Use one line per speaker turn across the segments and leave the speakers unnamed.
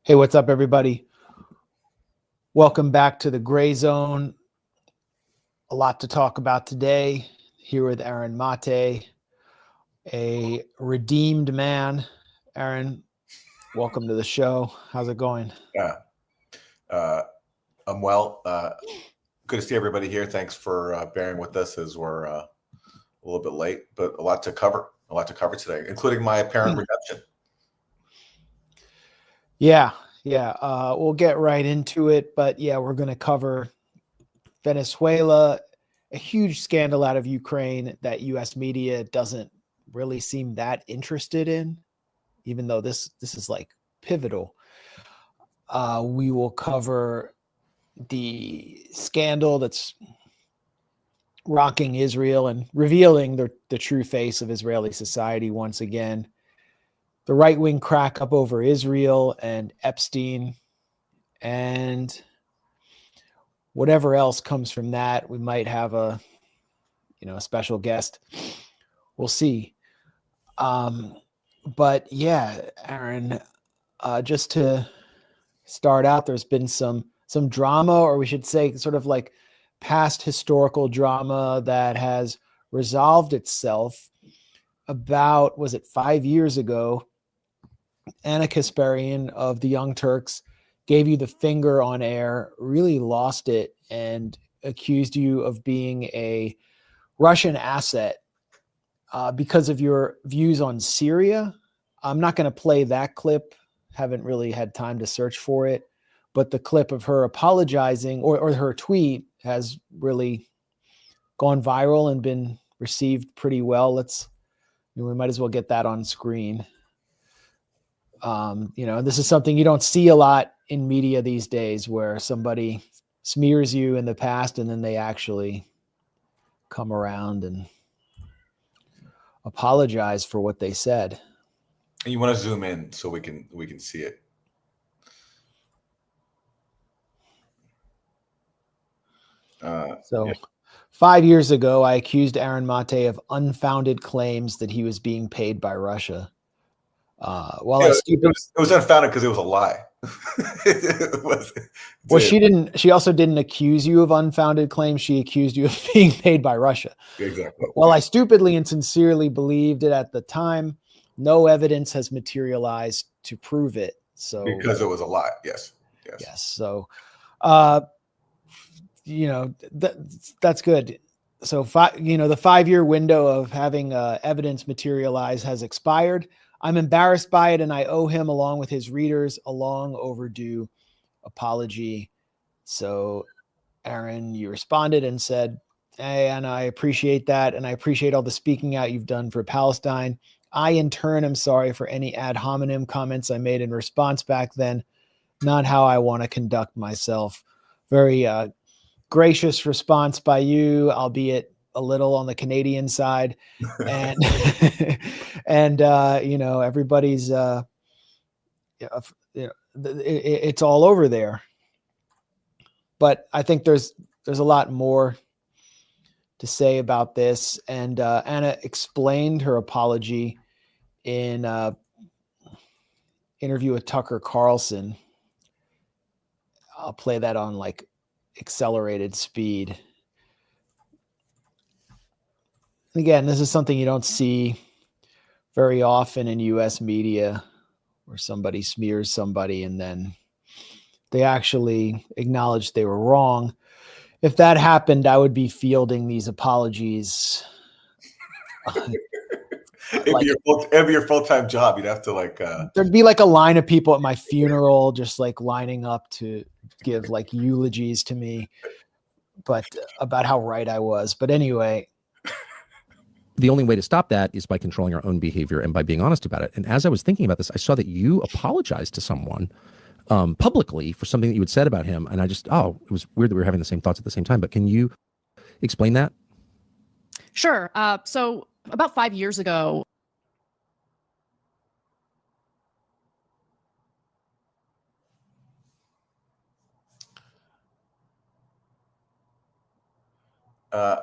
Hey, what's up, everybody? Welcome back to the Grayzone. A lot to talk about today. Here with Aaron Mate, a redeemed man. Aaron, welcome to the show. How's it going?
Yeah, I'm well. Good to see everybody here. Thanks for bearing with us as we're a little bit late, but a lot to cover. A lot to cover today, including my apparent redemption.
Yeah. We'll get right into it, but yeah, we're going to cover Venezuela, a huge scandal out of Ukraine that U.S. media doesn't really seem that interested in, even though this is like pivotal. We will cover the scandal that's rocking Israel and revealing the true face of Israeli society once again. The right-wing crack up over Israel and Epstein, and whatever else comes from that. We might have a special guest. We'll see. But yeah, Aaron, just to start out, there's been some drama, or we should say sort of like past historical drama that has resolved itself. About, was it 5 years ago, Anna Kasparian of the Young Turks gave you the finger on air, really lost it, and accused you of being a Russian asset because of your views on Syria. I'm not going to play that clip. Haven't really had time to search for it. But the clip of her apologizing, or her tweet, has really gone viral and been received pretty well. We might as well get that on screen. This is something you don't see a lot in media these days, where somebody smears you in the past and then they actually come around and apologize for what they said.
And you want to zoom in so we can see it.
Yeah. 5 years ago, I accused Aaron Mate of unfounded claims that he was being paid by Russia.
It was unfounded because it was a lie.
She also didn't accuse you of unfounded claims. She accused you of being paid by Russia.
Exactly.
While I stupidly and sincerely believed it at the time, no evidence has materialized to prove it. So
because it was a lie. Yes.
So, that's good. So, the 5-year window of having evidence materialize has expired. I'm embarrassed by it, and I owe him, along with his readers, a long overdue apology. So, Aaron, you responded and said, "Hey, and I appreciate that, and I appreciate all the speaking out you've done for Palestine. I, in turn, am sorry for any ad hominem comments I made in response back then. Not how I want to conduct myself." Very gracious response by you, albeit a little on the Canadian side. And and everybody's it's all over there. But I think there's a lot more to say about this. And Anna explained her apology in interview with Tucker Carlson. I'll play that on like accelerated speed. Again, this is something you don't see very often in U.S. media, where somebody smears somebody and then they actually acknowledge they were wrong. If that happened, I would be fielding these apologies.
It'd be your full-time job. You'd have to
there'd be like a line of people at my funeral just like lining up to give like eulogies to me, but about how right I was. But anyway,
the only way to stop that is by controlling our own behavior and by being honest about it. And as I was thinking about this, I saw that you apologized to someone publicly for something that you had said about him. And I just, it was weird that we were having the same thoughts at the same time. But can you explain that?
Sure. So about 5 years ago,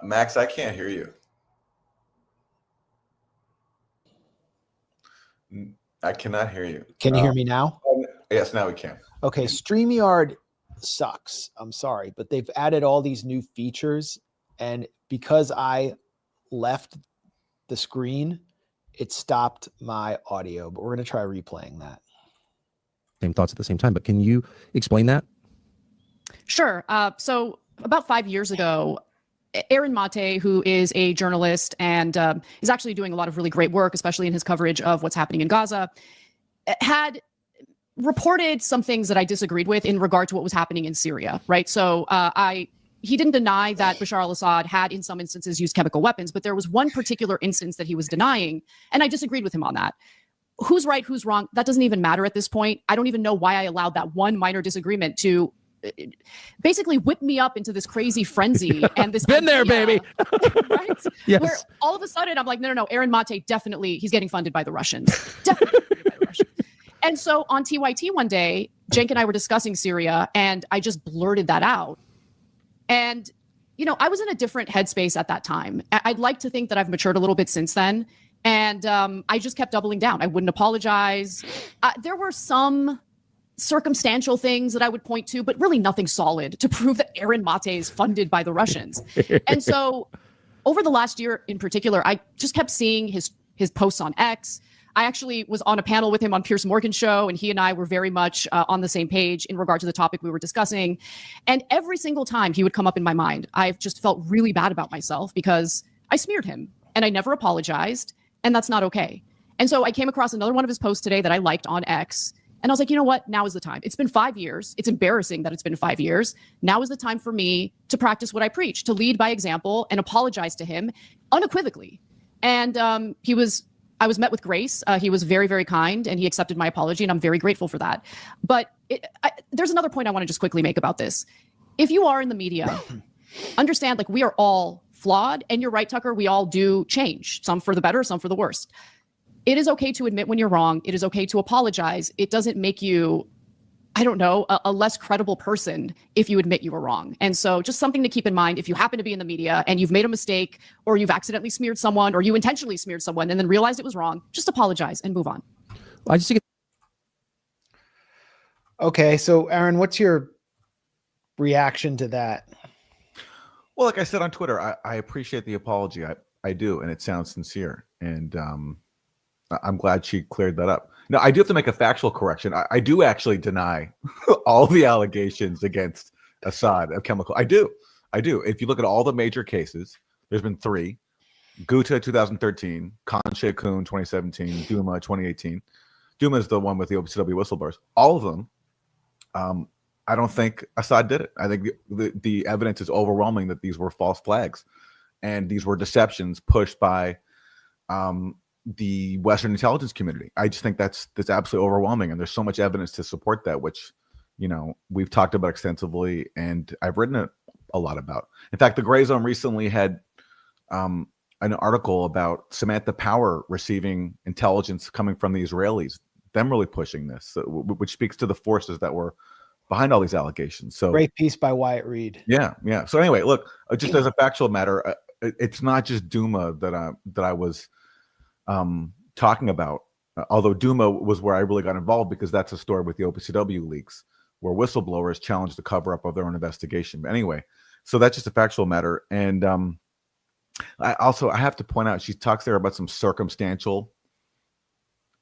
Max, I can't hear you. I cannot hear you.
Can you hear me now?
Yes, now we can.
Okay, StreamYard sucks. I'm sorry, but they've added all these new features, and because I left the screen, it stopped my audio. But we're gonna try replaying that.
Same thoughts at the same time, but can you explain that?
Sure. So about 5 years ago, Aaron Mate, who is a journalist and is actually doing a lot of really great work, especially in his coverage of what's happening in Gaza, had reported some things that I disagreed with in regard to what was happening in Syria, right? So he didn't deny that Bashar al-Assad had in some instances used chemical weapons, but there was one particular instance that he was denying, and I disagreed with him on that. Who's right, who's wrong, that doesn't even matter at this point. I don't even know why I allowed that one minor disagreement to basically whip me up into this crazy frenzy and this
Been there, baby.
Right?
Yes.
Where all of a sudden I'm like, no, Aaron Mate definitely, he's getting funded by the Russians. Definitely funded by the Russians. And so on TYT one day, Cenk and I were discussing Syria, and I just blurted that out. And, you know, I was in a different headspace at that time. I'd like to think that I've matured a little bit since then. And I just kept doubling down. I wouldn't apologize. There were some circumstantial things that I would point to, but really nothing solid to prove that Aaron Mate is funded by the Russians. And so over the last year in particular, I just kept seeing his posts on X. I actually was on a panel with him on Piers Morgan's show, and he and I were very much on the same page in regard to the topic we were discussing. And every single time he would come up in my mind, I've just felt really bad about myself because I smeared him and I never apologized, and that's not okay. And so I came across another one of his posts today that I liked on X. And I was like, you know what? Now is the time. It's been 5 years. It's embarrassing that it's been 5 years. Now is the time for me to practice what I preach, to lead by example and apologize to him unequivocally. And I was met with grace. He was very, very kind, and he accepted my apology, and I'm very grateful for that. But there's another point I want to just quickly make about this. If you are in the media, understand, like, we are all flawed, and you're right, Tucker, we all do change, some for the better, some for the worst. It is okay to admit when you're wrong. It is okay to apologize. It doesn't make you, I don't know, a less credible person if you admit you were wrong. And so just something to keep in mind if you happen to be in the media and you've made a mistake, or you've accidentally smeared someone, or you intentionally smeared someone and then realized it was wrong, just apologize and move on.
I just think
Okay, so Aaron, what's your reaction to that?
Well, like I said on Twitter, I appreciate the apology. I do, and it sounds sincere. And I'm glad she cleared that up. Now, I do have to make a factual correction. I do actually deny all the allegations against Assad of chemical. I do. If you look at all the major cases, there's been 3. Ghouta 2013, Khan Sheikhoun 2017, Duma 2018. Duma is the one with the OPCW whistleblowers. All of them, I don't think Assad did it. I think the evidence is overwhelming that these were false flags, and these were deceptions pushed by the Western intelligence community. I just think that's absolutely overwhelming, and there's so much evidence to support that, which, you know, we've talked about extensively, and I've written a lot about. In fact, the Grayzone recently had an article about Samantha Power receiving intelligence coming from the Israelis, them really pushing this, which speaks to the forces that were behind all these allegations. So
Great piece by Wyatt Reed.
Yeah. So anyway, look, just as a factual matter, it's not just Duma that I was talking about, although Duma was where I really got involved, because that's a story with the OPCW leaks where whistleblowers challenged the cover-up of their own investigation. But anyway, so that's just a factual matter. And I have to point out, she talks there about some circumstantial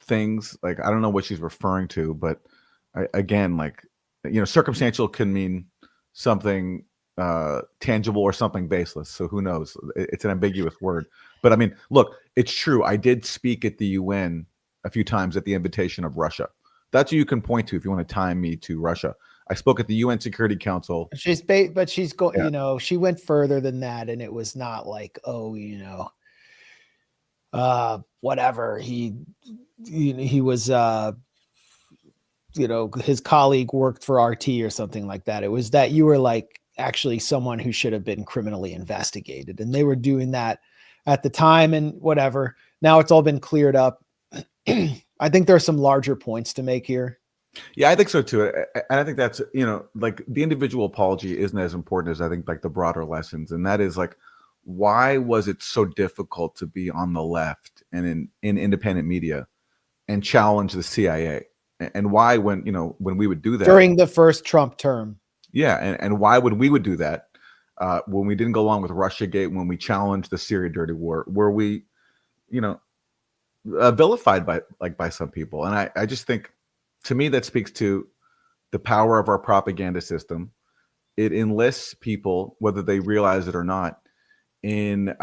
things. Like, I don't know what she's referring to, but again, like, you know, circumstantial can mean something tangible or something baseless. So who knows? It's an ambiguous word. But I mean, look, it's true. I did speak at the UN a few times at the invitation of Russia. That's who you can point to if you want to tie me to Russia. I spoke at the UN Security Council.
But she's going, yeah. You know, she went further than that, and it was not like, oh, you know, whatever. He was, you know, his colleague worked for RT or something like that. It was that you were like actually someone who should have been criminally investigated, and they were doing that at the time, and whatever. Now it's all been cleared up. I think there are some larger points to make here.
Yeah, I think so too. And I think that's, you know, like, the individual apology isn't as important as I think like the broader lessons. And that is, like, why was it so difficult to be on the left and in independent media and challenge the CIA? And why, when when we would do that
during the first Trump term.
Yeah, and why would we do that when we didn't go along with Russiagate, when we challenged the Syria dirty war, were we, vilified by some people? And I just think, to me, that speaks to the power of our propaganda system. It enlists people, whether they realize it or not, in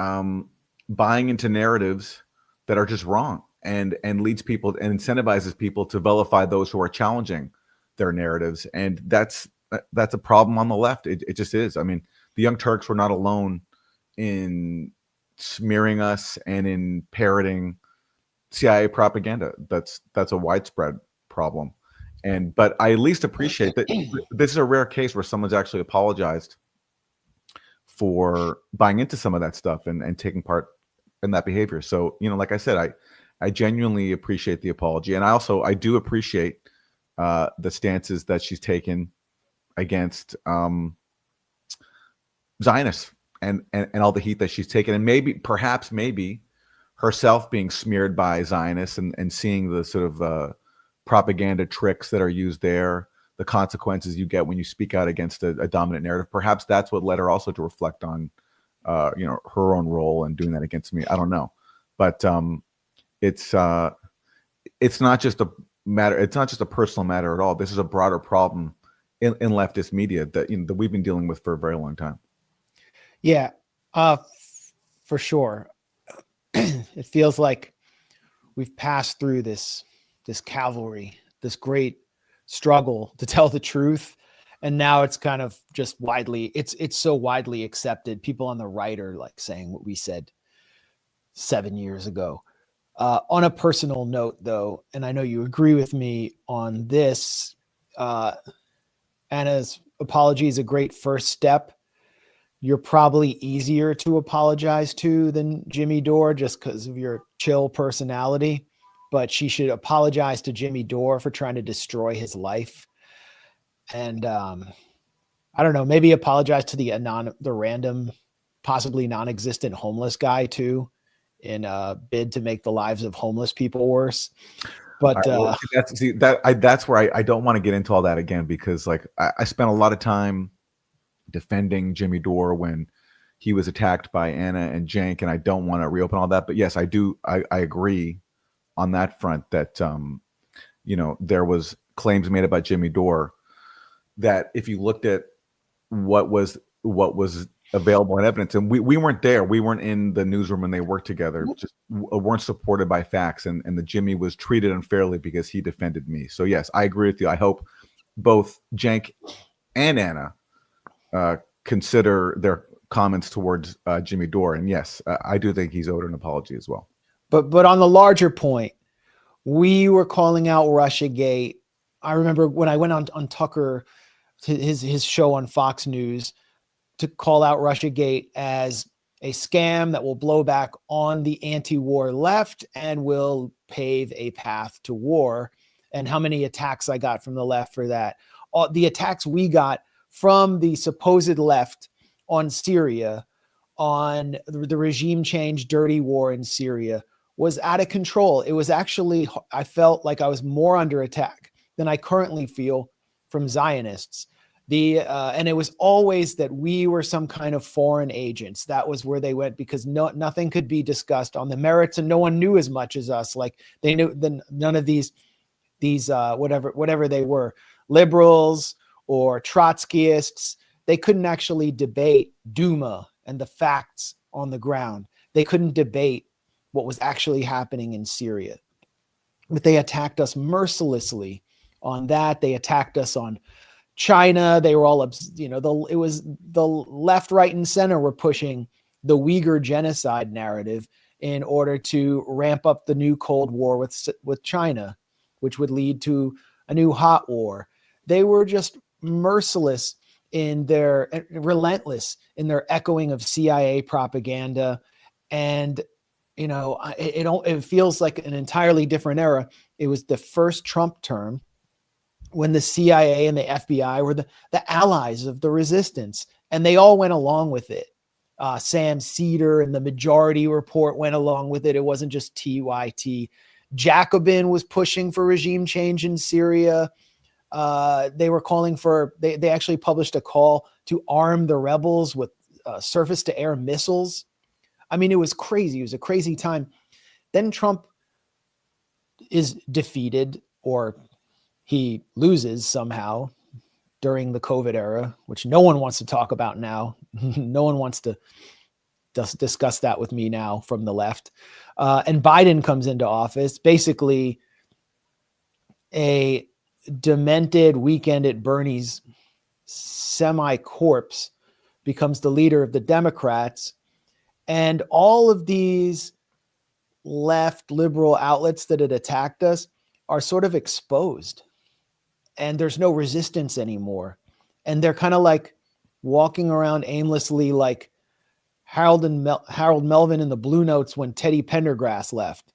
buying into narratives that are just wrong, and leads people and incentivizes people to vilify those who are challenging their narratives. And that's a problem on the left. It just is. I mean, the Young Turks were not alone in smearing us and in parroting CIA propaganda. That's a widespread problem. But I at least appreciate that this is a rare case where someone's actually apologized for buying into some of that stuff and taking part in that behavior. So, like I said, I genuinely appreciate the apology. And I do appreciate the stances that she's taken against Zionists and all the heat that she's taken. And perhaps herself being smeared by Zionists and seeing the sort of propaganda tricks that are used there, the consequences you get when you speak out against a dominant narrative. Perhaps that's what led her also to reflect on, her own role in doing that against me. I don't know, but it's not just a matter. It's not just a personal matter at all. This is a broader problem in leftist media that that we've been dealing with for a very long time.
Yeah, for sure. It feels like we've passed through this cavalry, this great struggle to tell the truth, and now it's kind of just it's so widely accepted. People on the right are like saying what we said 7 years ago. On a personal note, though, and I know you agree with me on this, Anna's apology is a great first step. You're probably easier to apologize to than Jimmy Dore just because of your chill personality, but she should apologize to Jimmy Dore for trying to destroy his life. And I don't know, maybe apologize to the random, possibly non-existent homeless guy too, in a bid to make the lives of homeless people worse. But
that's where I don't want to get into all that again, because like I spent a lot of time defending Jimmy Dore when he was attacked by Anna and Cenk, and I don't want to reopen all that. But yes, I do. I agree on that front that there was claims made about Jimmy Dore that if you looked at what was available in evidence, and we weren't there, we weren't in the newsroom when they worked together, just weren't supported by facts, and the Jimmy was treated unfairly because he defended me. So yes, I agree with you. I hope both Cenk and Anna consider their comments towards Jimmy Dore, and yes, I do think he's owed an apology as well.
But on the larger point, we were calling out Russiagate. I remember when I went on Tucker, to his show on Fox News, to call out Russiagate as a scam that will blow back on the anti-war left and will pave a path to war. And how many attacks I got from the left for that. The attacks we got from the supposed left on Syria, on the regime change, dirty war in Syria, was out of control. It was actually, I felt like I was more under attack than I currently feel from Zionists. And it was always that we were some kind of foreign agents. That was where they went, because nothing could be discussed on the merits, and no one knew as much as us. Like they knew none of these whatever they were, liberals or Trotskyists, they couldn't actually debate Duma and the facts on the ground. They couldn't debate what was actually happening in Syria. But they attacked us mercilessly on that. They attacked us on China. They were all, it was the left, right, and center were pushing the Uyghur genocide narrative in order to ramp up the new Cold War with China, which would lead to a new hot war. They were just merciless relentless in their echoing of CIA propaganda. And, it feels like an entirely different era. It was the first Trump term when the CIA and the FBI were the allies of the resistance, and they all went along with it. Sam Cedar and the Majority Report went along with it. It wasn't just TYT. Jacobin was pushing for regime change in Syria. They were calling for, they actually published a call to arm the rebels with surface-to-air missiles. I mean, it was crazy. It was a crazy time. Then Trump is defeated, or he loses somehow during the COVID era, which no one wants to talk about now. No one wants to discuss that with me now from the left. And Biden comes into office, basically a demented Weekend at Bernie's semi-corpse becomes the leader of the Democrats. And all of these left liberal outlets that had attacked us are sort of exposed, and there's no resistance anymore. And they're kind of like walking around aimlessly, like Harold Melvin in the Blue Notes when Teddy Pendergrass left,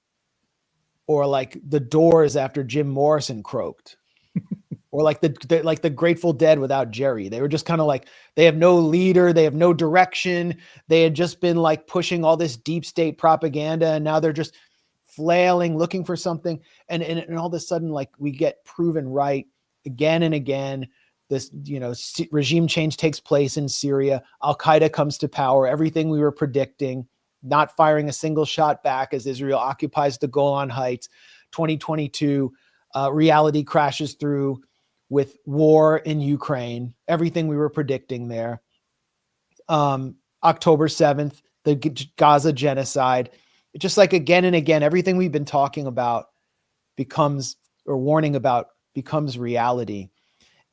or like the Doors after Jim Morrison croaked, or like the Grateful Dead without Jerry. They were just kind of like, they have no leader, they have no direction. They had just been like pushing all this deep state propaganda, and now they're just flailing, looking for something. And all of a sudden, like, we get proven right again and again. This, regime change takes place in Syria. Al-Qaeda comes to power. Everything we were predicting, not firing a single shot back as Israel occupies the Golan Heights. 2022, reality crashes through with war in Ukraine. Everything we were predicting there. October 7th, the Gaza genocide. Just like again and again, everything we've been talking about warning about becomes reality.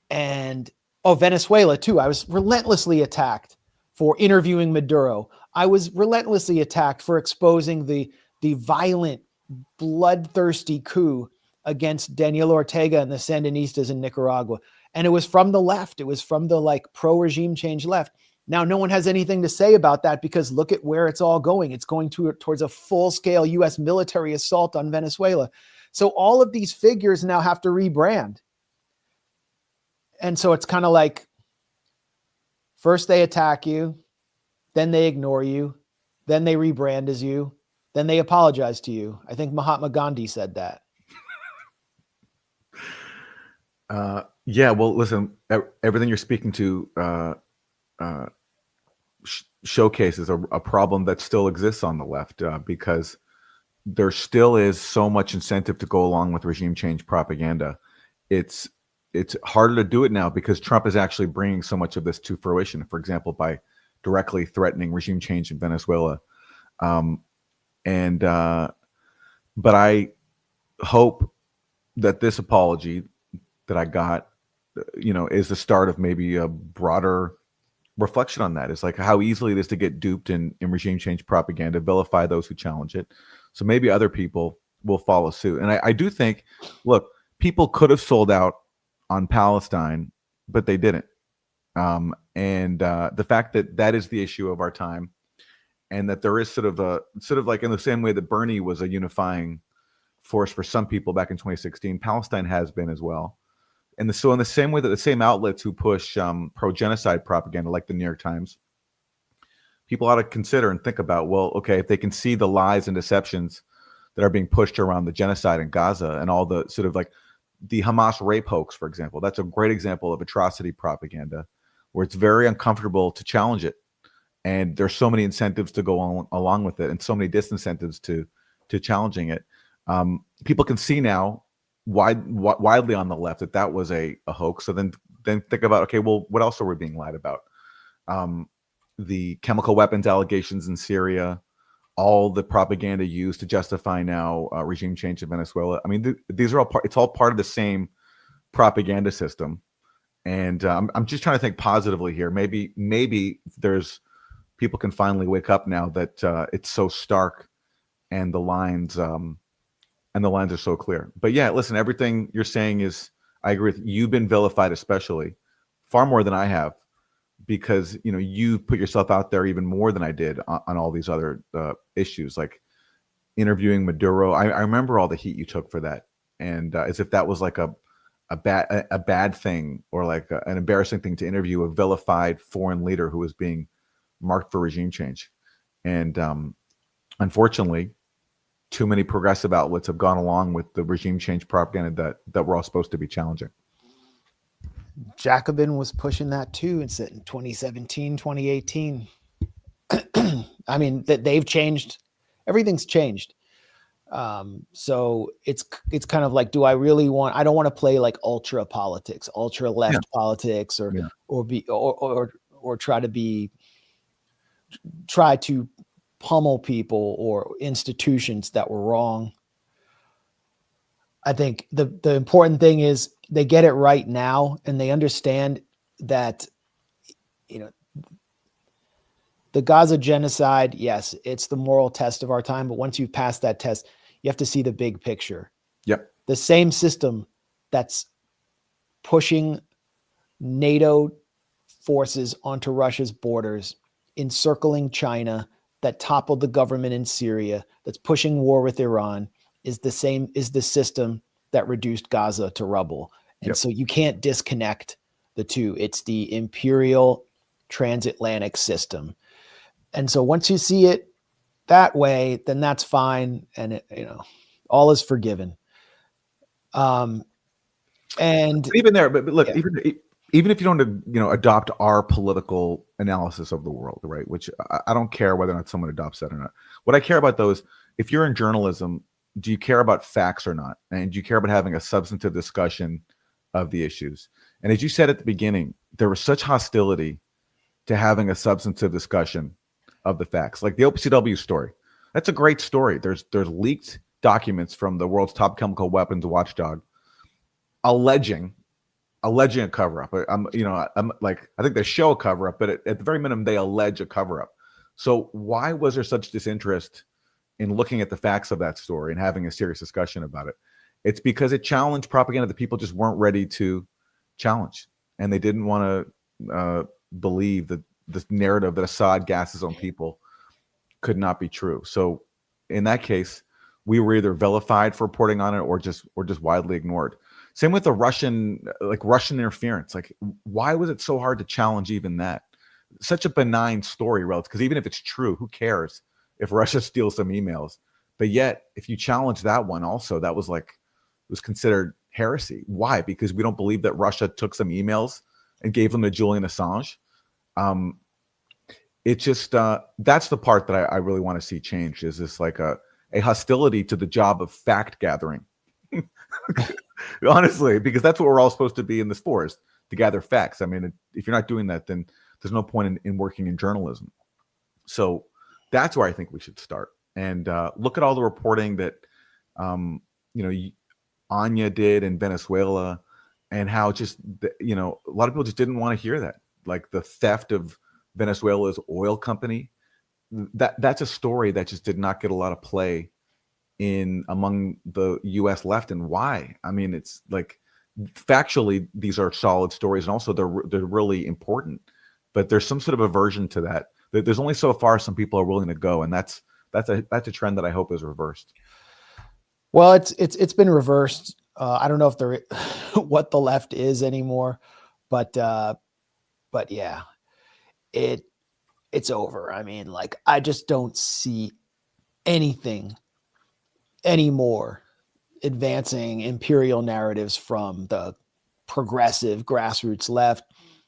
And Venezuela too. I was relentlessly attacked for interviewing Maduro. I was relentlessly attacked for exposing the violent, bloodthirsty coup against Daniel Ortega and the Sandinistas in Nicaragua. And it was from the left. It was from the like pro-regime change left. Now, no one has anything to say about that, because look at where it's all going. It's going towards a full-scale U.S. military assault on Venezuela. So all of these figures now have to rebrand. And so it's kind of like, first they attack you, then they ignore you, then they rebrand as you, then they apologize to you. I think Mahatma Gandhi said that.
Yeah, well, listen, everything you're speaking to showcases a problem that still exists on the left, because there still is so much incentive to go along with regime change propaganda. It's harder to do it now because Trump is actually bringing so much of this to fruition, for example, by directly threatening regime change in Venezuela. But I hope that this apology that I got, is the start of maybe a broader reflection on that. It's like how easily it is to get duped in regime change propaganda, vilify those who challenge it. So maybe other people will follow suit. And I do think, look, people could have sold out on Palestine, but they didn't. The fact that is the issue of our time, and that there is sort of like in the same way that Bernie was a unifying force for some people back in 2016, Palestine has been as well. And so in the same way that the same outlets who push pro-genocide propaganda, like the New York Times, people ought to consider and think about, well, okay, if they can see the lies and deceptions that are being pushed around the genocide in Gaza and all the sort of like the Hamas rape hoax, for example, that's a great example of atrocity propaganda where it's very uncomfortable to challenge it. And there's so many incentives to go on along with it and so many disincentives to challenging it. People can see now widely on the left that was a hoax. So then think about, okay, well, what else are we being lied about? The chemical weapons allegations in Syria, all the propaganda used to justify now regime change in Venezuela. I mean, these are it's all part of the same propaganda system. And I'm just trying to think positively here. Maybe there's people can finally wake up now that it's so stark and the lines are so clear. But yeah, listen, everything you're saying is, I agree with you. You've been vilified, especially far more than I have, because you put yourself out there even more than I did on all these other issues, like interviewing Maduro. I remember all the heat you took for that, and as if that was like a bad thing or like an embarrassing thing to interview a vilified foreign leader who was being marked for regime change. And unfortunately, too many progressive outlets have gone along with the regime change propaganda that we're all supposed to be challenging.
Jacobin was pushing that too in 2017, 2018. I mean, that they've changed. Everything's changed. So it's kind of like, I don't want to play like ultra politics, ultra left politics, or try to pummel people or institutions that were wrong. I think the important thing is they get it right now, and they understand that, the Gaza genocide, yes, it's the moral test of our time. But once you've passed that test, you have to see the big picture.
Yep.
The same system that's pushing NATO forces onto Russia's borders, encircling China, that toppled the government in Syria, that's pushing war with Iran, is the system that reduced Gaza to rubble. And so you can't disconnect the two. It's the imperial transatlantic system. And so once you see it that way, then that's fine. And all is forgiven. And
even there, but look, even if you don't, adopt our political analysis of the world, right? Which I don't care whether or not someone adopts that or not. What I care about, though, is if you're in journalism, do you care about facts or not? And do you care about having a substantive discussion of the issues? And as you said at the beginning, there was such hostility to having a substantive discussion of the facts. Like the OPCW story, that's a great story. There's leaked documents from the world's top chemical weapons watchdog alleging a cover-up. I'm like, I think they show a cover-up, but at the very minimum, they allege a cover-up. So why was there such disinterest in looking at the facts of that story and having a serious discussion about it? It's because it challenged propaganda that people just weren't ready to challenge, and they didn't want to believe that this narrative that Assad gasses on people could not be true. So in that case, we were either vilified for reporting on it or just widely ignored. Same with the Russian interference. Like, why was it so hard to challenge even that? Such a benign story, relative, because even if it's true, who cares if Russia steals some emails? But yet, if you challenge that one also, it was considered heresy. Why? Because we don't believe that Russia took some emails and gave them to Julian Assange. It just that's the part that I really want to see changed. Is this like a hostility to the job of fact gathering? Honestly, because that's what we're all supposed to be in this for, is to gather facts. I mean, if you're not doing that, then there's no point in working in journalism. So that's where I think we should start, and look at all the reporting that Anya did in Venezuela, and how just a lot of people just didn't want to hear that, like the theft of Venezuela's oil company. That's a story that just did not get a lot of play among the U.S. left. And why? I mean, it's like, factually, these are solid stories, and also they're really important. But there's some sort of aversion to that. There's only so far some people are willing to go, and that's a trend that I hope is reversed.
Well, it's been reversed. I don't know if what the left is anymore, but yeah, it's over. I mean, like, I just don't see anything anymore advancing imperial narratives from the progressive grassroots left,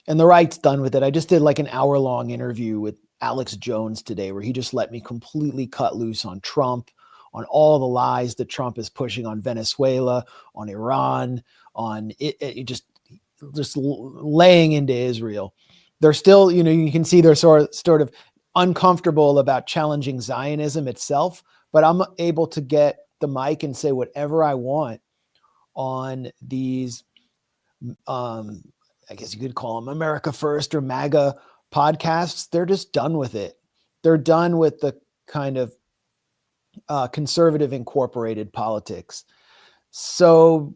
and the right's done with it. I just did like an hour-long interview with Alex Jones today, where he just let me completely cut loose on Trump, on all the lies that Trump is pushing on Venezuela, on Iran, on it just laying into Israel. They're still, you can see they're sort of uncomfortable about challenging Zionism itself, but I'm able to get the mic and say whatever I want on these, I guess you could call them America First or MAGA podcasts. They're just done with it. They're done with the kind of conservative incorporated politics. So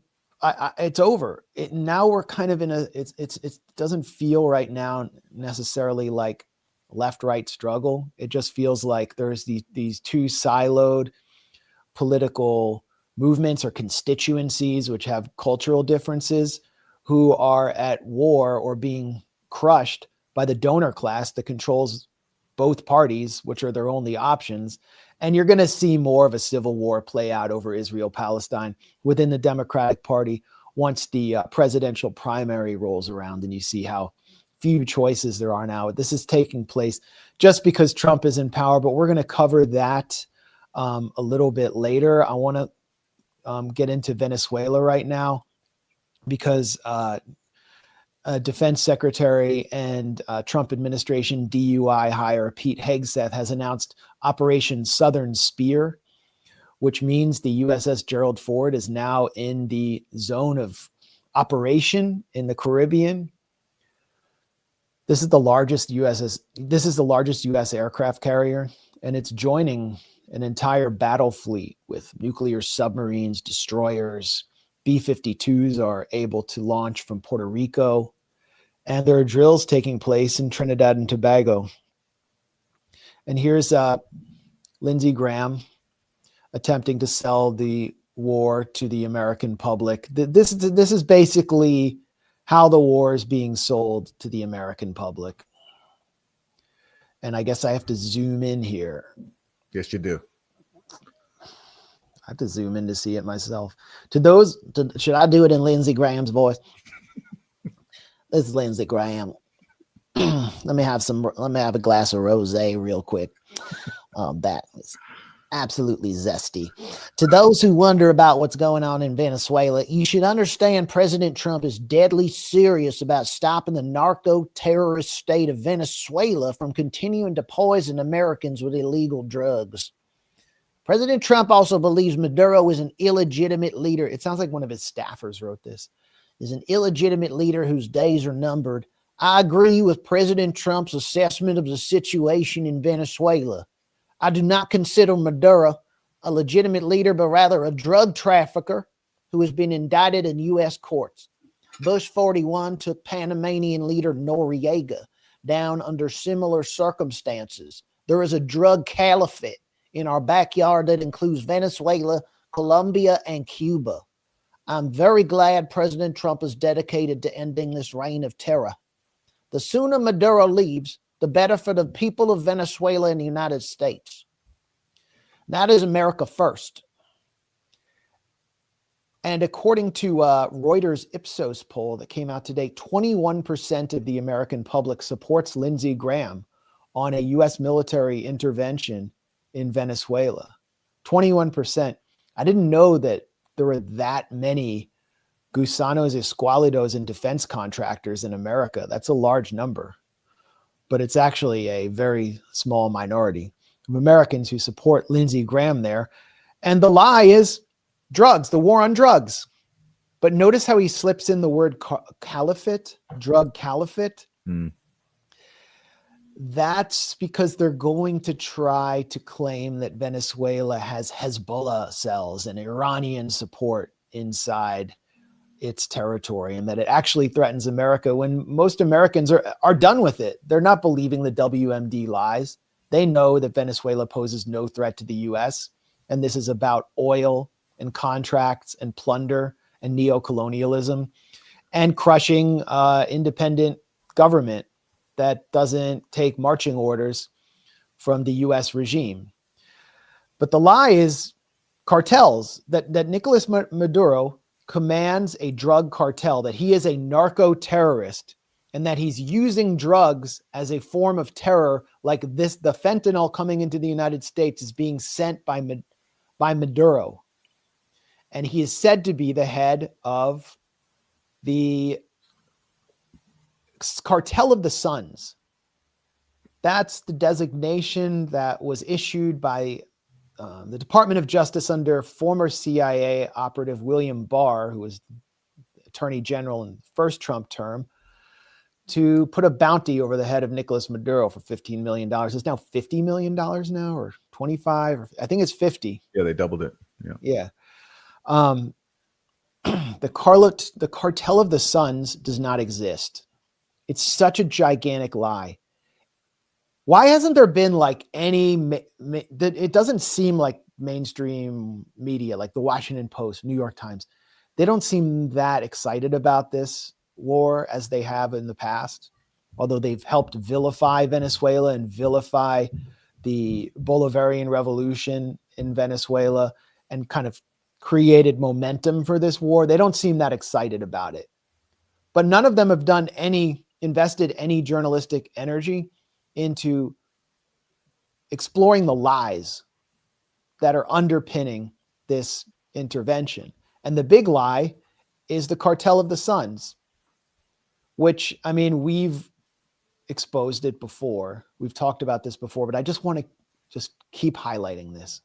it's over. Now we're kind of in it doesn't feel right now necessarily like left-right struggle. It just feels like there's these two siloed political movements or constituencies which have cultural differences, who are at war or being crushed by the donor class that controls both parties, which are their only options. And you're going to see more of a civil war play out over Israel-Palestine within the Democratic Party once the presidential primary rolls around, and you see how few choices there are now. This is taking place just because Trump is in power, but we're going to cover that a little bit later. I want to get into Venezuela right now because Defense Secretary and Trump administration DUI hire Pete Hegseth has announced Operation Southern Spear, which means the USS Gerald Ford is now in the zone of operation in the Caribbean. This is the largest U.S. aircraft carrier, and it's joining an entire battle fleet with nuclear submarines, destroyers. B-52s are able to launch from Puerto Rico, and there are drills taking place in Trinidad and Tobago. And here's Lindsey Graham attempting to sell the war to the American public. This is basically how the war is being sold to the American public. And I guess I have to zoom in here.
Yes, you do.
I have to zoom in to see it myself. Should I do it in Lindsey Graham's voice? This is Lindsey Graham. Let me have a glass of rosé real quick. That is absolutely zesty. To those who wonder about what's going on in Venezuela, you should understand President Trump is deadly serious about stopping the narco-terrorist state of Venezuela from continuing to poison Americans with illegal drugs. President Trump also believes Maduro is an illegitimate leader. It sounds like one of his staffers wrote this. Is an illegitimate leader whose days are numbered. I agree with President Trump's assessment of the situation in Venezuela. I do not consider Maduro a legitimate leader, but rather a drug trafficker who has been indicted in U.S. courts. Bush 41 took Panamanian leader Noriega down under similar circumstances. There is a drug caliphate in our backyard that includes Venezuela, Colombia, and Cuba. I'm very glad President Trump is dedicated to ending this reign of terror. The sooner Maduro leaves, the better for the people of Venezuela and the United States. That is America first. And according to Reuters Ipsos poll that came out today, 21% of the American public supports Lindsey Graham on a U.S. military intervention in Venezuela. 21%. I didn't know that there were that many gusanos, escualidos, and defense contractors in America. That's a large number, but it's actually a very small minority of Americans who support Lindsey Graham there. And the lie is drugs, the war on drugs. But notice how he slips in the word caliphate, drug caliphate. That's because they're going to try to claim that Venezuela has Hezbollah cells and Iranian support inside its territory, and that it actually threatens America when most Americans are done with it. They're not believing the WMD lies. They know that Venezuela poses no threat to the U.S., and this is about oil and contracts and plunder and neocolonialism and crushing independent government that doesn't take marching orders from the U.S. regime. But the lie is cartels, that Nicolas Maduro commands a drug cartel, that he is a narco-terrorist, and that he's using drugs as a form of terror, like this, the fentanyl coming into the United States is being sent by Maduro. And he is said to be the head of the Cartel of the Suns. That's the designation that was issued by the Department of Justice under former CIA operative William Barr, who was Attorney General in the first Trump term, to put a bounty over the head of Nicolas Maduro for $15 million. It's now $50 million now, or 25, or I think it's 50.
Yeah, they doubled it.
Yeah. The Cartel of the Suns does not exist. It's such a gigantic lie. Why hasn't there been like any, it doesn't seem like mainstream media, like the Washington Post, New York Times, they don't seem that excited about this war as they have in the past, although they've helped vilify Venezuela and vilify the Bolivarian Revolution in Venezuela and kind of created momentum for this war. They don't seem that excited about it. But none of them have invested any journalistic energy into exploring the lies that are underpinning this intervention. And the big lie is the cartel of the Suns, which, I mean, we've exposed it before. We've talked about this before, but I just want to just keep highlighting this.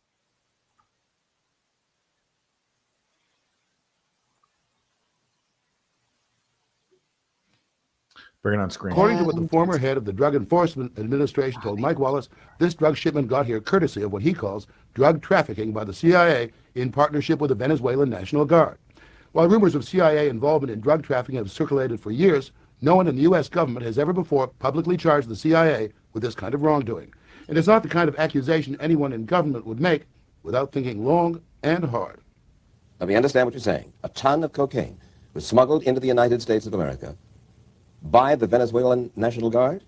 Bring it on screen.
According to what the former head of the Drug Enforcement Administration told Mike Wallace, this drug shipment got here courtesy of what he calls drug trafficking by the CIA in partnership with the Venezuelan National Guard. While rumors of CIA involvement in drug trafficking have circulated for years, no one in the U.S. government has ever before publicly charged the CIA with this kind of wrongdoing. And it's not the kind of accusation anyone in government would make without thinking long and hard.
Let me understand what you're saying. A ton of cocaine was smuggled into the United States of America by the Venezuelan National Guard?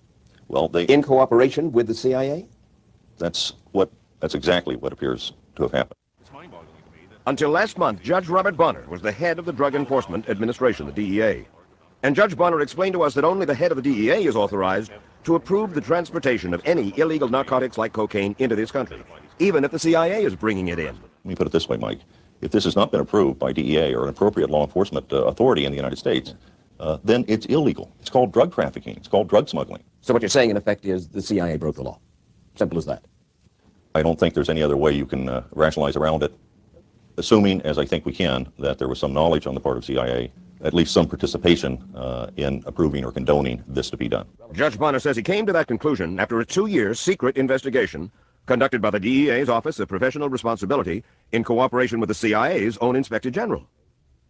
Well,
in cooperation with the CIA?
That's exactly what appears to have happened.
Until last month, Judge Robert Bonner was the head of the Drug Enforcement Administration, the DEA. And Judge Bonner explained to us that only the head of the DEA is authorized to approve the transportation of any illegal narcotics like cocaine into this country, even if the CIA is bringing it in.
Let me put it this way, Mike. If this has not been approved by DEA or an appropriate law enforcement authority in the United States, then it's illegal. It's called drug trafficking. It's called drug smuggling.
So what you're saying, in effect, is the CIA broke the law. Simple as that.
I don't think there's any other way you can rationalize around it, assuming, as I think we can, that there was some knowledge on the part of CIA, at least some participation in approving or condoning this to be done.
Judge Bonner says he came to that conclusion after a 2-year secret investigation conducted by the DEA's Office of Professional Responsibility in cooperation with the CIA's own Inspector General.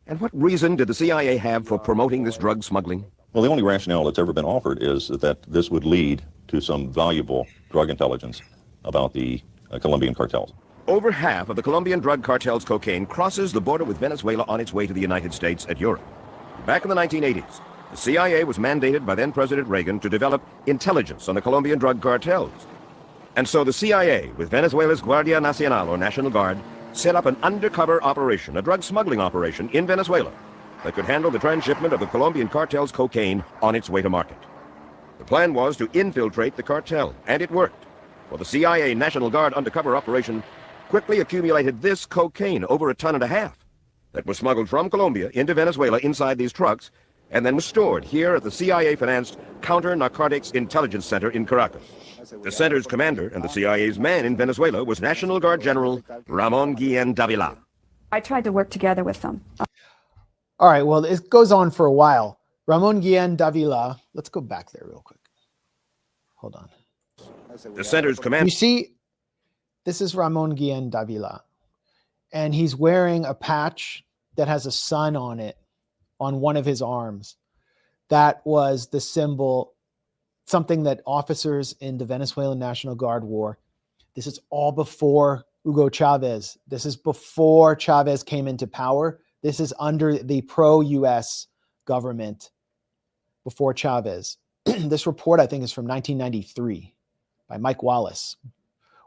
And what reason did the CIA have for promoting this drug smuggling?
Well, the only rationale that's ever been offered is that this would lead to some valuable drug intelligence about the Colombian cartels.
Over half of the Colombian drug cartel's cocaine crosses the border with Venezuela on its way to the United States and Europe. Back in the 1980s, the CIA was mandated by then-President Reagan to develop intelligence on the Colombian drug cartels. And so the CIA, with Venezuela's Guardia Nacional, or National Guard, set up an undercover operation, a drug smuggling operation in Venezuela that could handle the transshipment of the Colombian cartel's cocaine on its way to market. The plan was to infiltrate the cartel, and it worked. For the CIA National Guard undercover operation quickly accumulated this cocaine, over 1.5 tons, that was smuggled from Colombia into Venezuela inside these trucks, and then was stored here at the CIA-financed Counter-Narcotics Intelligence Center in Caracas. The center's commander and the CIA's man in Venezuela was National Guard General Ramon Guillén Dávila.
I tried to work together with them.
All right, well, it goes on for a while. Ramon Guillén Dávila, let's go back there real quick. Hold on.
The center's commander.
You see, this is Ramon Guillén Dávila, and he's wearing a patch that has a sun on it on one of his arms. That was the symbol, something that officers in the Venezuelan National Guard wore. This is all before Hugo Chavez. This is before Chavez came into power. This is under the pro-US government before Chavez. This report, I think, is from 1993 by Mike Wallace,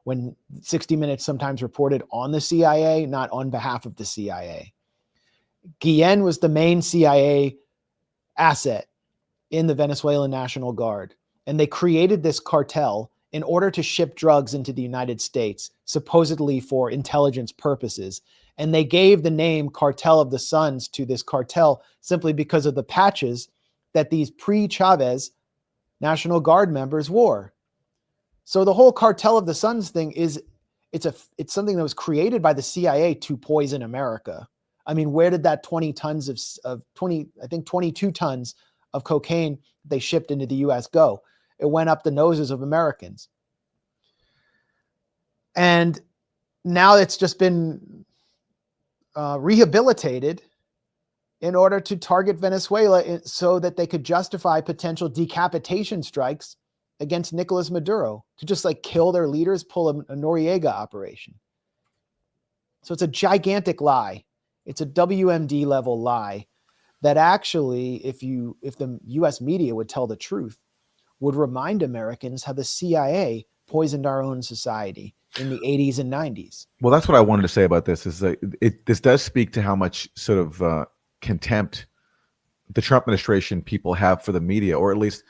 when 60 Minutes sometimes reported on the CIA, not on behalf of the CIA. Guillén was the main CIA asset in the Venezuelan National Guard. And they created this cartel in order to ship drugs into the United States, supposedly for intelligence purposes. And they gave the name Cartel of the Suns to this cartel simply because of the patches that these pre-Chavez National Guard members wore. So the whole Cartel of the Suns thing it's something that was created by the CIA to poison America. I mean, where did that 22 tons of cocaine they shipped into the US go? It went up the noses of Americans. And now it's just been rehabilitated in order to target Venezuela so that they could justify potential decapitation strikes against Nicolas Maduro, to just like kill their leaders, pull a Noriega operation. So it's a gigantic lie. It's a WMD level lie that actually, if the US media would tell the truth, would remind Americans how the CIA poisoned our own society in the 80s and 90s.
Well, that's what I wanted to say about this. Is that this does speak to how much sort of contempt the Trump administration people have for the media, or at least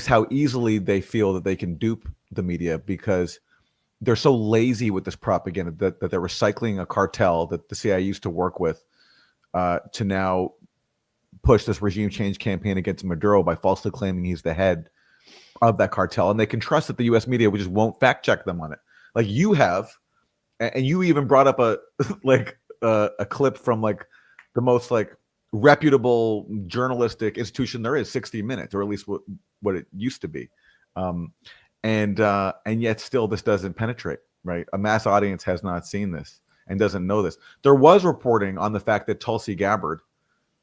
how easily they feel that they can dupe the media, because they're so lazy with this propaganda that they're recycling a cartel that the CIA used to work with to now push this regime change campaign against Maduro by falsely claiming he's the head of that cartel. And they can trust that the U.S. media just won't fact check them on it. Like you have, and you even brought up a clip from like the most like reputable journalistic institution there is, 60 Minutes, or at least what it used to be. And yet still this doesn't penetrate, right? A mass audience has not seen this and doesn't know this. There was reporting on the fact that Tulsi Gabbard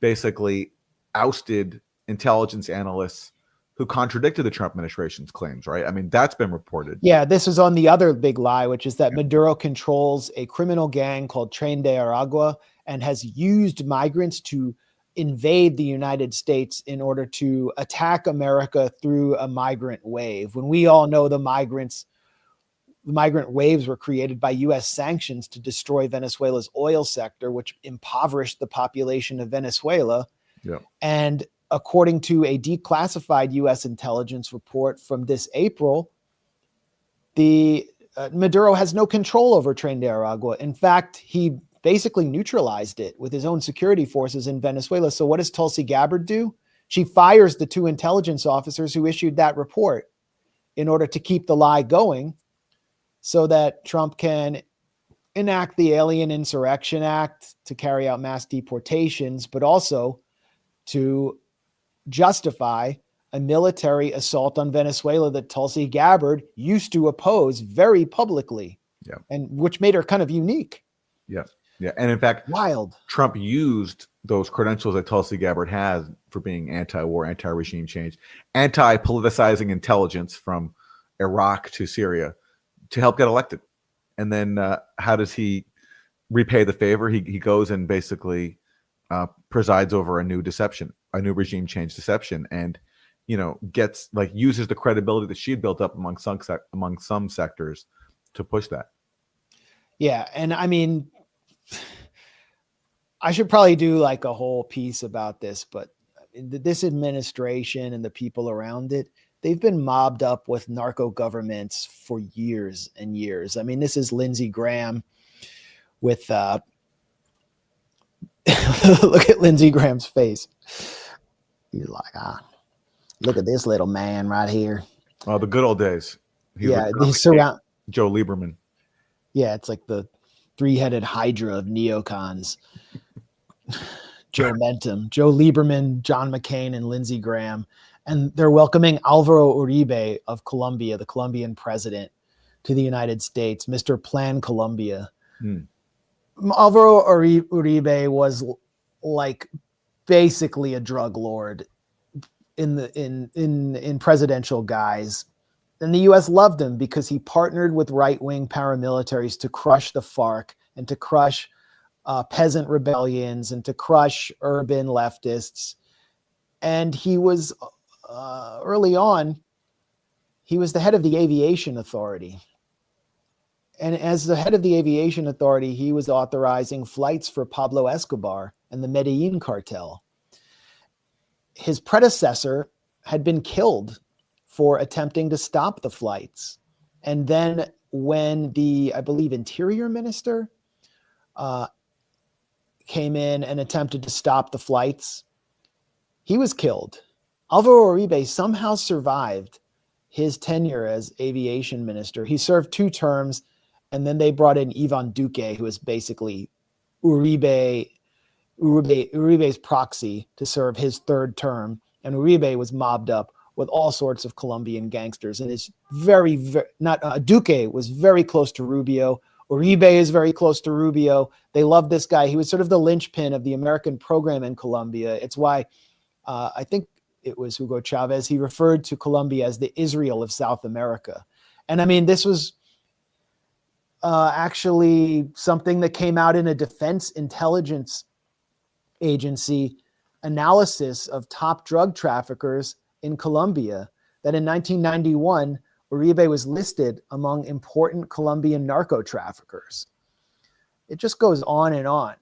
basically ousted intelligence analysts who contradicted the Trump administration's claims, right? I mean, that's been reported.
Yeah, this is on the other big lie, which is that Maduro controls a criminal gang called Tren de Aragua and has used migrants to invade the United States in order to attack America through a migrant wave. When we all know the migrant waves were created by U.S. sanctions to destroy Venezuela's oil sector, which impoverished the population of Venezuela.
Yeah.
And according to a declassified U.S. intelligence report from this April, the Maduro has no control over Tren de Aragua. In fact, he basically neutralized it with his own security forces in Venezuela. So what does Tulsi Gabbard do? She fires the 2 intelligence officers who issued that report in order to keep the lie going, so that Trump can enact the Alien Insurrection Act to carry out mass deportations, but also to justify a military assault on Venezuela that Tulsi Gabbard used to oppose very publicly.
Yeah.
And which made her kind of unique.
Yeah. Yeah. And in fact,
wild.
Trump used those credentials that Tulsi Gabbard has for being anti-war, anti-regime change, anti-politicizing intelligence from Iraq to Syria to help get elected. And then how does he repay the favor? He goes and basically presides over a new deception, a new regime change deception, and gets uses the credibility that she had built up among some sectors to push that.
Yeah, and I mean, I should probably do like a whole piece about this, but this administration and the people around it, they've been mobbed up with narco governments for years and years. I mean, this is Lindsey Graham with look at Lindsey Graham's face. He's like, look at this little man right here.
Oh, the good old days.
He's surround
Joe Lieberman.
Yeah, it's like the 3-headed hydra of neocons. Joe Mentum, Joe Lieberman, John McCain, and Lindsey Graham. And they're welcoming Alvaro Uribe of Colombia, the Colombian president, to the United States, Mr. Plan Colombia. Alvaro Uribe was like basically a drug lord in presidential guise. And the U.S. loved him because he partnered with right-wing paramilitaries to crush the FARC and to crush peasant rebellions and to crush urban leftists. And he was, early on, he was the head of the aviation authority. And as the head of the aviation authority, he was authorizing flights for Pablo Escobar and the Medellin cartel. His predecessor had been killed for attempting to stop the flights. And then when the, I believe, interior minister came in and attempted to stop the flights, he was killed. Alvaro Uribe somehow survived his tenure as aviation minister. He served 2 terms, and then they brought in Ivan Duque, who is basically Uribe's proxy, to serve his 3rd term. And Uribe was mobbed up with all sorts of Colombian gangsters. And it's Duque was very close to Rubio. Uribe is very close to Rubio. They love this guy. He was sort of the linchpin of the American program in Colombia. It's why I think it was Hugo Chavez. He referred to Colombia as the Israel of South America. And I mean, this was actually something that came out in a defense intelligence agency analysis of top drug traffickers in Colombia, that in 1991, Uribe was listed among important Colombian narco traffickers. It just goes on and on.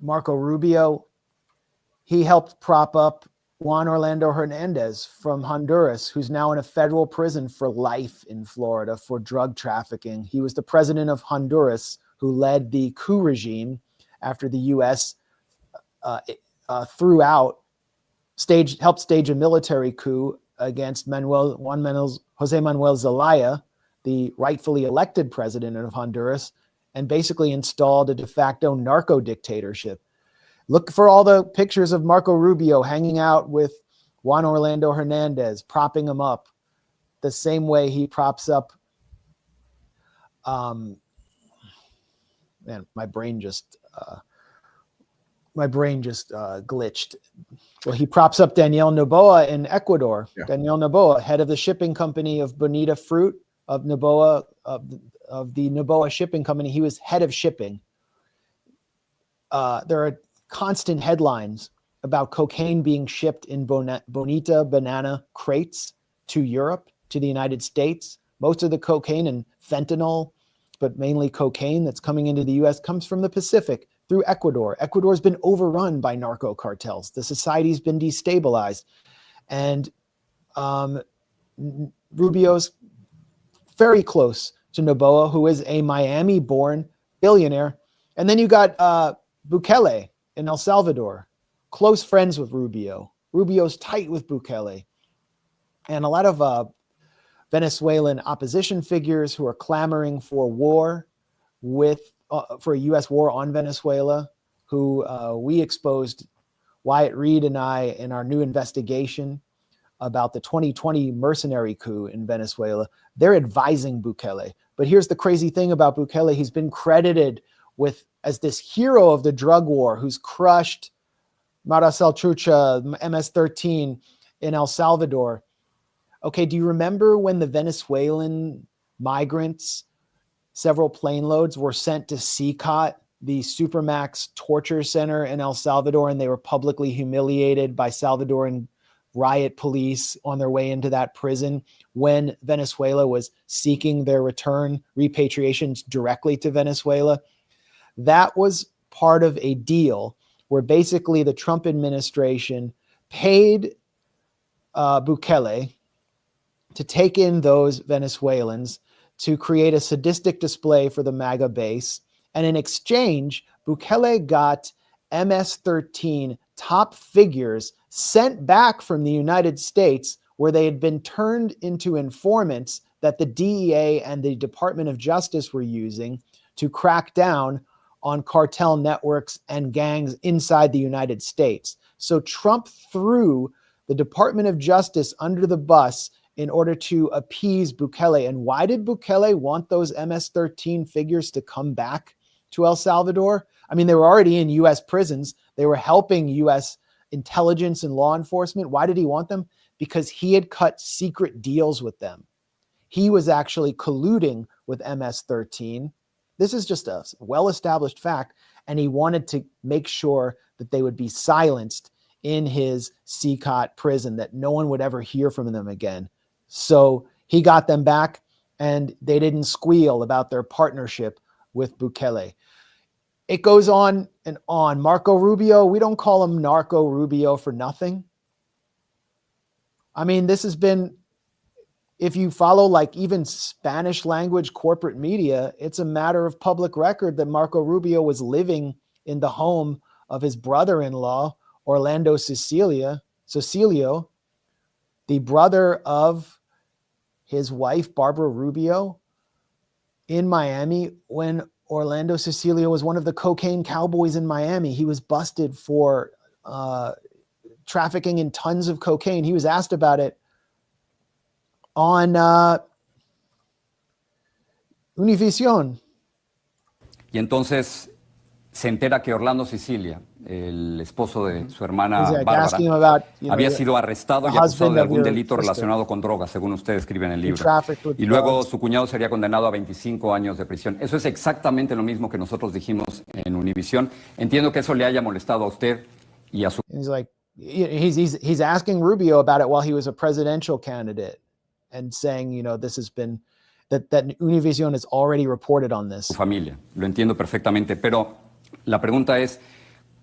Marco Rubio, he helped prop up Juan Orlando Hernandez from Honduras, who's now in a federal prison for life in Florida for drug trafficking. He was the president of Honduras who led the coup regime after the U.S. Helped stage a military coup against Jose Manuel Zelaya, the rightfully elected president of Honduras, and basically installed a de facto narco dictatorship. Look for all the pictures of Marco Rubio hanging out with Juan Orlando Hernandez, propping him up the same way he props up. Man, my brain just glitched. Well, he props up Daniel Noboa in Ecuador. Yeah. Daniel Noboa, head of the shipping company of Bonita Fruit of Noboa, of the Noboa shipping company. He was head of shipping. There are constant headlines about cocaine being shipped in Bonita banana crates to Europe, to the United States. Most of the cocaine and fentanyl, but mainly cocaine that's coming into the U.S. comes from the Pacific through Ecuador. Ecuador's been overrun by narco cartels. The society's been destabilized. And Rubio's very close to Noboa, who is a Miami-born billionaire. And then you got Bukele in El Salvador, close friends with Rubio. Rubio's tight with Bukele. And a lot of Venezuelan opposition figures who are clamoring for war for a U.S. war on Venezuela, who we exposed, Wyatt Reed and I, in our new investigation about the 2020 mercenary coup in Venezuela. They're advising Bukele. But here's the crazy thing about Bukele. He's been credited as this hero of the drug war who's crushed Mara Salchucha, MS-13 in El Salvador. Okay, do you remember when the Venezuelan migrants, several plane loads, were sent to CICOT, the Supermax torture center in El Salvador, and they were publicly humiliated by Salvadoran riot police on their way into that prison when Venezuela was seeking their repatriations directly to Venezuela? That was part of a deal where basically the Trump administration paid Bukele to take in those Venezuelans to create a sadistic display for the MAGA base. And in exchange, Bukele got MS-13 top figures sent back from the United States where they had been turned into informants that the DEA and the Department of Justice were using to crack down on cartel networks and gangs inside the United States. So Trump threw the Department of Justice under the bus in order to appease Bukele. And why did Bukele want those MS-13 figures to come back to El Salvador? I mean, they were already in U.S. prisons. They were helping U.S. intelligence and law enforcement. Why did he want them? Because he had cut secret deals with them. He was actually colluding with MS-13. This is just a well-established fact, and he wanted to make sure that they would be silenced in his CICOT prison, that no one would ever hear from them again. So he got them back, and they didn't squeal about their partnership with Bukele. It goes on and on. Marco Rubio, we don't call him Narco Rubio for nothing. I mean, this has been, if you follow like even Spanish language corporate media, it's a matter of public record that Marco Rubio was living in the home of his brother-in-law, Orlando Cecilio, the brother of his wife, Barbara Rubio, in Miami when Orlando Cecilio was one of the cocaine cowboys in Miami. He was busted for trafficking in tons of cocaine. He was asked about it on Univision.
Y entonces se entera que Orlando Sicilia, el esposo de su hermana Bárbara, había sido arrestado y acusado de algún delito relacionado con drogas, según usted escribe en el libro. Y luego su cuñado sería condenado a 25 años de prisión. Eso es exactamente lo mismo que nosotros dijimos en Univision. Entiendo que eso le haya molestado a usted y a su...
He's asking Rubio about it while he was a presidential candidate. and saying, this has been, that Univision has already reported on this.
Familia, lo entiendo perfectamente, pero la pregunta es,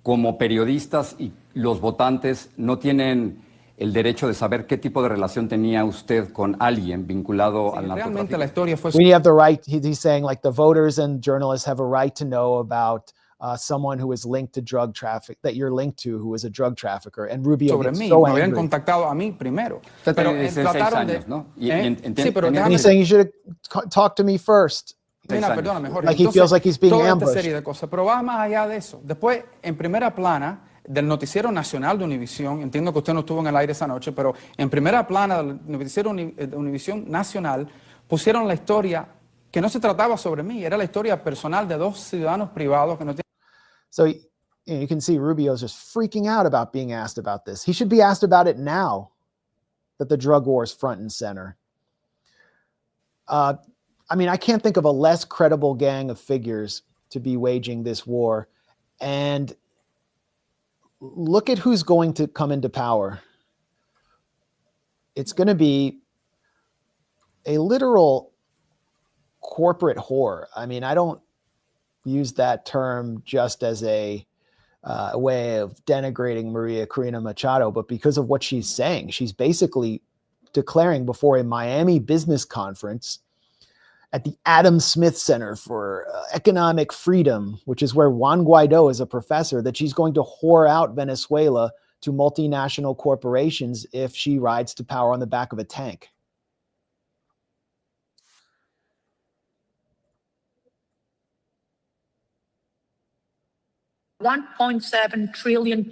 como periodistas y los votantes no tienen el derecho de saber qué tipo de relación tenía usted con alguien vinculado al narcotráfico.
Realmente la historia fue...
We have the right, he's saying, like, the voters and journalists have a right to know about someone who is linked to drug traffic, that you're linked to, who is a drug trafficker. And Rubio
sobre
gets
mí,
so
me habían
angry.
contactado a mí primero.
Usted
Pero
tiene 16
trataron de...
años, ¿no?
Sí, pero
And
déjame...
he's saying you should have talked to me first.
Mira, perdóname, Jorge.
Like he
Entonces,
feels like he's being
toda esta
ambushed.
serie de cosas, pero va más allá de eso. Después, en primera plana del noticiero nacional de Univisión, entiendo que usted no estuvo en el aire esa noche, pero en primera plana del noticiero de Univisión nacional pusieron la historia que no se trataba sobre mí, era la historia personal de dos ciudadanos privados que no tienen...
So you can see Rubio's just freaking out about being asked about this. He should be asked about it now that the drug war is front and center. I mean, I can't think of a less credible gang of figures to be waging this war. And look at who's going to come into power. It's going to be a literal corporate whore. I mean, I don't use that term just as a way of denigrating Maria Corina Machado, but because of what she's saying. She's basically declaring before a Miami business conference at the Adam Smith Center for Economic Freedom, which is where Juan Guaido is a professor, that she's going to whore out Venezuela to multinational corporations if she rides to power on the back of a tank.
$1.7 trillion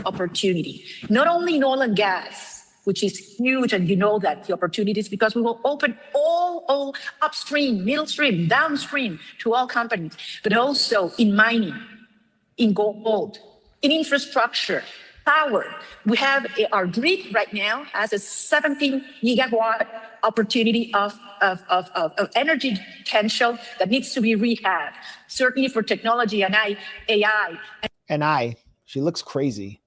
opportunity, not only in oil and gas, which is huge, and you know that the opportunities, because we will open all upstream, middle stream, downstream to all companies, but also in mining, in gold, in infrastructure, power. We have our grid right now has a 17 gigawatt opportunity of energy potential that needs to be rehabbed, certainly for technology and AI.
She looks crazy.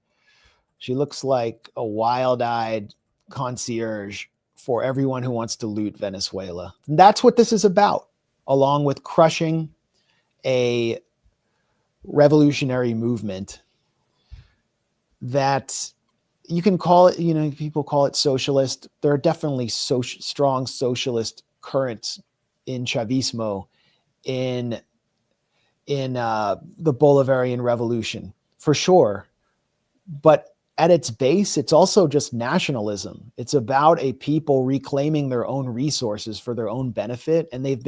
She looks like a wild-eyed concierge for everyone who wants to loot Venezuela. And that's what this is about, along with crushing a revolutionary movement that you can call it, people call it socialist. There are definitely strong socialist currents in Chavismo, in the Bolivarian Revolution, for sure. But at its base, it's also just nationalism. It's about a people reclaiming their own resources for their own benefit. And they've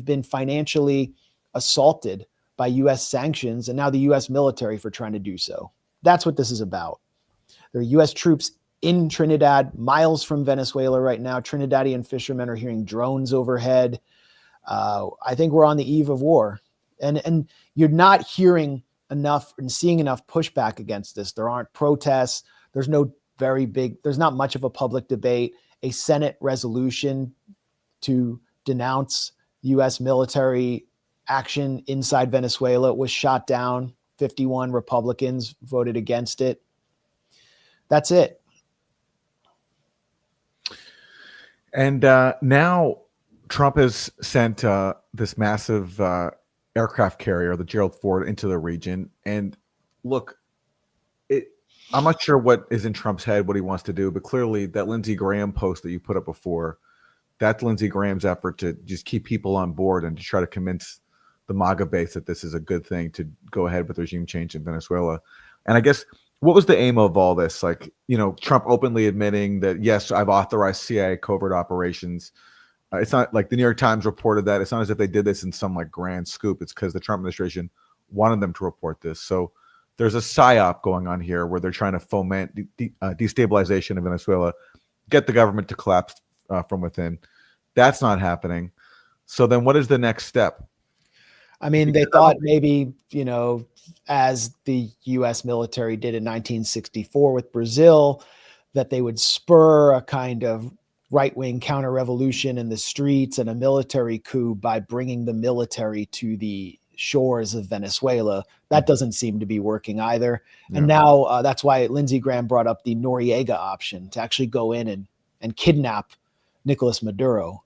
been financially assaulted by US sanctions and now the US military for trying to do so. That's what this is about. There are US troops in Trinidad, miles from Venezuela right now. Trinidadian fishermen are hearing drones overhead. I think we're on the eve of war. And you're not hearing enough and seeing enough pushback against this. There aren't protests. There's not much of a public debate. A Senate resolution to denounce US military action inside Venezuela was shot down. 51 Republicans voted against it. That's it.
And now Trump has sent this massive aircraft carrier, the Gerald Ford, into the region. And look, I'm not sure what is in Trump's head, what he wants to do, but clearly that Lindsey Graham post that you put up before, that's Lindsey Graham's effort to just keep people on board and to try to convince the MAGA base that this is a good thing to go ahead with regime change in Venezuela. And I guess, what was the aim of all this? Like, Trump openly admitting that, yes, I've authorized CIA covert operations. It's not like the New York Times reported that. It's not as if they did this in some like grand scoop. It's because the Trump administration wanted them to report this. So there's a psyop going on here where they're trying to foment destabilization of Venezuela, get the government to collapse from within. That's not happening. So then what is the next step?
I mean, they thought maybe, as the U.S. military did in 1964 with Brazil, that they would spur a kind of right-wing counter-revolution in the streets and a military coup by bringing the military to the shores of Venezuela. That doesn't seem to be working either. And now that's why Lindsey Graham brought up the Noriega option, to actually go in and and kidnap Nicolas Maduro,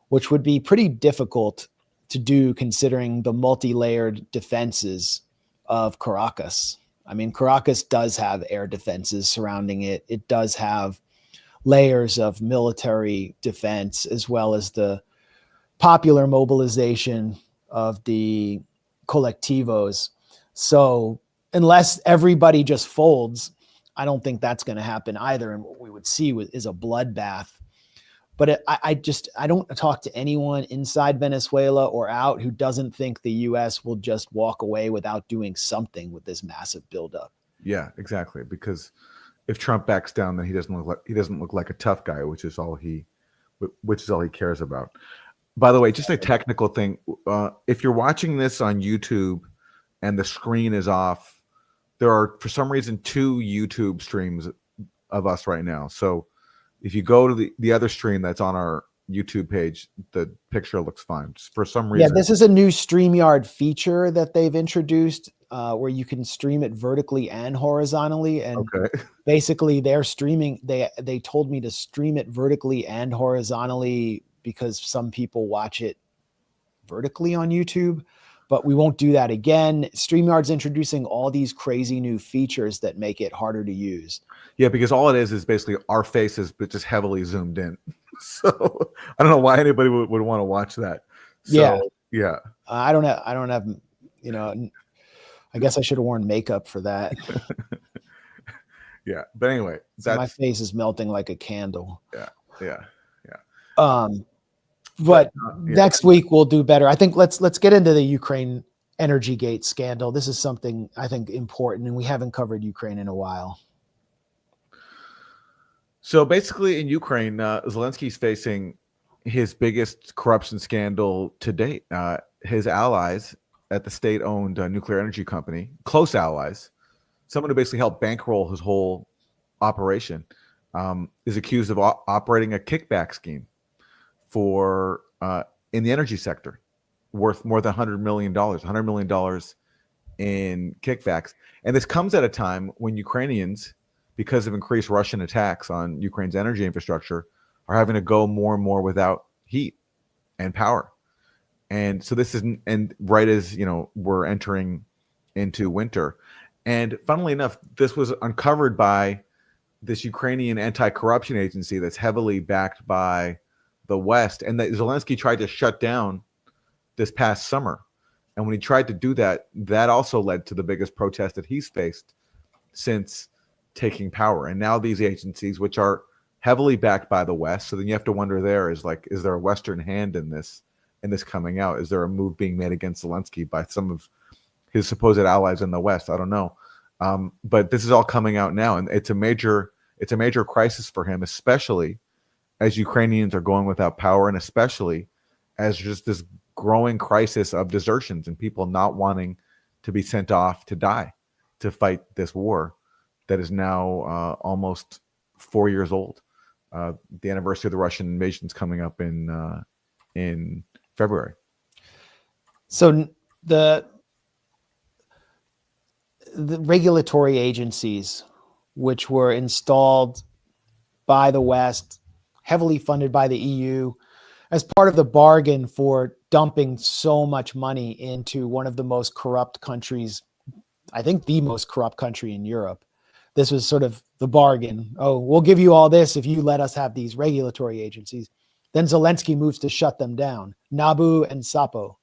which would be pretty difficult to do considering the multi-layered defenses of Caracas. I mean, Caracas does have air defenses surrounding it. It does have layers of military defense, as well as the popular mobilization of the colectivos. So unless everybody just folds, I don't think that's going to happen either. And what we would see is a bloodbath. But I don't talk to anyone inside Venezuela or out who doesn't think the U.S. will just walk away without doing something with this massive buildup.
Yeah, exactly. Because if Trump backs down, then he doesn't look like a tough guy, which is all he cares about. By the way, just a technical thing. If you're watching this on YouTube and the screen is off, there are for some reason 2 YouTube streams of us right now. So if you go to the other stream that's on our YouTube page, the picture looks fine. Just for some reason.
Yeah, this is a new StreamYard feature that they've introduced where you can stream it vertically and horizontally. And basically they're streaming. They told me to stream it vertically and horizontally because some people watch it vertically on YouTube, but we won't do that again. StreamYard's introducing all these crazy new features that make it harder to use.
Yeah, because all it is basically our faces, but just heavily zoomed in. So I don't know why anybody would want to watch that. So, yeah.
I don't have, I guess I should have worn makeup for that.
Yeah. But anyway,
so my face is melting like a candle.
Yeah.
But next week we'll do better. I think let's get into the Ukraine Energy Gate scandal. This is something I think important, and we haven't covered Ukraine in a while.
So basically in Ukraine, Zelensky's facing his biggest corruption scandal to date. His allies at the state-owned nuclear energy company, close allies, someone who basically helped bankroll his whole operation, is accused of operating a kickback scheme for in the energy sector worth more than $100 million in kickbacks. And this comes at a time when Ukrainians, because of increased Russian attacks on Ukraine's energy infrastructure, are having to go more and more without heat and power. And so this isn't, and right as, we're entering into winter. And funnily enough, this was uncovered by this Ukrainian anti-corruption agency that's heavily backed by the West, and that Zelensky tried to shut down this past summer. And when he tried to do that, that also led to the biggest protest that he's faced since taking power. And now these agencies, which are heavily backed by the West, so then you have to wonder is there a Western hand in this coming out? Is there a move being made against Zelensky by some of his supposed allies in the West? I don't know. But this is all coming out now, and it's a major crisis for him, especially as Ukrainians are going without power, and especially as just this growing crisis of desertions and people not wanting to be sent off to die to fight this war that is now almost 4 years old. The anniversary of the Russian invasion is coming up in February.
So the regulatory agencies, which were installed by the West, heavily funded by the EU, as part of the bargain for dumping so much money into one of the most corrupt countries, I think the most corrupt country in Europe. This was sort of the bargain. Oh, we'll give you all this if you let us have these regulatory agencies. Then Zelensky moves to shut them down. Nabu and Sapo,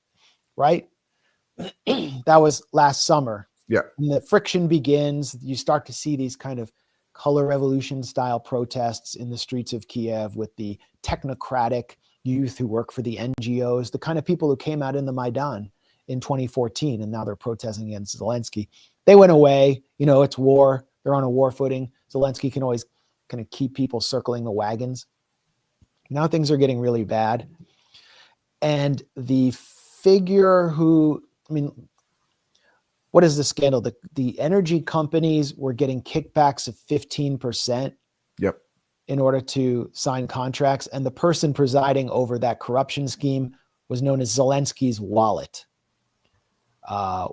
right? That was last summer.
Yeah.
When the friction begins, you start to see these kind of color revolution style protests in the streets of Kiev with the technocratic youth who work for the NGOs, the kind of people who came out in the Maidan in 2014, and now they're protesting against Zelensky. They went away. It's war. They're on a war footing. Zelensky can always kind of keep people circling the wagons. Now things are getting really bad. And the figure what is the scandal? The energy companies were getting kickbacks of 15%.
Yep.
In order to sign contracts. And the person presiding over that corruption scheme was known as Zelensky's wallet.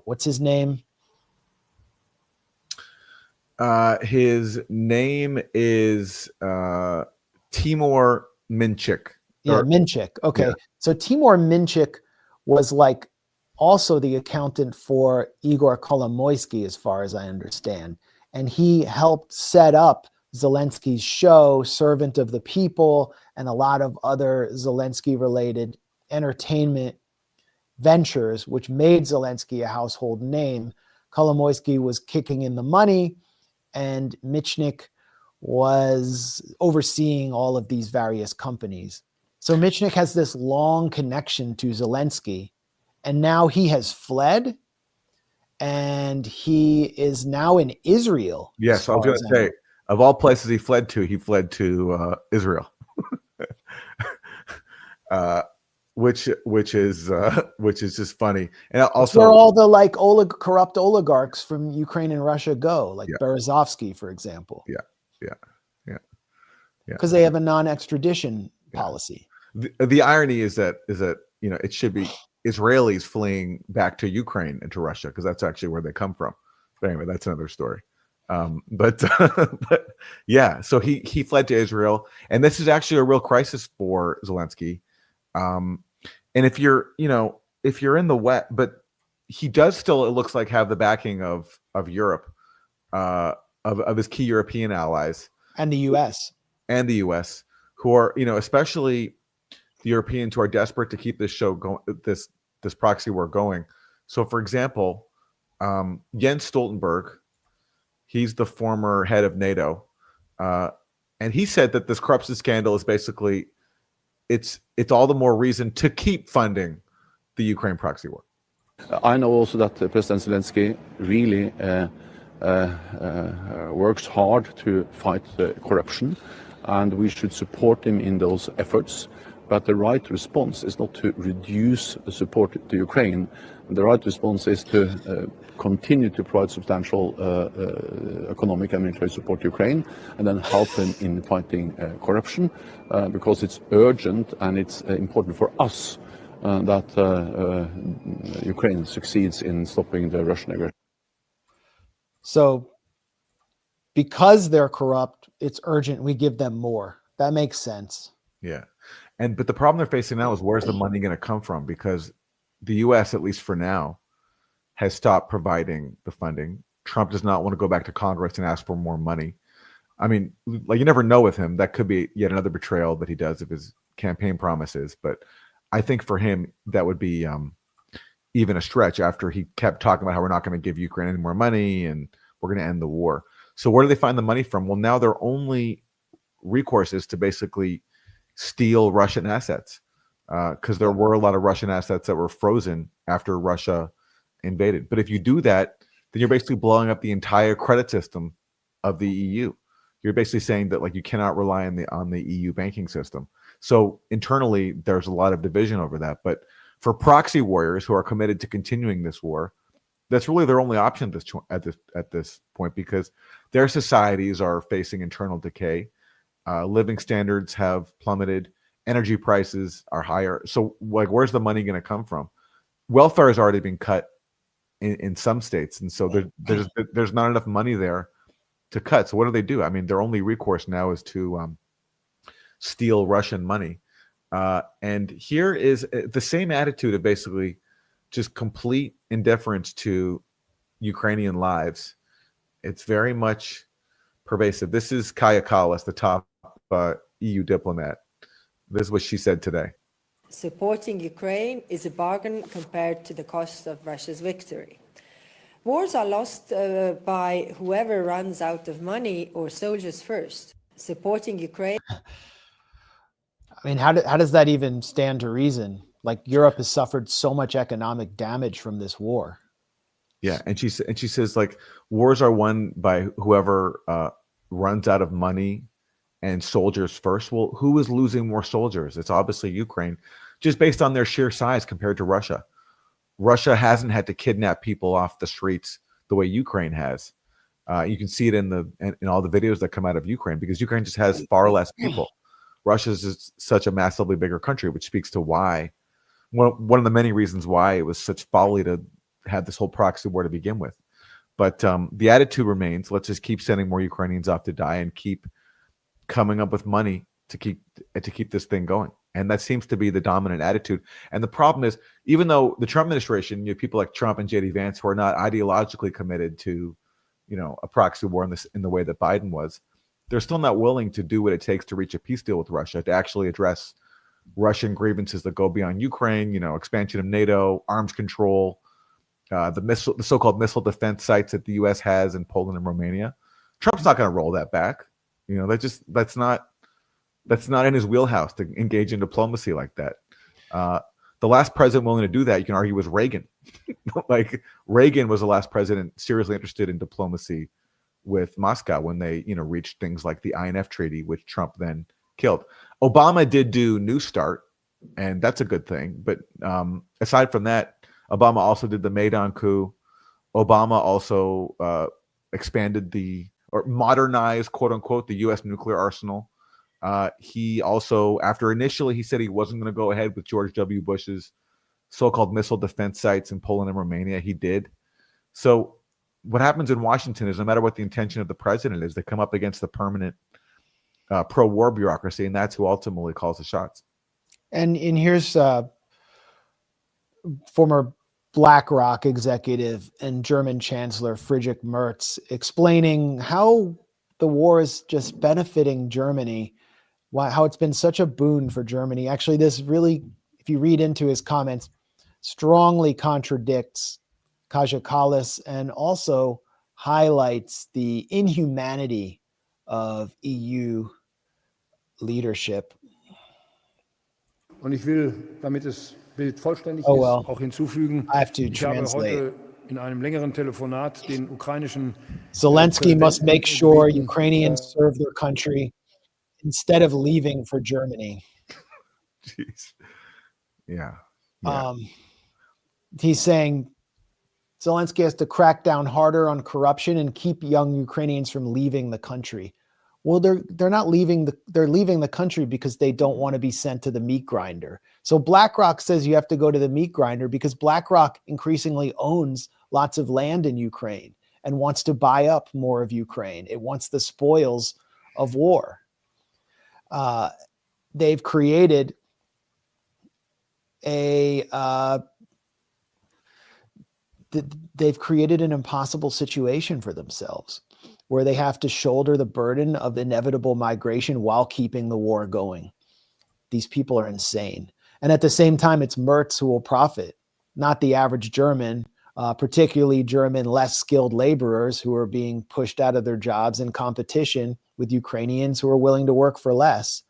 What's his name?
His name is Timur Minchik.
Yeah, Minchik. Okay. Yeah. So Timur Minchik was like also the accountant for Igor Kolomoisky, as far as I understand. And he helped set up Zelensky's show, Servant of the People, and a lot of other Zelensky-related entertainment ventures, which made Zelensky a household name. Kolomoisky was kicking in the money, and Michnik was overseeing all of these various companies. So Michnik has this long connection to Zelensky, and now he has fled, and he is now in Israel.
Yes, I was going to say, of all places he fled to Israel, which is just funny. And also,
where all the like corrupt oligarchs from Ukraine and Russia go, like Berezovsky, for example.
Yeah.
Because they have a non-extradition policy.
The irony is that it should be Israelis fleeing back to Ukraine and to Russia, because that's actually where they come from. But anyway, that's another story. But yeah, so he fled to Israel, and this is actually a real crisis for Zelensky. And if you're in the West, but he does still, it looks like, have the backing of Europe, of his key European allies,
and the U.S.
who are, especially the Europeans who are desperate to keep this show going, this proxy war going. So, for example, Jens Stoltenberg, he's the former head of NATO, and he said that this corruption scandal is basically, it's all the more reason to keep funding the Ukraine proxy war.
I know also that President Zelensky really works hard to fight corruption, and we should support him in those efforts. But the right response is not to reduce the support to Ukraine. The right response is to continue to provide substantial economic and military support to Ukraine, and then help them in fighting corruption, because it's urgent and it's important for us that Ukraine succeeds in stopping the Russian aggression.
So because they're corrupt, it's urgent we give them more. That makes sense.
Yeah. But the problem they're facing now is, where's the money going to come from? Because the U.S., at least for now, has stopped providing the funding. Trump does not want to go back to Congress and ask for more money. I mean, like, you never know with him. That could be yet another betrayal that he does of his campaign promises. But I think for him, that would be even a stretch, after he kept talking about how we're not going to give Ukraine any more money and we're going to end the war. So where do they find the money from? Well, now their only recourse is to basically steal Russian assets, because there were a lot of Russian assets that were frozen after Russia invaded. But if you do that, then you're basically blowing up the entire credit system of the EU. You're basically saying that, like, you cannot rely on the EU banking system. So internally, there's a lot of division over that. But for proxy warriors who are committed to continuing this war, that's really their only option at this point, because their societies are facing internal decay. Living standards have plummeted. Energy prices are higher. So, like, where's the money going to come from? Welfare has already been cut in some states, and so there's not enough money there to cut. So what do? I mean, their only recourse now is to steal Russian money. And here is the same attitude of basically just complete indifference to Ukrainian lives. It's very much pervasive. This is Kaja Kallas, the top EU diplomat. This is what she said today.
Supporting Ukraine is a bargain compared to the cost of Russia's victory. Wars are lost by whoever runs out of money or soldiers first. Supporting Ukraine.
I mean, how does that even stand to reason? Like, Europe has suffered so much economic damage from this war.
Yeah, and she says, like, wars are won by whoever runs out of money and soldiers first. Well, who is losing more soldiers? It's obviously Ukraine, just based on their sheer size compared to Russia. Russia hasn't had to kidnap people off the streets the way Ukraine has. You can see it in all the videos that come out of Ukraine, because Ukraine just has far less people. Russia is such a massively bigger country, which speaks to why, one of the many reasons why it was such folly to have this whole proxy war to begin with. But the attitude remains: let's just keep sending more Ukrainians off to die and keep coming up with money to keep this thing going. And that seems to be the dominant attitude. And the problem is, even though the Trump administration, people like Trump and JD Vance, who are not ideologically committed to, a proxy war in the way that Biden was, they're still not willing to do what it takes to reach a peace deal with Russia, to actually address Russian grievances that go beyond Ukraine, expansion of NATO, arms control, the so-called missile defense sites that the U.S. has in Poland and Romania. Trump's not going to roll that back. That's not in his wheelhouse to engage in diplomacy like that. The last president willing to do that, you can argue, was Reagan. Like, Reagan was the last president seriously interested in diplomacy with Moscow when they, reached things like the INF Treaty, which Trump then killed. Obama did do New START, and that's a good thing. But aside from that, Obama also did the Maidan coup. Obama also expanded or modernized, quote unquote, the U.S. nuclear arsenal. He also, after initially he said he wasn't going to go ahead with George W. Bush's so-called missile defense sites in Poland and Romania, he did. So what happens in Washington is, no matter what the intention of the president is, they come up against the permanent pro-war bureaucracy, and that's who ultimately calls the shots.
And here's former BlackRock executive and German Chancellor Friedrich Merz explaining how the war is just benefiting Germany, how it's been such a boon for Germany. Actually, this really, if you read into his comments, strongly contradicts Kaja Kallas and also highlights the inhumanity of EU leadership.
Und ich will, damit das Bild vollständig ist, auch hinzufügen, ich habe heute in einem längeren Telefonat den ukrainischen
Zelensky must make sure Ukrainians serve their country instead of leaving for Germany.
Jeez. Yeah.
He's saying Zelensky has to crack down harder on corruption and keep young Ukrainians from leaving the country. Well, they're not leaving they're leaving the country because they don't want to be sent to the meat grinder. So BlackRock says you have to go to the meat grinder because BlackRock increasingly owns lots of land in Ukraine and wants to buy up more of Ukraine. It wants the spoils of war. They've created they've created an impossible situation for themselves where they have to shoulder the burden of inevitable migration while keeping the war going. These people are insane. And at the same time, it's Merz who will profit, not the average German, particularly German less skilled laborers who are being pushed out of their jobs in competition with Ukrainians who are willing to work for less,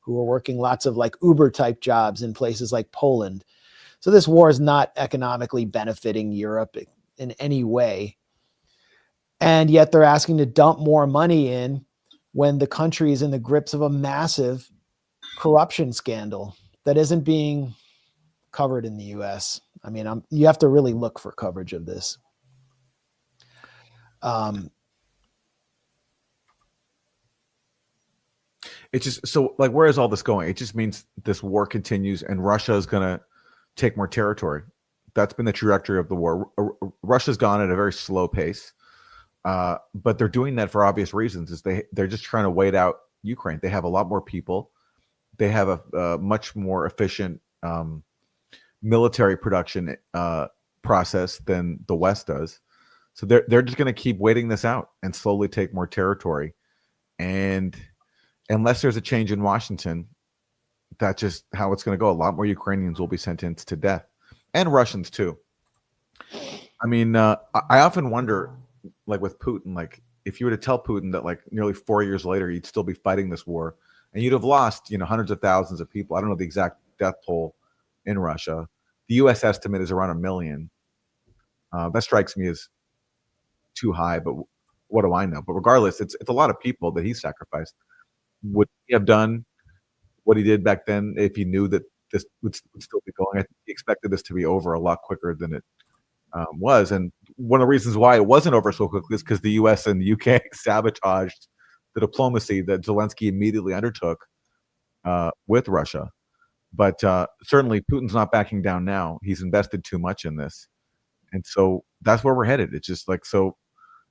who are working lots of like Uber type jobs in places like Poland. So this war is not economically benefiting Europe in any way. And yet they're asking to dump more money in when the country is in the grips of a massive corruption scandal that isn't being covered in the US. I mean, you have to really look for coverage of this.
It's just so like, where is all this going? It just means this war continues and Russia is going to take more territory. That's been the trajectory of the war. Russia's gone at a very slow pace, but they're doing that for obvious reasons. Is they're just trying to wait out Ukraine. They have a lot more people. They have a much more efficient military production process than the West does. So they're just going to keep waiting this out and slowly take more territory. And unless there's a change in Washington, that's just how it's going to go. A lot more Ukrainians will be sentenced to death, and Russians too. I mean, I often wonder, like with Putin, like if you were to tell Putin that like nearly 4 years later you'd still be fighting this war and you'd have lost, hundreds of thousands of people. I don't know the exact death toll in Russia. The U.S. estimate is around 1 million. That strikes me as too high, but what do I know? But regardless, it's a lot of people that he sacrificed. Would he have done what he did back then if he knew that this would still be going? I think he expected this to be over a lot quicker than it was. And one of the reasons why it wasn't over so quickly is because the U.S. and the U.K. sabotaged the diplomacy that Zelensky immediately undertook with Russia. But certainly Putin's not backing down now. He's invested too much in this. And so that's where we're headed. It's just like, so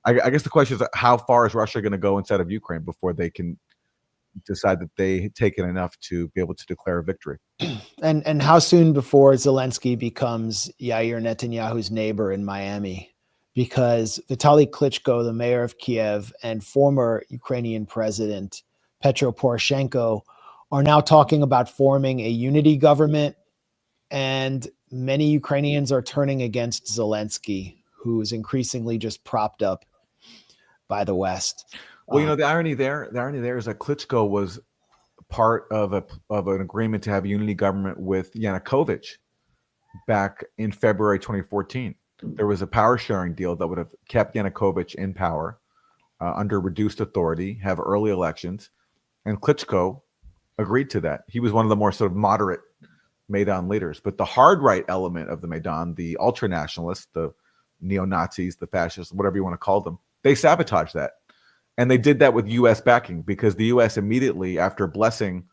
I guess the question is, how far is Russia going to go inside of Ukraine before they can decide that they had taken enough to be able to declare a victory.
And how soon before Zelensky becomes Yair Netanyahu's neighbor in Miami? Because Vitaly Klitschko, the mayor of Kiev, and former Ukrainian president Petro Poroshenko are now talking about forming a unity government, and many Ukrainians are turning against Zelensky, who is increasingly just propped up by the West.
Well, the irony there is that Klitschko was part of an agreement to have a unity government with Yanukovych back in February 2014. There was a power sharing deal that would have kept Yanukovych in power under reduced authority, have early elections, and Klitschko agreed to that. He was one of the more sort of moderate Maidan leaders, but the hard right element of the Maidan, the ultra nationalists, the neo-Nazis, the fascists, whatever you want to call them, they sabotaged that. And they did that with U.S. backing, because the U.S. immediately, after blessing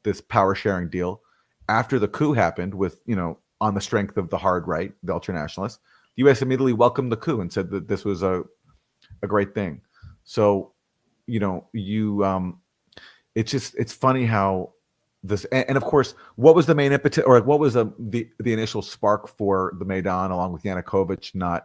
this power sharing deal, after the coup happened with, on the strength of the hard right, the ultra nationalists, the U.S. immediately welcomed the coup and said that this was a great thing. So, it's funny how this, and of course, what was the main impetus, or what was the initial spark for the Maidan, along with Yanukovych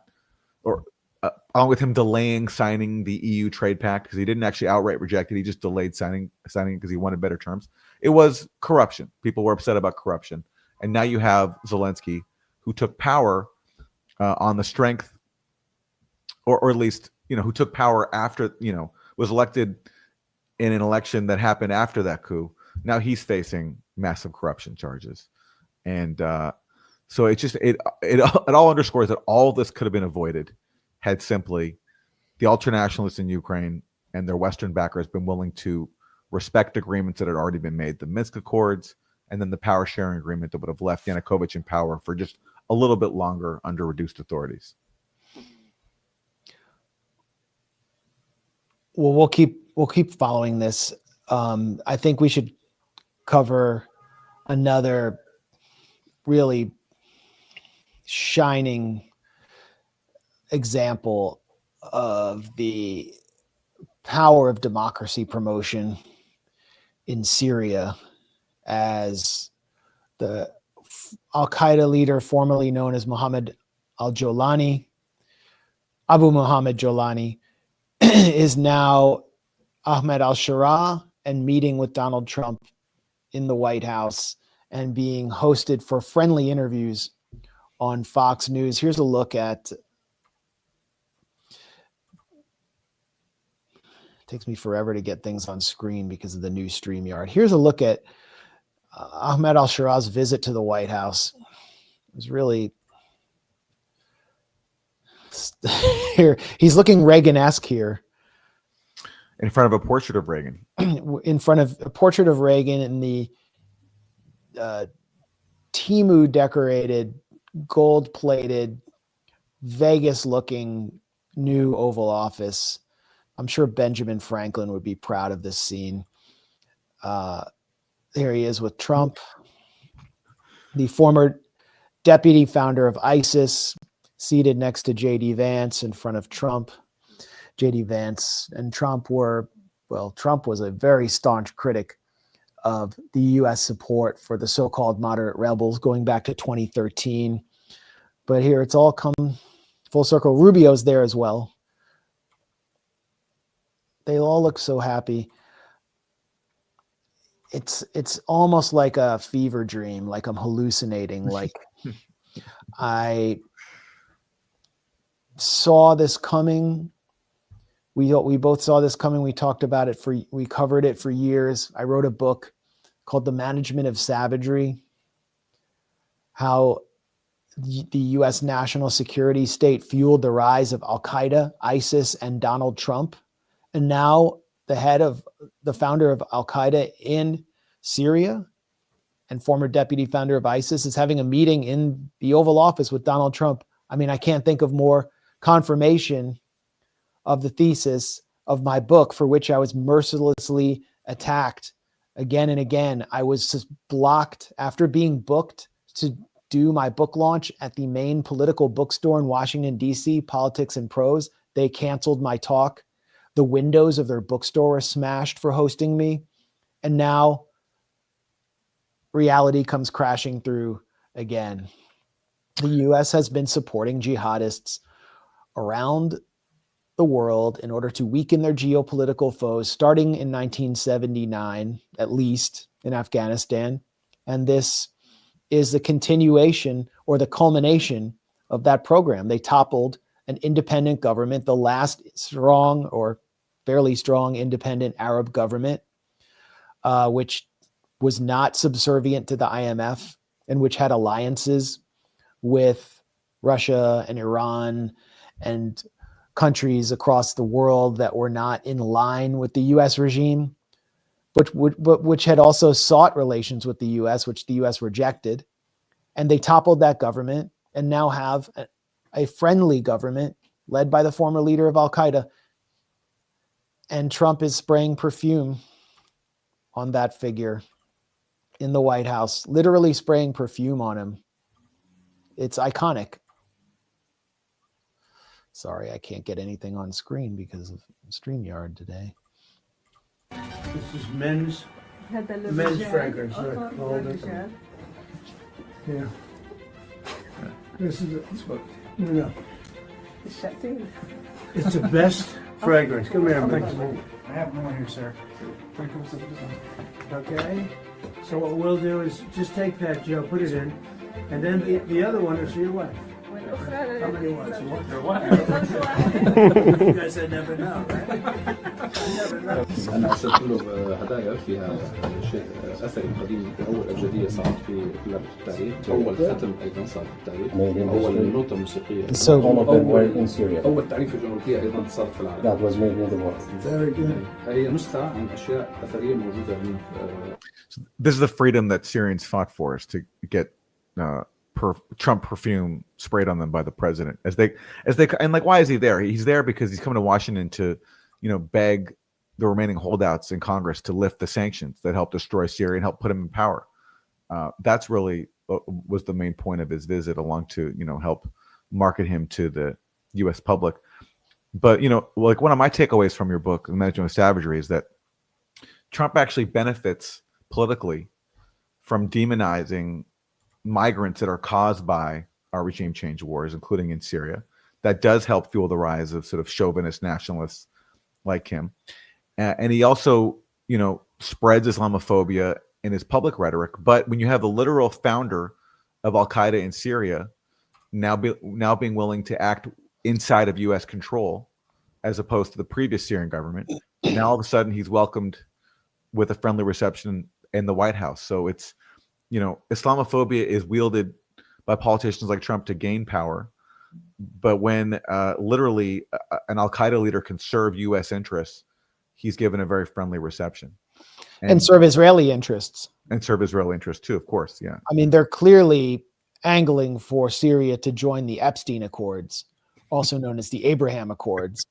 along with him delaying signing the EU trade pact, because he didn't actually outright reject it. He just delayed signing because he wanted better terms. It was corruption. People were upset about corruption. And now you have Zelensky, who took power on the strength, or at least, who took power after, was elected in an election that happened after that coup. Now he's facing massive corruption charges. And so it all underscores that all of this could have been avoided had simply the ultranationalists in Ukraine and their Western backers been willing to respect agreements that had already been made, the Minsk Accords, and then the power sharing agreement that would have left Yanukovych in power for just a little bit longer under reduced authorities.
Well, we'll keep following this. I think we should cover another really shining example of the power of democracy promotion in Syria, as the Al-Qaeda leader formerly known as Ahmad Al-Jolani, Abu Muhammad Jolani, is now Ahmad Al-Sharaa and meeting with Donald Trump in the White House and being hosted for friendly interviews on Fox News. Here's a look at, takes me forever to get things on screen because of the new StreamYard. Here's a look at Ahmad Al-Sharaa's visit to the White House. It was really here. He's looking Reagan-esque here.
In front of a portrait of Reagan.
In front of a portrait of Reagan in the Temu decorated, gold-plated, Vegas-looking new Oval Office. I'm sure Benjamin Franklin would be proud of this scene. There he is with Trump, the former deputy founder of ISIS, seated next to J.D. Vance in front of Trump. J.D. Vance and Trump Trump was a very staunch critic of the U.S. support for the so-called moderate rebels going back to 2013. But here it's all come full circle. Rubio's there as well. They all look so happy. It's almost like a fever dream, like I'm hallucinating, like I saw this coming. We both saw this coming. We talked about it we covered it for years. I wrote a book called The Management of Savagery, how the U.S. national security state fueled the rise of Al-Qaeda, ISIS, and Donald Trump. And now the founder of Al-Qaeda in Syria and former deputy founder of ISIS is having a meeting in the Oval Office with Donald Trump. I mean, I can't think of more confirmation of the thesis of my book, for which I was mercilessly attacked again and again. I was just blocked after being booked to do my book launch at the main political bookstore in Washington, D.C., Politics and Prose. They canceled my talk. The windows of their bookstore were smashed for hosting me. And now reality comes crashing through again. The US has been supporting jihadists around the world in order to weaken their geopolitical foes, starting in 1979, at least in Afghanistan. And this is the continuation or the culmination of that program. They toppled an independent government, the last strong or fairly strong independent Arab government, which was not subservient to the IMF and which had alliances with Russia and Iran and countries across the world that were not in line with the US regime, but which had also sought relations with the US, which the US rejected. And they toppled that government and now have a friendly government led by the former leader of Al-Qaeda. And Trump is spraying perfume on that figure in the White House, literally spraying perfume on him. It's iconic. Sorry, I can't get anything on screen because of StreamYard today.
This is men's fragrance. Yeah. This is no. It's the best fragrance. Come here, man. I have more here, sir. Okay. So what we'll do is just take that, Joe, put it in, and then the other one is for your wife. How many ones? You guys never know, right? You never know.
أنا أرسلت له هدايا فيها شيء أثري قديم، أول أبجدية صارت في لعبة التاريخ، أول ختم أيضا صار في التاريخ، أول نوتة موسيقية، أول تعريف الجمهورية أيضا صارت في العالم. That was made in the world. Very good. هي نسخة عن أشياء أثرية موجودة هنا.
This is the freedom that Syrians fought for, is to get Trump perfume sprayed on them by the president as they and like, why is he there? He's there because he's coming to Washington to, beg the remaining holdouts in Congress to lift the sanctions that helped destroy Syria and help put him in power. That's really was the main point of his visit, along to, help market him to the U.S. public. But, like, one of my takeaways from your book, The Management of Savagery, is that Trump actually benefits politically from demonizing migrants that are caused by our regime change wars, including in Syria. That does help fuel the rise of sort of chauvinist nationalists like him. And he also, spreads Islamophobia in his public rhetoric. But when you have the literal founder of Al-Qaeda in Syria now being willing to act inside of U.S. control, as opposed to the previous Syrian government, now all of a sudden he's welcomed with a friendly reception in the White House. So it's, Islamophobia is wielded by politicians like Trump to gain power. But when literally an Al-Qaeda leader can serve U.S. interests, he's given a very friendly reception.
And serve Israeli interests.
And serve Israeli interests too, of course, yeah.
I mean, they're clearly angling for Syria to join the Epstein Accords, also known as the Abraham Accords.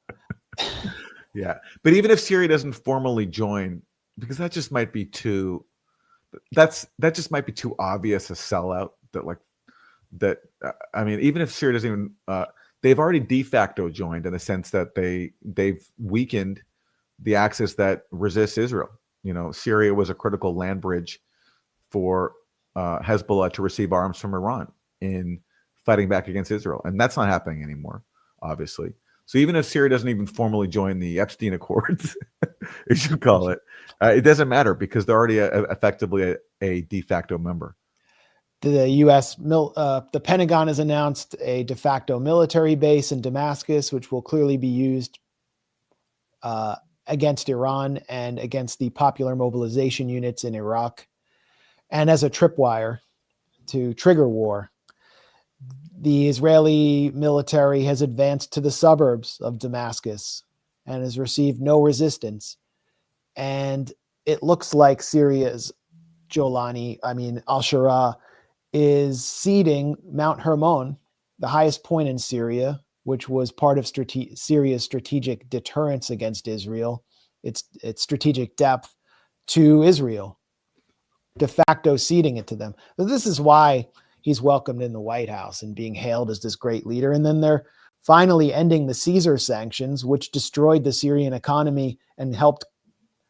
Yeah. But even if Syria doesn't formally join, because that just might be too... that just might be too obvious a sellout I mean, even if Syria doesn't even, they've already de facto joined, in the sense that they've weakened the axis that resists Israel. Syria was a critical land bridge for Hezbollah to receive arms from Iran in fighting back against Israel. And that's not happening anymore, obviously. So even if Syria doesn't even formally join the Epstein Accords, you should call it, it doesn't matter, because they're already effectively a de facto member.
The the Pentagon has announced a de facto military base in Damascus, which will clearly be used against Iran and against the popular mobilization units in Iraq, and as a tripwire to trigger war. The Israeli military has advanced to the suburbs of Damascus and has received no resistance. And it looks like Syria's Al-Sharaa is ceding Mount Hermon, the highest point in Syria, which was part of Syria's strategic deterrence against Israel, its strategic depth, to Israel, de facto ceding it to them. But this is why he's welcomed in the White House and being hailed as this great leader. And then they're finally ending the Caesar sanctions, which destroyed the Syrian economy and helped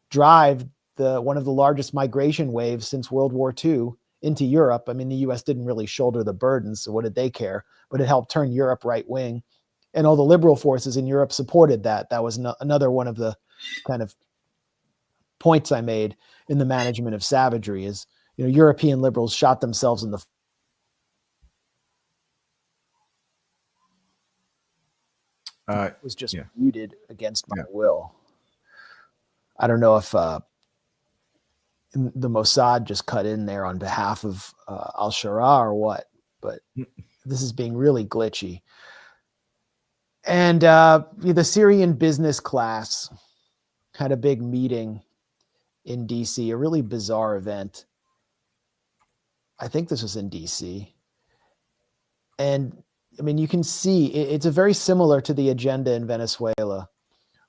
drive one of the largest migration waves since World War II into Europe. I mean, the US didn't really shoulder the burden, so what did they care? But it helped turn Europe right wing. And all the liberal forces in Europe supported that. That was another one of the kind of points I made in the management of savagery is, European liberals shot themselves in the was just muted against my will. I don't know if the Mossad just cut in there on behalf of Al-Sharaa or what, but this is being really glitchy. And the Syrian business class had a big meeting in DC, a really bizarre event. I think this was in DC. And I mean, you can see it's a very similar to the agenda in Venezuela,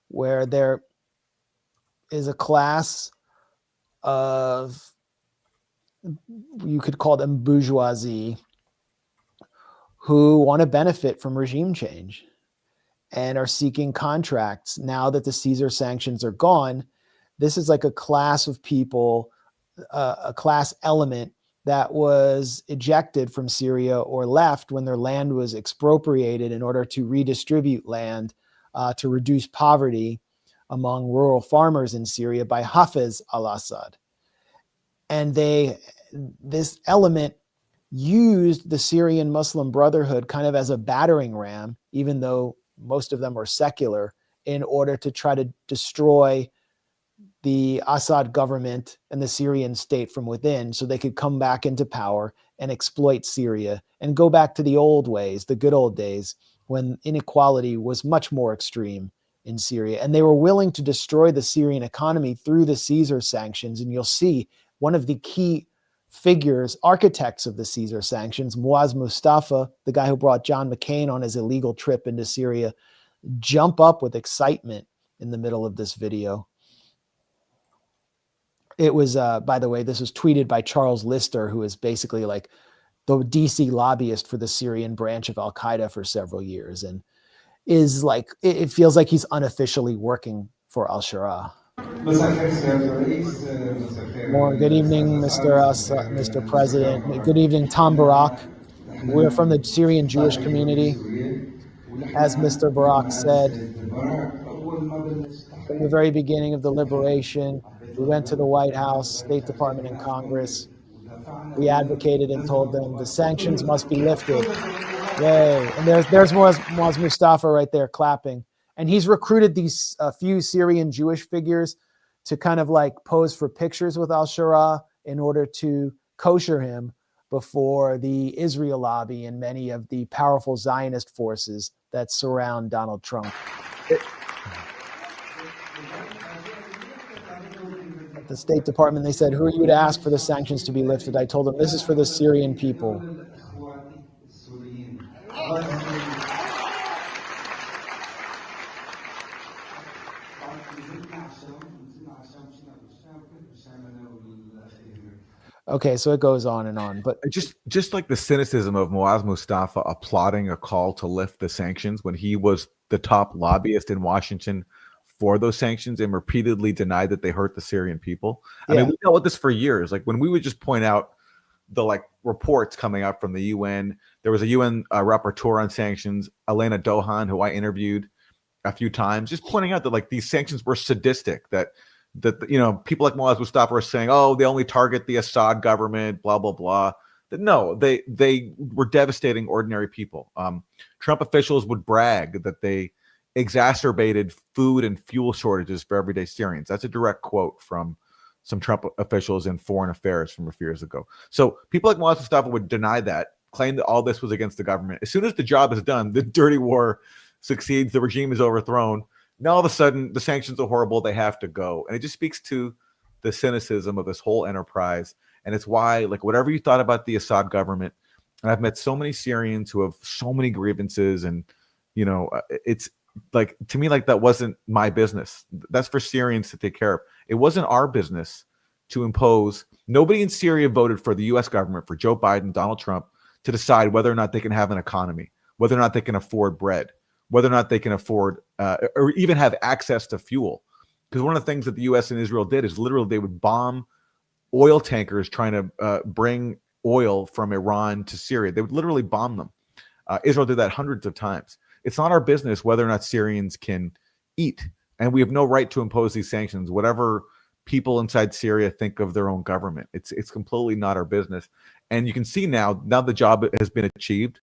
where there is a class of, you could call them bourgeoisie, who want to benefit from regime change and are seeking contracts. Now that the Caesar sanctions are gone, this is like a class of people, a class element that was ejected from Syria or left when their land was expropriated in order to redistribute land to reduce poverty among rural farmers in Syria by Hafez al-Assad. And this element used the Syrian Muslim Brotherhood kind of as a battering ram, even though most of them were secular, in order to try to destroy the Assad government and the Syrian state from within so they could come back into power and exploit Syria and go back to the old ways, the good old days, when inequality was much more extreme in Syria. And they were willing to destroy the Syrian economy through the Caesar sanctions. And you'll see one of the key figures, architects of the Caesar sanctions, Muaz Mustafa, the guy who brought John McCain on his illegal trip into Syria, jump up with excitement in the middle of this video. It was, by the way, this was tweeted by Charles Lister, who is basically like the DC lobbyist for the Syrian branch of Al-Qaeda for several years, and is like, it feels like he's unofficially working for Al-Sharaa. More good evening, Mr. President. Good evening, Tom Barak. We're from the Syrian Jewish community. As Mr. Barak said, from the very beginning of the liberation, we went to the White House, State Department, and Congress. We advocated and told them the sanctions must be lifted. Yay. And there's Muaz Mustafa right there clapping. And he's recruited these few Syrian Jewish figures to kind of like pose for pictures with Al-Sharaa in order to kosher him before the Israel lobby and many of the powerful Zionist forces that surround Donald Trump. At the State Department, they said, who are you to ask for the sanctions to be lifted? I told them, this is for the Syrian people. Okay, so it goes on and on, but
just like the cynicism of Muaz Mustafa applauding a call to lift the sanctions when he was the top lobbyist in Washington for those sanctions and repeatedly denied that they hurt the Syrian people. I mean, we dealt with this for years. Like when we would just point out the like reports coming out from the UN, there was a UN rapporteur on sanctions, Elena Dohan, who I interviewed a few times, just pointing out that like these sanctions were sadistic, that people like Muaz Mustafa are saying, oh, they only target the Assad government, blah, blah, blah. No, they were devastating ordinary people. Trump officials would brag that they exacerbated food and fuel shortages for everyday Syrians. That's a direct quote from some Trump officials in foreign affairs from a few years ago. So people like Muaz Mustafa would deny that, claim that all this was against the government. As soon as the job is done, the dirty war succeeds, the regime is overthrown. Now all of a sudden the sanctions are horrible, they have to go. And it just speaks to the cynicism of this whole enterprise. And it's why, like, whatever you thought about the Assad government, and I've met so many Syrians who have so many grievances, and it's like, to me, like, that wasn't my business. That's for Syrians to take care of. It wasn't our business to impose. Nobody in Syria voted for the US government, for Joe Biden, Donald Trump, to decide whether or not they can have an economy, whether or not they can afford bread, whether or not they can afford or even have access to fuel. Because one of the things that the U.S. and Israel did is literally they would bomb oil tankers trying to bring oil from Iran to Syria. They would literally bomb them. Israel did that hundreds of times. It's not our business whether or not Syrians can eat, and we have no right to impose these sanctions. Whatever people inside Syria think of their own government, it's completely not our business. And you can see now the job has been achieved.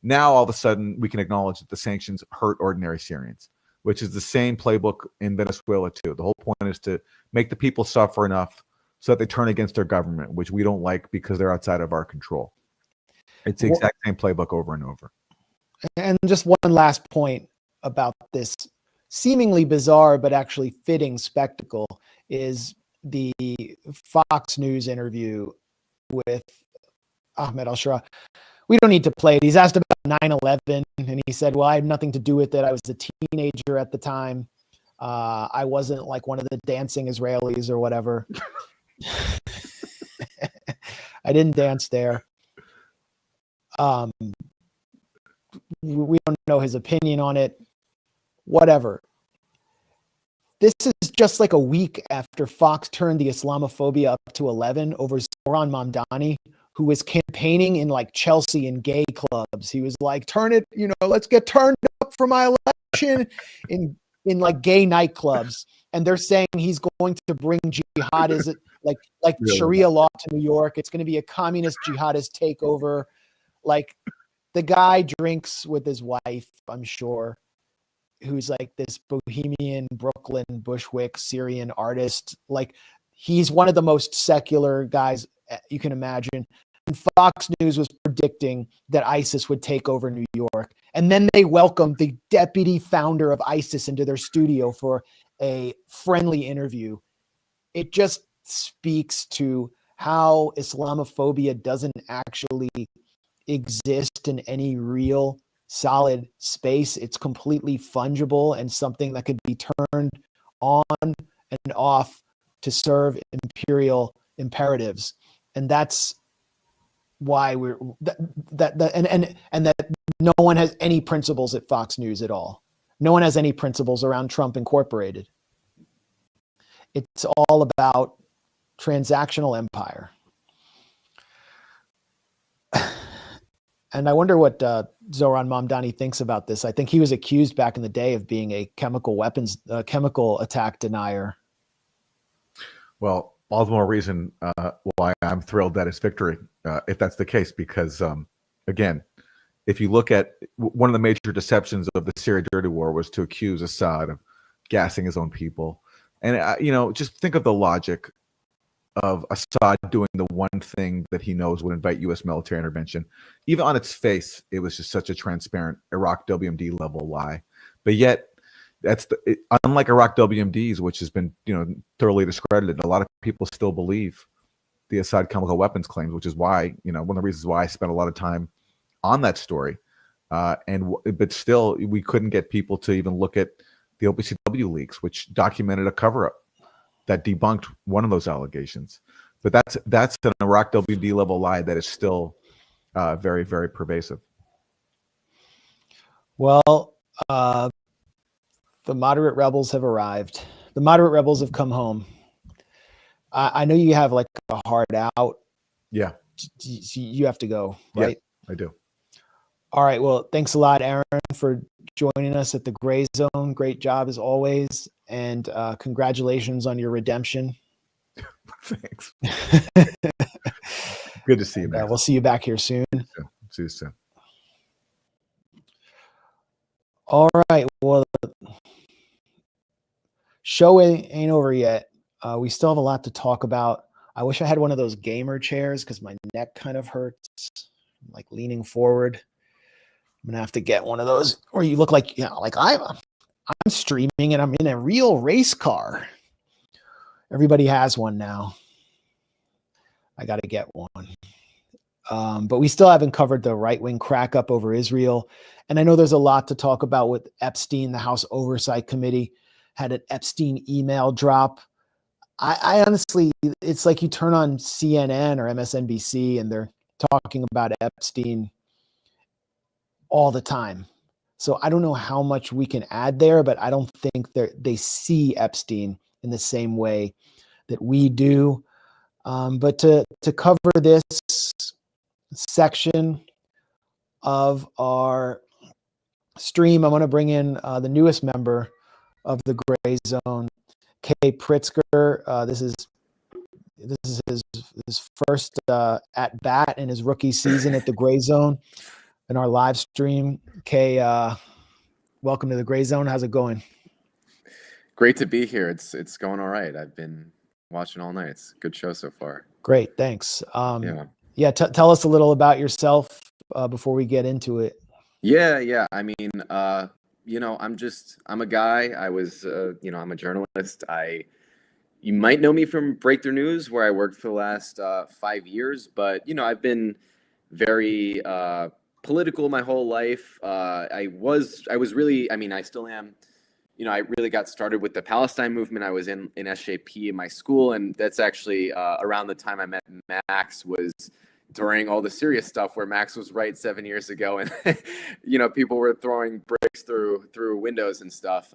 Now all of a sudden we can acknowledge that the sanctions hurt ordinary Syrians, which is the same playbook in Venezuela too. The whole point is to make the people suffer enough so that they turn against their government, which we don't like because they're outside of our control. It's the exact same playbook over and over.
And just one last point about this seemingly bizarre but actually fitting spectacle is the Fox News interview with Ahmad Al-Sharaa. We don't need to play it. He's asked about 9/11, and he said, well, I had nothing to do with it. I was a teenager at the time. I wasn't like one of the dancing Israelis or whatever. I didn't dance there. We don't know his opinion on it. Whatever. This is just like a week after Fox turned the Islamophobia up to 11 over Zoran Mamdani, who was campaigning in like Chelsea in gay clubs. He was like, turn it, let's get turned up for my election in like gay nightclubs. And they're saying he's going to bring jihadism, like really? Sharia law to New York. It's going to be a communist jihadist takeover. Like the guy drinks with his wife, I'm sure, who's like this bohemian Brooklyn Bushwick Syrian artist. Like he's one of the most secular guys you can imagine. And Fox News was predicting that ISIS would take over New York. And then they welcomed the deputy founder of ISIS into their studio for a friendly interview. It just speaks to how Islamophobia doesn't actually exist in any real solid space. It's completely fungible and something that could be turned on and off to serve imperial imperatives. And that's why and that no one has any principles at Fox News at all. No one has any principles around Trump Incorporated. It's all about transactional empire. And I wonder what Zoran Mamdani thinks about this. I think he was accused back in the day of being a chemical attack denier.
Well, all the more reason why I'm thrilled at his victory, if that's the case, because again, if you look at one of the major deceptions of the Syria dirty war was to accuse Assad of gassing his own people. And, just think of the logic of Assad doing the one thing that he knows would invite U.S. military intervention. Even on its face, it was just such a transparent Iraq WMD level lie. But yet, unlike Iraq WMDs, which has been thoroughly discredited, a lot of people still believe the Assad chemical weapons claims, which is why one of the reasons why I spent a lot of time on that story. But still, we couldn't get people to even look at the OPCW leaks, which documented a cover-up that debunked one of those allegations. But that's an Iraq WD level lie that is still very, very pervasive.
Well, the moderate rebels have arrived. The moderate rebels have come home. I know you have like a hard out.
Yeah.
You have to go, right?
Yeah, I do.
All right. Well, thanks a lot, Aaron, for joining us at the Grayzone. Great job as always. And congratulations on your redemption.
Thanks. Good to see you, man.
We'll see you back here soon.
See you soon.
All right. Well, show ain't over yet. We still have a lot to talk about. I wish I had one of those gamer chairs because my neck kind of hurts. I'm like leaning forward. I'm gonna have to get one of those, or you look like I'm streaming and I'm in a real race car. Everybody has one now. I got to get one. But we still haven't covered the right-wing crack up over Israel. And I know there's a lot to talk about with Epstein. The House Oversight Committee had an Epstein email drop. I honestly, it's like you turn on CNN or MSNBC and they're talking about Epstein all the time. So I don't know how much we can add there, but I don't think they see Epstein in the same way that we do. But to cover this section of our stream, I want to bring in the newest member of the Gray Zone, Kay Pritzker. This is his first at bat in his rookie season at the Gray Zone in our live stream. Kay, welcome to the Gray Zone. How's it going?
Great to be here. It's going all right. I've been watching all night. It's a good show so far.
Great, thanks. Tell us a little about yourself before we get into it.
Yeah. I mean, I'm a guy. I was, I'm a journalist. You might know me from Breakthrough News, where I worked for the last 5 years. But I've been very political my whole life. I still am. I really got started with the Palestine movement. I was in SJP in my school, and that's actually around the time I met Max, was during all the Syria stuff, where Max was right 7 years ago, and people were throwing bricks through windows and stuff.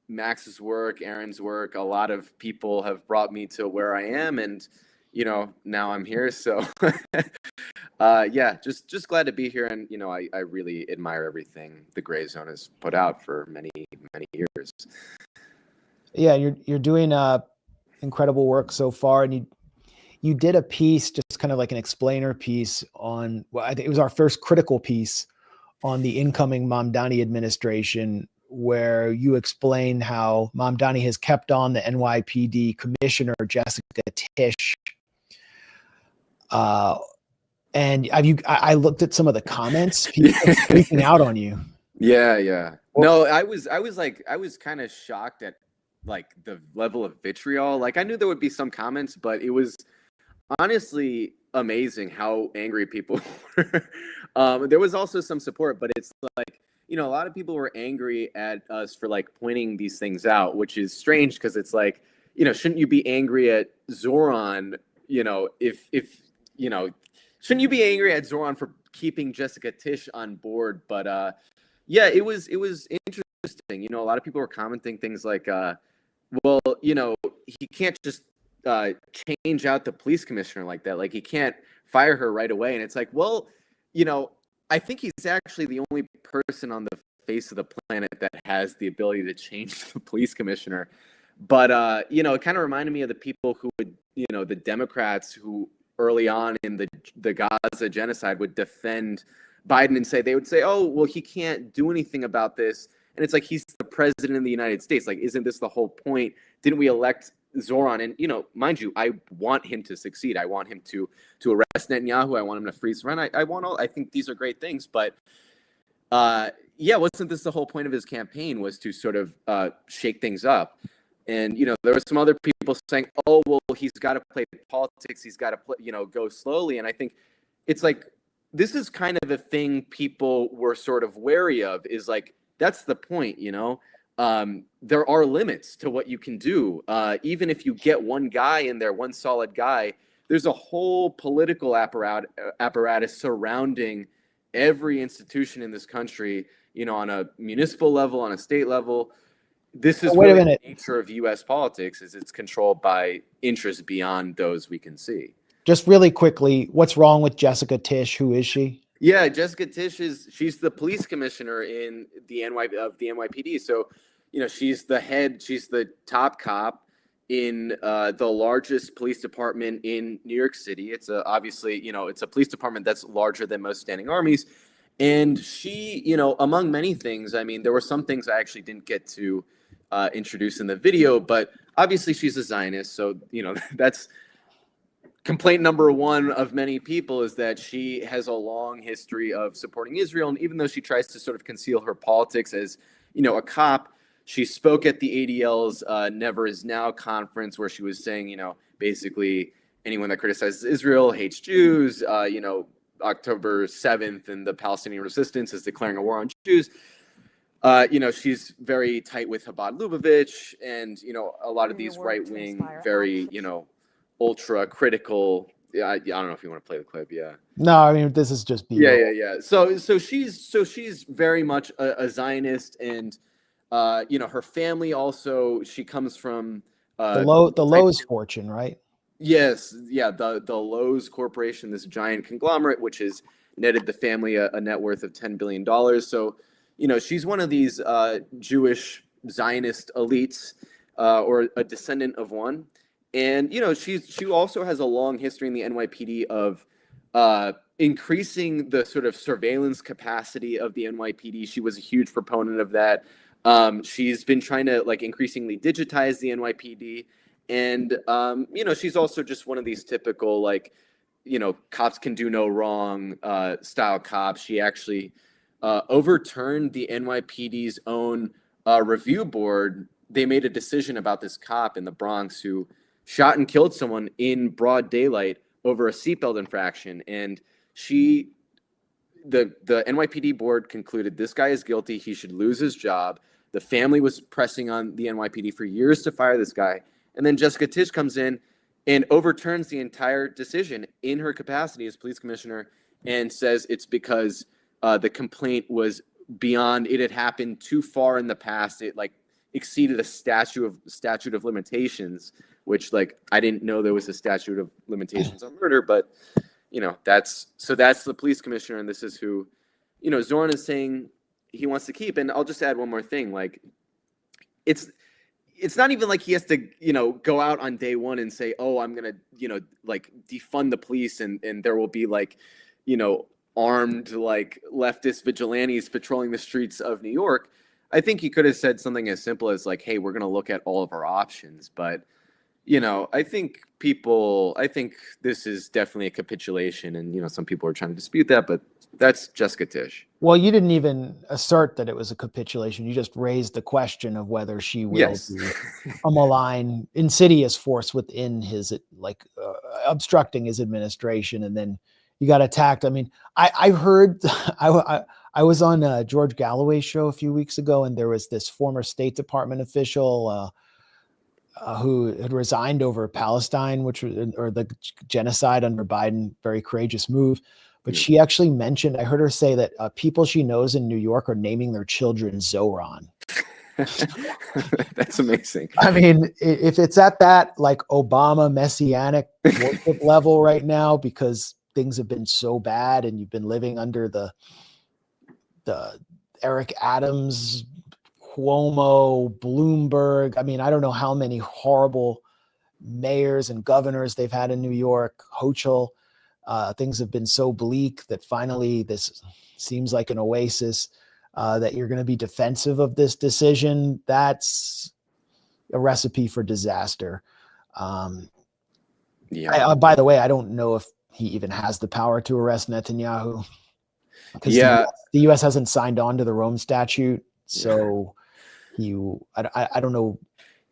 Max's work, Aaron's work, a lot of people have brought me to where I am, and now I'm here. So just glad to be here. And I really admire everything the Gray Zone has put out for many years.
Yeah, you're doing incredible work so far, and you did a piece, just kind of like an explainer piece on, well, I think it was our first critical piece on the incoming Mamdani administration, where you explain how Mamdani has kept on the NYPD commissioner, Jessica Tisch. And I looked at some of the comments, people freaking out on you.
Yeah. No, I was kind of shocked at like the level of vitriol. Like, I knew there would be some comments, but it was honestly amazing how angry people were. There was also some support, but it's like, a lot of people were angry at us for like pointing these things out, which is strange, because it's like, shouldn't you be angry at Zoran? Shouldn't you be angry at Zoran for keeping Jessica Tisch on board? But it was interesting. A lot of people were commenting things like, he can't just change out the police commissioner like that. Like, he can't fire her right away. And it's like, I think he's actually the only person on the face of the planet that has the ability to change the police commissioner. But, it kind of reminded me of the people who would, the Democrats who early on in the Gaza genocide would defend Biden and they would say, oh, well, he can't do anything about this. And it's like, he's the president of the United States. Like, isn't this the whole point? Didn't we elect Zoran? And, mind you, I want him to succeed. I want him to arrest Netanyahu. I want him to freeze Iran. I think these are great things. But, wasn't this the whole point of his campaign, was to sort of shake things up? And, there were some other people saying, oh, well, he's got to play politics. He's got to, go slowly. And I think it's like, this is kind of the thing people were sort of wary of, is like, that's the point, there are limits to what you can do. Even if you get one guy in there, one solid guy, there's a whole political apparatus surrounding every institution in this country, on a municipal level, on a state level. This is really the nature of U.S. politics, is it's controlled by interests beyond those we can see.
Just really quickly, what's wrong with Jessica Tisch? Who is she?
Yeah, Jessica Tisch she's the police commissioner in the NYPD. So, she's the head, she's the top cop in the largest police department in New York City. It's obviously, it's a police department that's larger than most standing armies. And she, among many things, I mean, there were some things I actually didn't get to introduce in the video, but obviously she's a Zionist. So, that's complaint number one of many people, is that she has a long history of supporting Israel. And even though she tries to sort of conceal her politics as, a cop, she spoke at the ADL's Never Is Now conference, where she was saying, basically anyone that criticizes Israel hates Jews. October 7th and the Palestinian resistance is declaring a war on Jews. She's very tight with Chabad Lubavitch, and, a lot of these right-wing, very, ultra critical. I don't know if you want to play the clip. Yeah.
No, I mean, this is just
Yeah. So she's very much a Zionist, and her family also, she comes from
the Lowe's fortune, right?
Yes, yeah, the Lowe's Corporation, this giant conglomerate, which has netted the family a net worth of $10 billion. So, she's one of these Jewish Zionist elites, or a descendant of one. And, she also has a long history in the NYPD of increasing the sort of surveillance capacity of the NYPD. She was a huge proponent of that. She's been trying to increasingly digitize the NYPD. And, she's also just one of these typical, cops can do no wrong style cops. She actually overturned the NYPD's own review board. They made a decision about this cop in the Bronx who shot and killed someone in broad daylight over a seatbelt infraction. And the NYPD board concluded this guy is guilty. He should lose his job. The family was pressing on the NYPD for years to fire this guy. And then Jessica Tisch comes in and overturns the entire decision in her capacity as police commissioner and says it's because the complaint was beyond, it had happened too far in the past. It exceeded a statute of limitations, which I didn't know there was a statute of limitations on murder, but that's the police commissioner. And this is who, Zoran is saying he wants to keep. And I'll just add one more thing. It's not even like he has to, go out on day one and say, oh, I'm going to, defund the police and there will be armed, leftist vigilantes patrolling the streets of New York. I think he could have said something as simple as hey, we're going to look at all of our options. But, I think this is definitely a capitulation and, some people are trying to dispute that, but that's Jessica Tisch.
Well, you didn't even assert that it was a capitulation. You just raised the question of whether she will be a malign, insidious force within his, obstructing his administration. And then you got attacked. I mean, I heard, I was on George Galloway's show a few weeks ago, and there was this former State Department official who had resigned over Palestine, or the genocide under Biden, very courageous move. But she actually mentioned, I heard her say that people she knows in New York are naming their children Zoran.
That's amazing.
I mean, if it's at that Obama messianic worship level right now, because things have been so bad and you've been living under the Eric Adams, Cuomo, Bloomberg. I mean, I don't know how many horrible mayors and governors they've had in New York, Hochul. Things have been so bleak that finally this seems like an oasis, that you're going to be defensive of this decision. That's a recipe for disaster. By the way, I don't know if he even has the power to arrest Netanyahu. The U.S. hasn't signed on to the Rome Statute. So I don't know.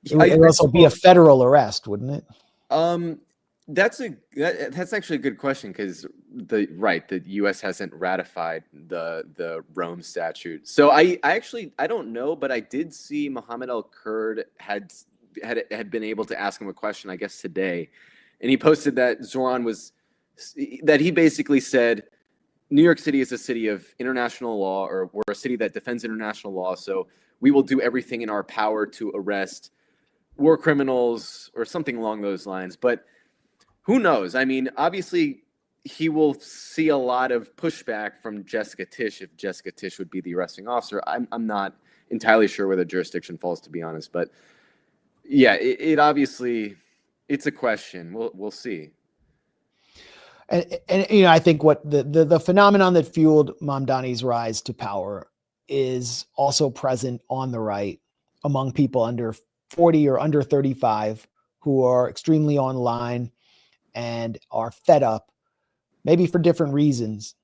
It would also be a federal arrest, wouldn't it?
That's actually a good question, because the U.S. hasn't ratified the Rome Statute. So I don't know, but I did see Mohammed Al-Kurd had been able to ask him a question, I guess today, and he posted that he basically said New York City is a city of international law, or we're a city that defends international law, so we will do everything in our power to arrest war criminals or something along those lines. But who knows? I mean, obviously, he will see a lot of pushback from Jessica Tisch if Jessica Tisch would be the arresting officer. I'm not entirely sure where the jurisdiction falls, to be honest. But yeah, it obviously, it's a question. We'll see.
And I think what the phenomenon that fueled Mamdani's rise to power is also present on the right among people under 40 or under 35 who are extremely online and are fed up, maybe for different reasons,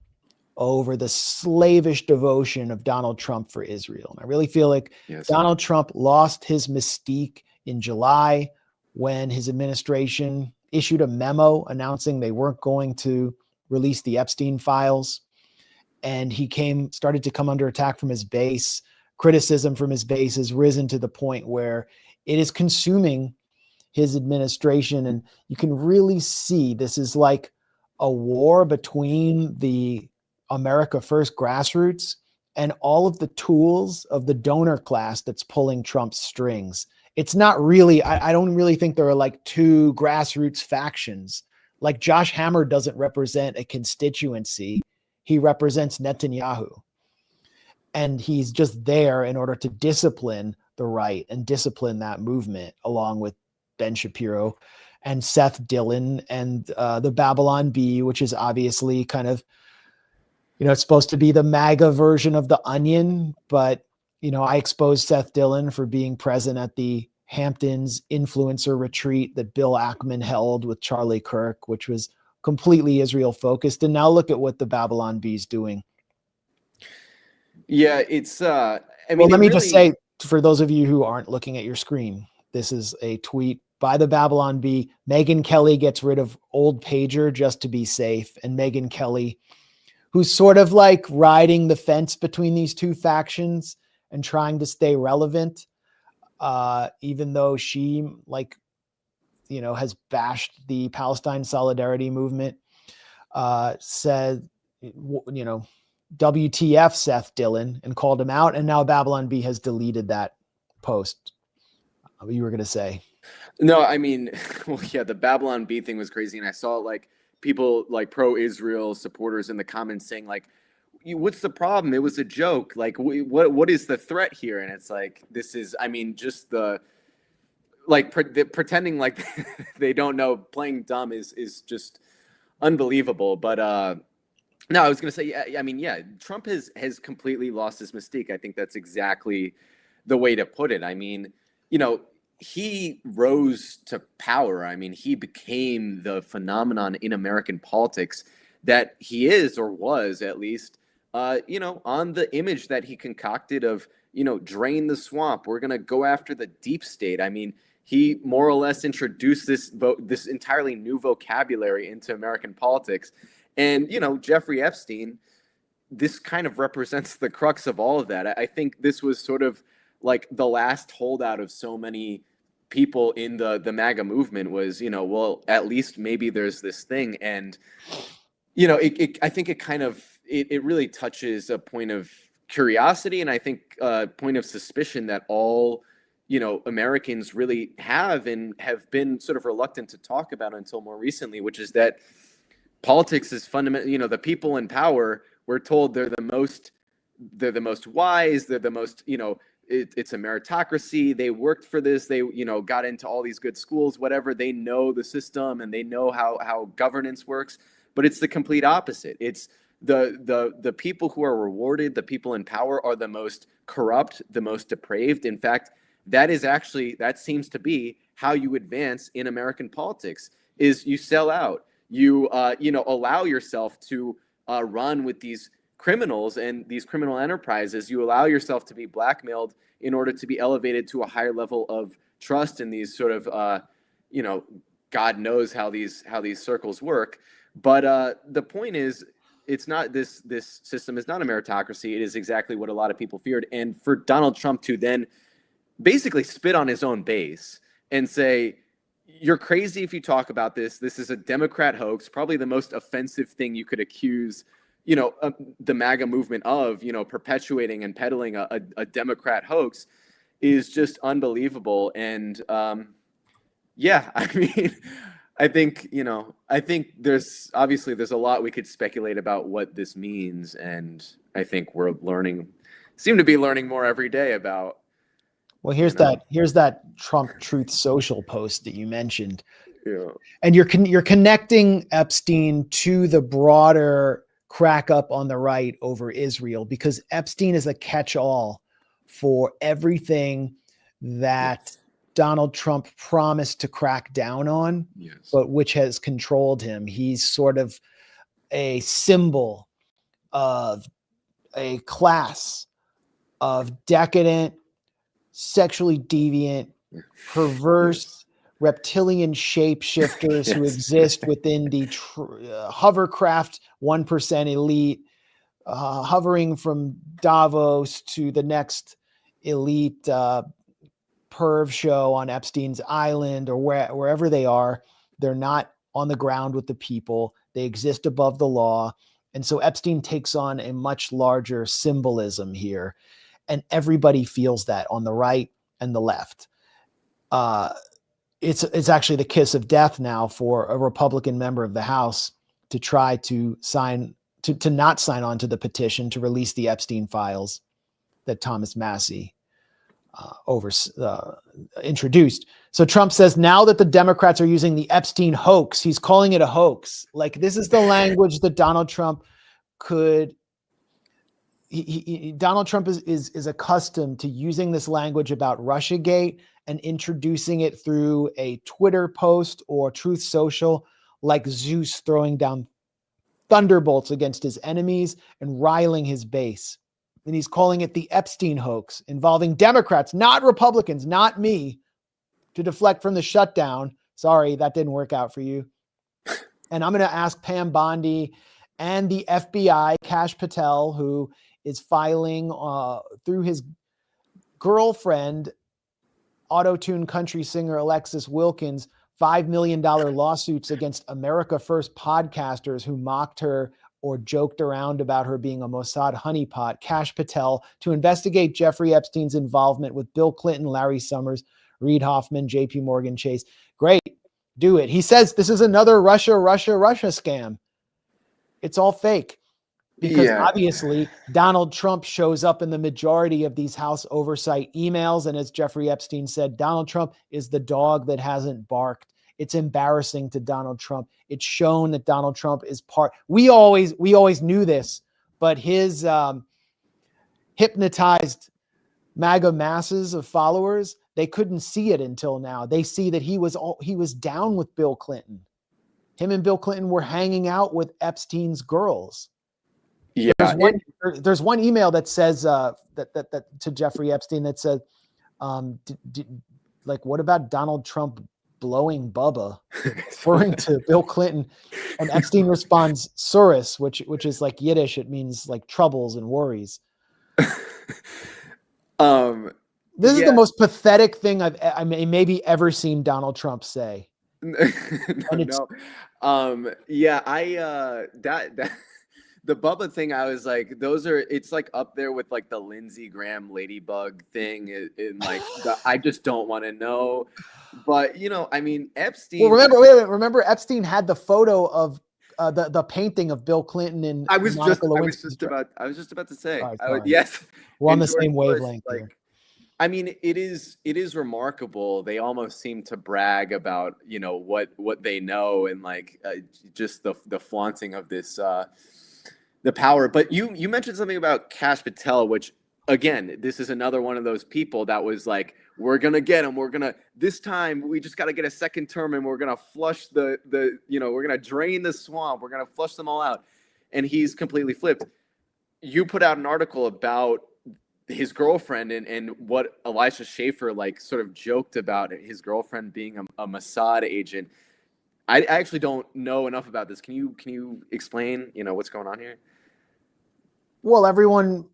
over the slavish devotion of Donald Trump for Israel. And I really feel like Donald Trump lost his mystique in July when his administration issued a memo announcing they weren't going to release the Epstein files. And he started to come under attack from his base. Criticism from his base has risen to the point where it is consuming his administration. And you can really see this is like a war between the America First grassroots and all of the tools of the donor class that's pulling Trump's strings. It's not really, I don't really think there are like two grassroots factions. Like Josh Hammer doesn't represent a constituency. He represents Netanyahu. And he's just there in order to discipline the right and discipline that movement, along with Ben Shapiro and Seth Dillon and the Babylon Bee, which is obviously kind of, it's supposed to be the MAGA version of the Onion. But, I exposed Seth Dillon for being present at the Hamptons influencer retreat that Bill Ackman held with Charlie Kirk, which was completely Israel focused. And now look at what the Babylon Bee is doing.
Yeah, it's
let me just say, for those of you who aren't looking at your screen, this is a tweet by the Babylon Bee. Megyn Kelly gets rid of old pager just to be safe. And Megyn Kelly, who's sort of like riding the fence between these two factions and trying to stay relevant, even though she has bashed the Palestine solidarity movement, said, WTF Seth Dillon, and called him out. And now Babylon Bee has deleted that post. What you were going to say?
No, I mean, well, yeah, the Babylon Bee thing was crazy. And I saw like people like pro-Israel supporters in the comments saying like, what's the problem? It was a joke. Like, what is the threat here? And it's like, this is, I mean, just the, like pretending like they don't know, playing dumb is just unbelievable. But no, I was going to say, yeah, I mean, yeah, Trump has completely lost his mystique. I think that's exactly the way to put it. I mean, he rose to power. I mean, he became the phenomenon in American politics that he is, or was at least, on the image that he concocted of, drain the swamp. We're going to go after the deep state. I mean, he more or less introduced this entirely new vocabulary into American politics. And, Jeffrey Epstein, this kind of represents the crux of all of that. I think this was sort of like the last holdout of so many people in the MAGA movement was, well, at least maybe there's this thing. And, I think it kind of, it really touches a point of curiosity, and I think a point of suspicion that all, Americans really have and have been sort of reluctant to talk about until more recently, which is that politics is fundamental. The people in power, we're told they're the most wise, they're the most, it's a meritocracy. They worked for this. They, got into all these good schools, whatever. They know the system and they know how governance works, but it's the complete opposite. It's the people who are rewarded, the people in power are the most corrupt, the most depraved. In fact, that seems to be how you advance in American politics, is you sell out. You, allow yourself to run with these criminals and these criminal enterprises. You allow yourself to be blackmailed in order to be elevated to a higher level of trust in these sort of, God knows how these circles work. But the point is, it's not this system is not a meritocracy. It is exactly what a lot of people feared. And for Donald Trump to then basically spit on his own base and say, you're crazy if you talk about this. This is a Democrat hoax, probably the most offensive thing you could accuse, the MAGA movement of, perpetuating and peddling a Democrat hoax, is just unbelievable. And yeah, I mean, I think there's a lot we could speculate about what this means. And I think seem to be learning more every day about.
Well, here's that Trump Truth Social post that you mentioned.
Yeah.
And you're connecting Epstein to the broader crack up on the right over Israel, because Epstein is a catch-all for everything that Donald Trump promised to crack down on, but which has controlled him. He's sort of a symbol of a class of decadent, sexually deviant, perverse, reptilian shapeshifters who exist within the hovercraft 1% elite, hovering from Davos to the next elite perv show on Epstein's Island or wherever they are. They're not on the ground with the people. They exist above the law. And so Epstein takes on a much larger symbolism here. And everybody feels that on the right and the left. It's actually the kiss of death now for a Republican member of the House to try to not sign on to the petition to release the Epstein files that Thomas Massie introduced. So Trump says now that the Democrats are using the Epstein hoax, he's calling it a hoax. Like, this is the language that Donald Trump could. Donald Trump is accustomed to using this language about Russiagate and introducing it through a Twitter post or Truth Social, like Zeus throwing down thunderbolts against his enemies and riling his base. And he's calling it the Epstein hoax, involving Democrats, not Republicans, not me, to deflect from the shutdown. Sorry, that didn't work out for you. And I'm going to ask Pam Bondi and the FBI, Kash Patel, who is filing through his girlfriend, auto-tune country singer Alexis Wilkins, $5 million lawsuits against America First podcasters who mocked her or joked around about her being a Mossad honeypot. Kash Patel to investigate Jeffrey Epstein's involvement with Bill Clinton, Larry Summers, Reid Hoffman, JP Morgan Chase. Great, do it. He says this is another Russia scam. It's all fake. Because obviously Donald Trump shows up in the majority of these House oversight emails. And as Jeffrey Epstein said, Donald Trump is the dog that hasn't barked. It's embarrassing to Donald Trump. It's shown that Donald Trump is we always knew this, but his hypnotized MAGA masses of followers, they couldn't see it until now. They see that he was down with Bill Clinton. Him and Bill Clinton were hanging out with Epstein's girls.
Yeah,
there's one email that says that to Jeffrey Epstein that said, like, what about Donald Trump blowing Bubba, referring to Bill Clinton? And Epstein responds, "Surus," which is like Yiddish. It means like troubles and worries. This is the most pathetic thing I maybe ever seen Donald Trump say.
The Bubba thing, I was like, it's like up there with like the Lindsey Graham ladybug thing. In like, I just don't want to know. But, I mean, Epstein.
Well, remember Epstein had the photo of the painting of Bill Clinton and
I was just about to say, yes.
We're on the same wavelength here.
I mean, it is remarkable. They almost seem to brag about, what they know and like just the flaunting of this, the power. But you mentioned something about Kash Patel, which again, this is another one of those people that was like, we're going to get him. This time we just got to get a second term and we're going to flush we're going to drain the swamp. We're going to flush them all out. And he's completely flipped. You put out an article about his girlfriend and what Elisha Schaefer like sort of joked about his girlfriend being a Mossad agent. I actually don't know enough about this. Can you explain, what's going on here?
Well, everyone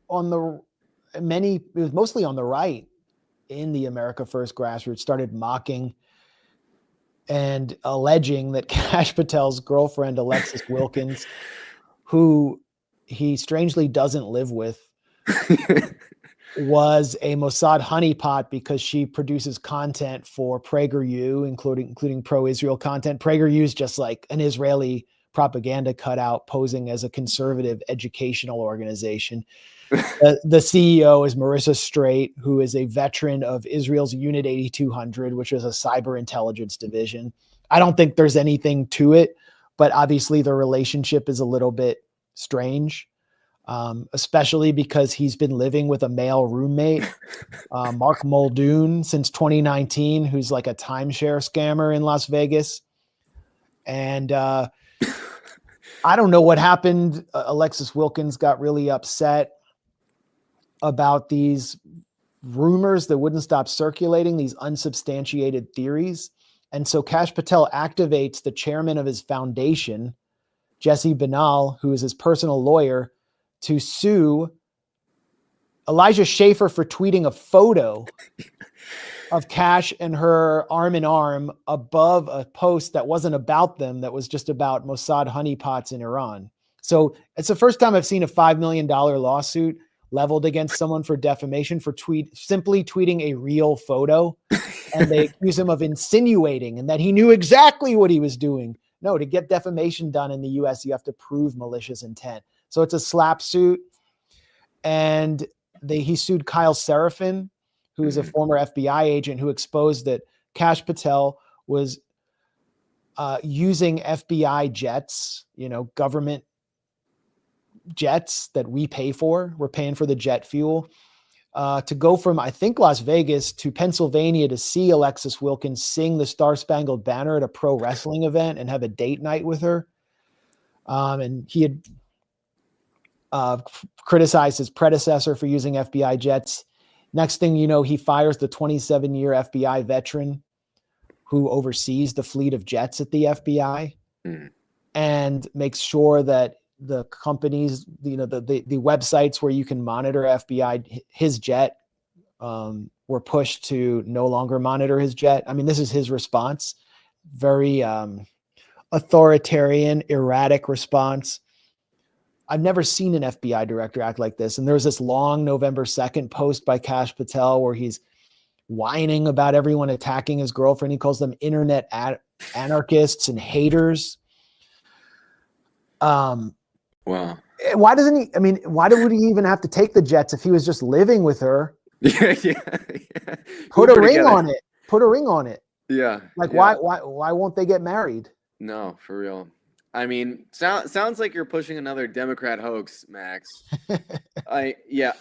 it was mostly on the right in the America First grassroots started mocking and alleging that Kash Patel's girlfriend, Alexis Wilkins, who he strangely doesn't live with, was a Mossad honeypot because she produces content for PragerU, including pro-Israel content. PragerU is just like an Israeli propaganda cutout posing as a conservative educational organization. The CEO is Marissa Straight, who is a veteran of Israel's Unit 8200, which is a cyber intelligence division. I don't think there's anything to it, but obviously the relationship is a little bit strange. Especially because he's been living with a male roommate, Mark Muldoon, since 2019, who's like a timeshare scammer in Las Vegas. And I don't know what happened. Alexis Wilkins got really upset about these rumors that wouldn't stop circulating, these unsubstantiated theories. And so Kash Patel activates the chairman of his foundation, Jesse Banal, who is his personal lawyer, to sue Elijah Schaefer for tweeting a photo of Kash and her arm in arm above a post that wasn't about them, that was just about Mossad honeypots in Iran. So it's the first time I've seen a $5 million lawsuit leveled against someone for defamation for simply tweeting a real photo. And they accuse him of insinuating and that he knew exactly what he was doing. No, to get defamation done in the US, you have to prove malicious intent. So it's a slap suit. And he sued Kyle Seraphin, who is a former FBI agent who exposed that Kash Patel was using FBI jets, government jets that we pay for. We're paying for the jet fuel to go from, I think, Las Vegas to Pennsylvania to see Alexis Wilkins sing the Star Spangled Banner at a pro wrestling event and have a date night with her. And he had criticized his predecessor for using FBI jets. Next thing you know, he fires the 27-year FBI veteran who oversees the fleet of jets at the FBI and makes sure that the companies, the websites where you can monitor FBI, his jet, were pushed to no longer monitor his jet. I mean, this is his response. Very authoritarian, erratic response. I've never seen an FBI director act like this. And there was this long November 2nd post by Kash Patel where he's whining about everyone attacking his girlfriend. He calls them internet anarchists and haters.
Wow.
Why doesn't he? I mean, why would he even have to take the jets if he was just living with her?
Yeah.
Put a ring on it. Put a ring on it.
Yeah.
Like,
yeah.
why won't they get married?
No, for real. I mean, sounds like you're pushing another Democrat hoax, Max. I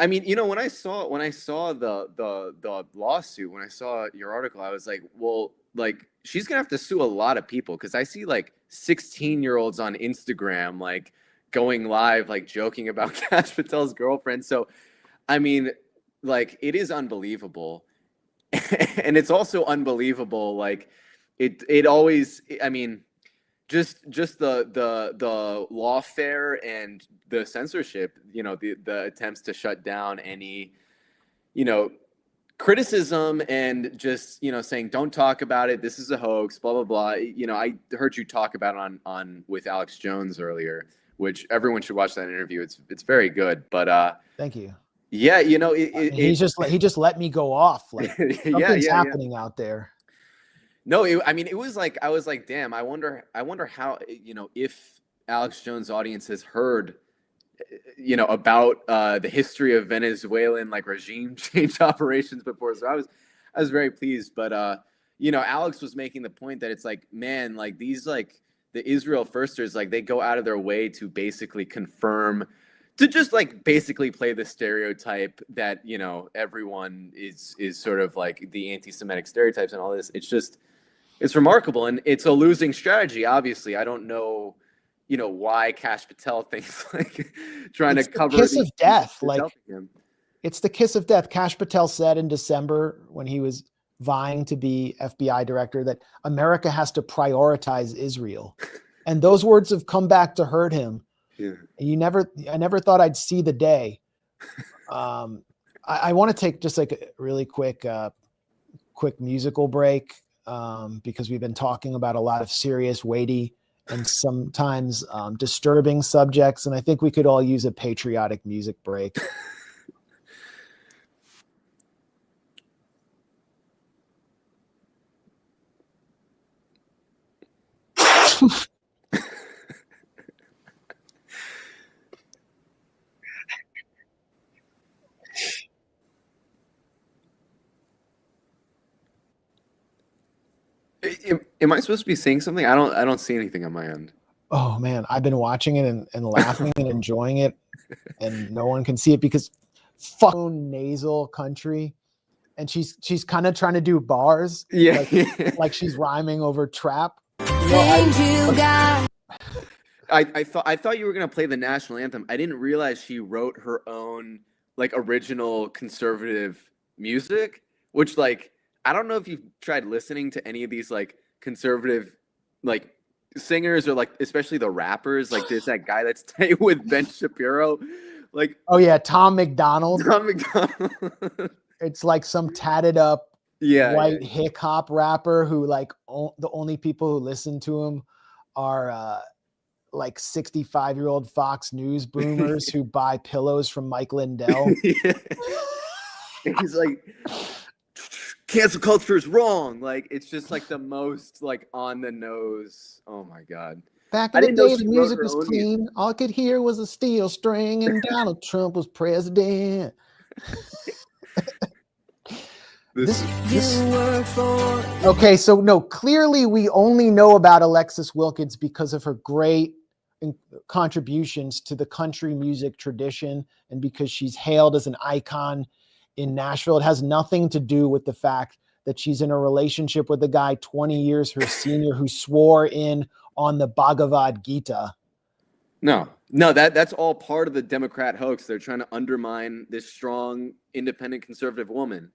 mean, when I saw the lawsuit, when I saw your article, I was like, well, like she's gonna have to sue a lot of people because I see like 16-year-olds on Instagram like going live, like joking about Kash Patel's girlfriend. So, I mean, like it is unbelievable, and it's also unbelievable. Like it always. I mean. Just the lawfare and the censorship, the attempts to shut down any, criticism and just, saying, don't talk about it. This is a hoax, blah, blah, blah. I heard you talk about it on with Alex Jones earlier, which everyone should watch that interview. It's very good, but
thank you.
Yeah.
He just let me go off. Like something's happening out there.
No, I mean, it was like, I was like, damn, I wonder how, if Alex Jones' audience has heard, about the history of Venezuelan like regime change operations before. So I was very pleased. But, Alex was making the point that it's like, man, like these, like the Israel firsters, like they go out of their way to basically confirm, to just like basically play the stereotype that, everyone is sort of like the anti-Semitic stereotypes and all this. It's remarkable, and it's a losing strategy. Obviously, I don't know, why Kash Patel thinks like trying to cover.
Kiss of death, like it's the kiss of death. Kash Patel said in December when he was vying to be FBI director that America has to prioritize Israel, and those words have come back to hurt him. Yeah. I never thought I'd see the day. I want to take just like a really quick musical break. Because we've been talking about a lot of serious, weighty, and sometimes disturbing subjects, and I think we could all use a patriotic music break.
Am I supposed to be saying something? I don't see anything on my end.
Oh man, I've been watching it and laughing and enjoying it, and no one can see it because fucking nasal country, and she's kind of trying to do bars, like she's rhyming over trap.
I thought you were gonna play the national anthem. I didn't realize she wrote her own like original conservative music, which like. I don't know if you've tried listening to any of these like conservative like singers or like especially the rappers. Like there's that guy that's tight with Ben Shapiro. Like
oh yeah, Tom McDonald. It's like some tatted up white hip hop rapper who like the only people who listen to him are like 65-year-old Fox News boomers who buy pillows from Mike Lindell.
And he's like, cancel culture is wrong. Like, it's just like the most like on the nose. Oh my God.
Back in the day, the music was clean. All I could hear was a steel string, and Donald Trump was president. Okay, so no, clearly we only know about Alexis Wilkins because of her great contributions to the country music tradition and because she's hailed as an icon in Nashville. It has nothing to do with the fact that she's in a relationship with a guy 20 years her senior who swore in on the Bhagavad Gita.
No, that's all part of the Democrat hoax. They're trying to undermine this strong, independent, conservative woman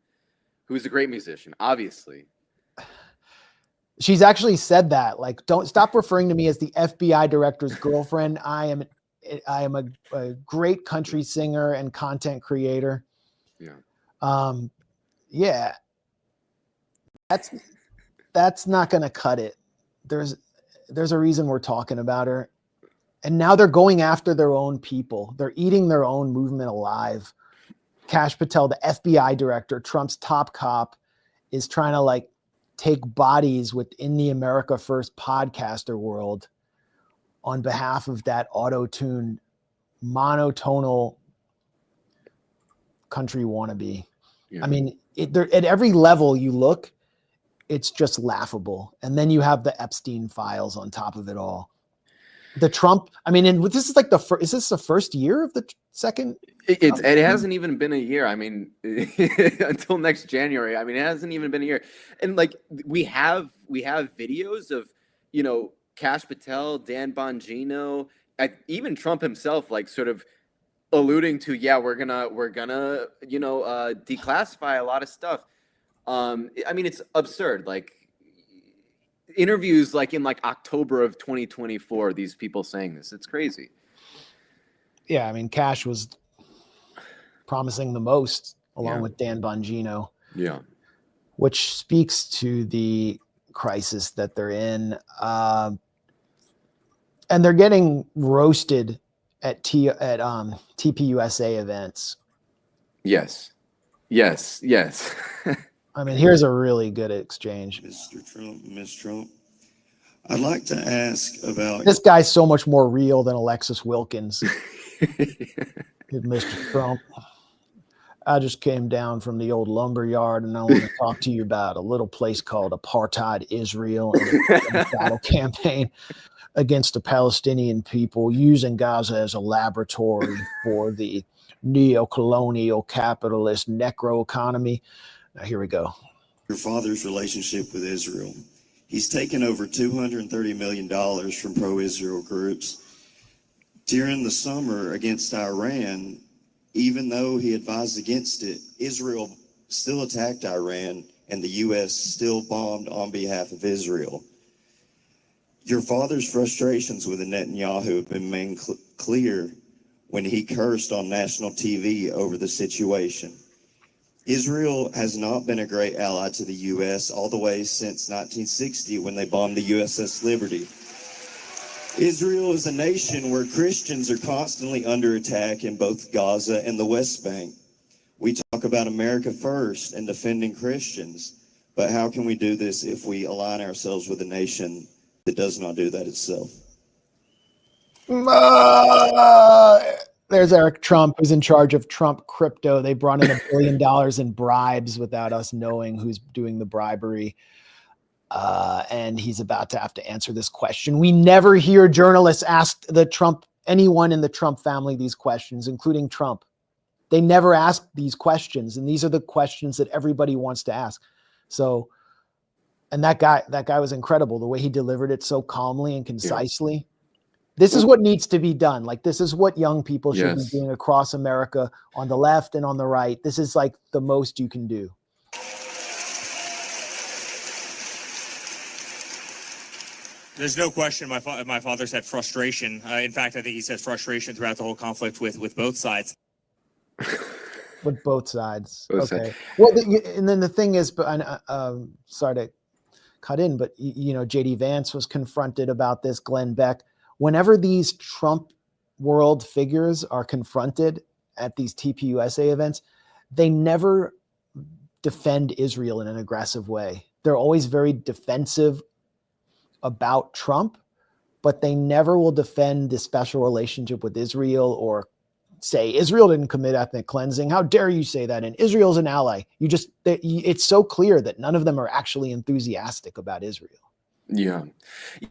who's a great musician, obviously.
She's actually said that, like, don't stop referring to me as the FBI director's girlfriend. I am a great country singer and content creator.
Yeah.
Yeah. That's not going to cut it. There's a reason we're talking about her. And now they're going after their own people. They're eating their own movement alive. Kash Patel, the FBI director, Trump's top cop, is trying to like take bodies within the America First podcaster world on behalf of that auto-tuned, monotonal country wannabe. Yeah. I mean, at every level you look, it's just laughable. And then you have the Epstein files on top of it all. The Trump, I mean, and this is like is this the first year of the second?
It hasn't even been a year. I mean, until next January. I mean, it hasn't even been a year. And like we have videos of, you know, Kash Patel, Dan Bongino, even Trump himself, like sort of alluding to, yeah, we're gonna, you know, declassify a lot of stuff. I mean, it's absurd. Like interviews like in like October of 2024, these people saying this, it's crazy.
Yeah. I mean, Kash was promising the most along with Dan Bongino.
Yeah.
Which speaks to the crisis that they're in. And they're getting roasted at TPUSA events.
Yes.
I mean, here's a really good exchange.
Mr. Trump, Ms. Trump, I'd like to ask about...
This guy's so much more real than Alexis Wilkins. Mr. Trump, I just came down from the old lumber yard and I want to talk to you about a little place called Apartheid Israel and a battle campaign against the Palestinian people using Gaza as a laboratory for the neo-colonial capitalist necro economy. Now, here we go.
Your father's relationship with Israel. He's taken over $230 million from pro-Israel groups. During the summer against Iran, even though he advised against it, Israel still attacked Iran and the U.S. still bombed on behalf of Israel. Your father's frustrations with Netanyahu have been made clear when he cursed on national TV over the situation. Israel has not been a great ally to the U.S. all the way since 1960 when they bombed the USS Liberty. Israel is a nation where Christians are constantly under attack in both Gaza and the West Bank. We talk about America first and defending Christians, but how can we do this if we align ourselves with a nation that does not do that itself?
There's Eric Trump, who's in charge of Trump crypto. They brought in $1 billion in bribes without us knowing who's doing the bribery. And he's about to have to answer this question. We never hear journalists ask anyone in the Trump family these questions, including Trump. They never ask these questions. And these are the questions that everybody wants to ask. So, and that guy was incredible. The way he delivered it so calmly and concisely. Yeah. This is what needs to be done. Like, this is what young people should be doing across America on the left and on the right. This is like the most you can do.
There's no question my father's had frustration. In fact, I think he's had frustration throughout the whole conflict with both sides.
With both sides. Okay. Well, and then the thing is, but sorry to cut in, but you know, JD Vance was confronted about this. Glenn Beck whenever these Trump world figures are confronted at these TPUSA events, they never defend Israel in an aggressive way. They're always very defensive about Trump, but they never will defend the special relationship with Israel or say Israel didn't commit ethnic cleansing. How dare you say that? And Israel's an ally. It's so clear that none of them are actually enthusiastic about Israel.
Yeah.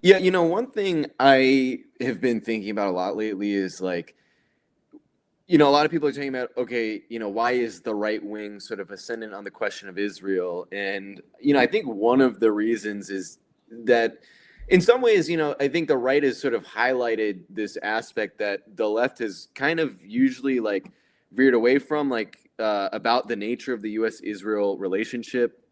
Yeah. You know, one thing I have been thinking about a lot lately is like, you know, a lot of people are talking about, okay, you know, why is the right wing sort of ascendant on the question of Israel? And, you know, I think one of the reasons is that in some ways, you know, I think the right has sort of highlighted this aspect that the left has kind of usually like veered away from, like about the nature of the U.S.-Israel relationship.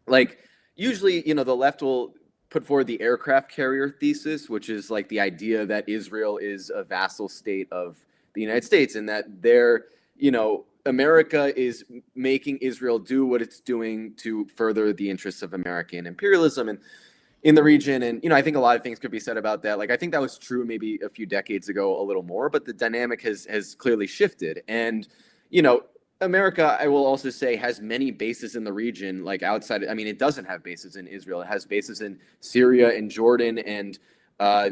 Like usually, you know, the left will put forward the aircraft carrier thesis, which is like the idea that Israel is a vassal state of the United States and that they're, you know, America is making Israel do what it's doing to further the interests of American imperialism and in the region. And, you know, I think a lot of things could be said about that. Like, I think that was true maybe a few decades ago, a little more, but the dynamic has clearly shifted. And, you know, America, I will also say, has many bases in the region, like outside. I mean, it doesn't have bases in Israel. It has bases in Syria and Jordan and,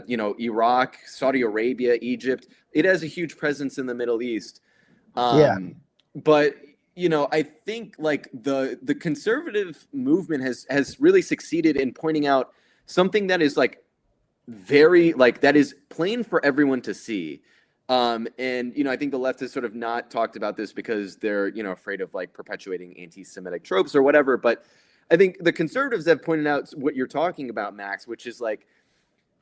you know, Iraq, Saudi Arabia, Egypt. It has a huge presence in the Middle East. But, you know, I think like the conservative movement has really succeeded in pointing out something that is like very like that is plain for everyone to see. And, you know, I think the left has sort of not talked about this because they're, you know, afraid of like perpetuating anti-Semitic tropes or whatever. But I think the conservatives have pointed out what you're talking about, Max, which is like,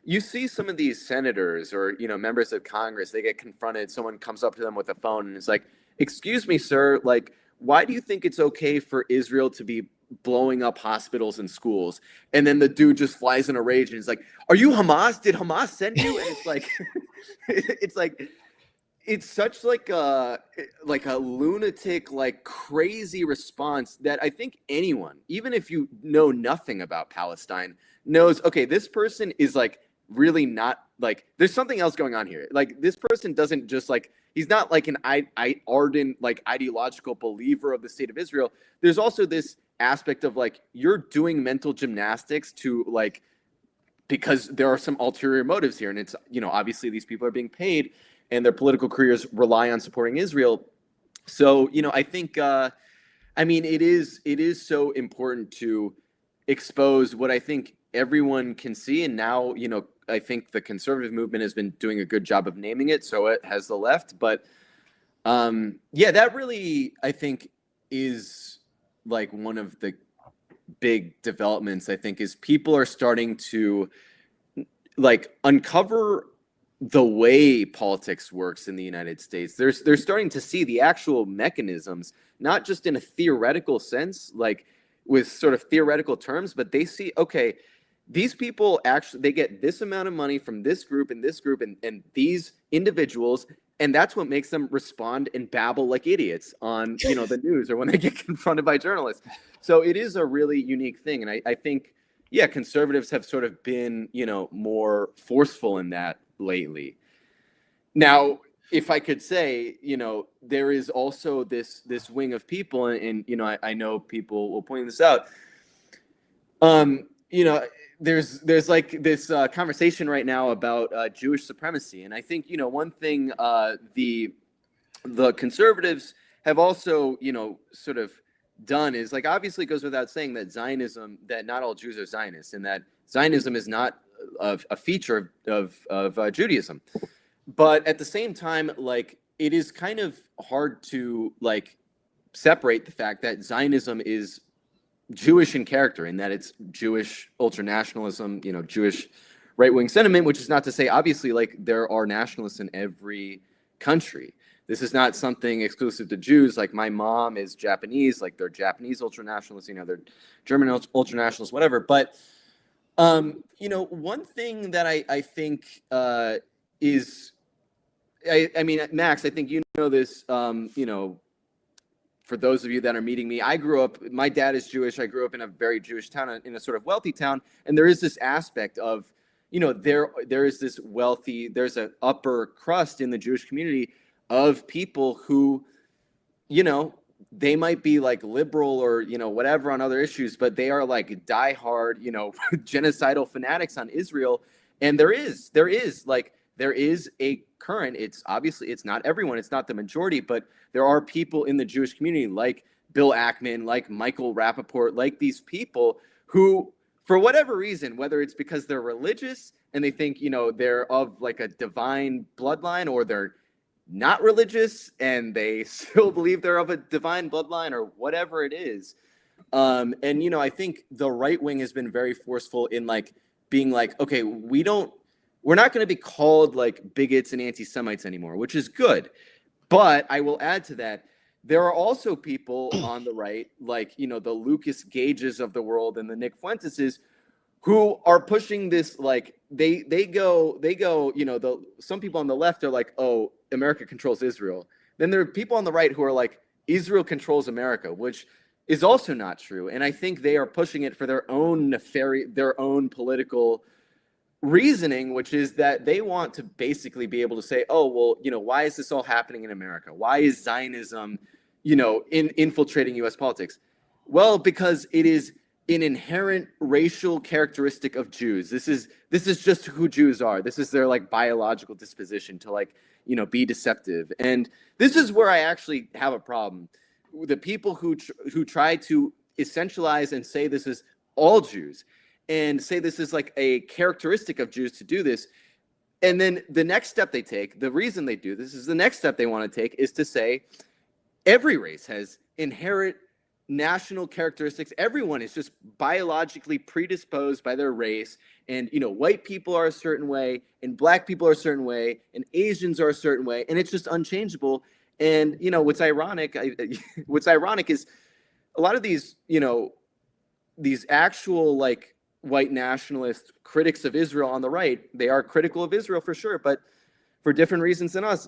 you see some of these senators or, you know, members of Congress, they get confronted. Someone comes up to them with a phone and is like, excuse me, sir, like, why do you think it's okay for Israel to be blowing up hospitals and schools? And then the dude just flies in a rage and is like, are you Hamas? Did Hamas send you? And it's like, it's such like a lunatic, like crazy response that I think anyone, even if you know nothing about Palestine, knows, okay, this person is like really not like, there's something else going on here. Like this person doesn't just like, he's not like an ardent, like ideological believer of the state of Israel. There's also this aspect of like, you're doing mental gymnastics to like, because there are some ulterior motives here. And it's, you know, obviously these people are being paid and their political careers rely on supporting Israel. So, you know, I think, I mean, it is so important to expose what I think everyone can see. And now, you know, I think the conservative movement has been doing a good job of naming it. So it has the left. But yeah, that really, I think, is like one of the big developments, I think, is people are starting to like uncover the way politics works in the United States. They're starting to see the actual mechanisms, not just in a theoretical sense, like with sort of theoretical terms, but they see, okay, these people actually, they get this amount of money from this group and this group and these individuals, and that's what makes them respond and babble like idiots on, you know, the news or when they get confronted by journalists. So it is a really unique thing. And I think, yeah, conservatives have sort of been, you know, more forceful in that lately. Now, if I could say, you know, there is also this wing of people, and you know, I know people will point this out. You know, there's like this conversation right now about Jewish supremacy, and I think, you know, one thing the conservatives have also, you know, sort of done is like, obviously it goes without saying that Zionism, that not all Jews are Zionists, and that Zionism is not a feature of Judaism. But at the same time, like, it is kind of hard to like separate the fact that Zionism is Jewish in character, in that it's Jewish ultranationalism, you know, Jewish right-wing sentiment, which is not to say, obviously, like, there are nationalists in every country. This is not something exclusive to Jews. Like, my mom is Japanese, like, they're Japanese ultranationalists, you know, they're German ultranationalists, whatever. But, you know, one thing that I think is, I mean, Max, I think you know this, you know, for those of you that are meeting me, I grew up, my dad is Jewish. I grew up in a very Jewish town, in a sort of wealthy town. And there is this aspect of, there is this wealthy, there's an upper crust in the Jewish community of people who, they might be like liberal or, whatever on other issues, but they are like diehard, genocidal fanatics on Israel. And there is a current, it's not everyone, it's not the majority, but there are people in the Jewish community like Bill Ackman, like Michael Rappaport, like these people who, for whatever reason, whether it's because they're religious and they think, they're of like a divine bloodline, or they're not religious and they still believe they're of a divine bloodline, or whatever it is. And, I think the right wing has been very forceful in like being like, okay, we're not going to be called like bigots and anti-Semites anymore, which is good. But I will add to that, there are also people on the right, like, the Lucas Gages of the world and the Nick Fuenteses, who are pushing this, like, they go, some people on the left are like, oh, America controls Israel. Then there are people on the right who are like, Israel controls America, which is also not true. And I think they are pushing it for their own their own political reasoning, which is that they want to basically be able to say, oh, well, why is this all happening in America? Why is Zionism, infiltrating U.S. politics? Well, because it is an inherent racial characteristic of Jews. This is just who Jews are. This is their like biological disposition to like, be deceptive. And this is where I actually have a problem. The people who try to essentialize and say this is all Jews, and say this is like a characteristic of Jews to do this. And then the next step they take, the reason they do this is the next step they want to take is to say every race has inherent national characteristics. Everyone is just biologically predisposed by their race. And, white people are a certain way, and black people are a certain way, and Asians are a certain way. And it's just unchangeable. And, what's ironic is a lot of these, these actual like white nationalist critics of Israel on the right, they are critical of Israel for sure, but for different reasons than us,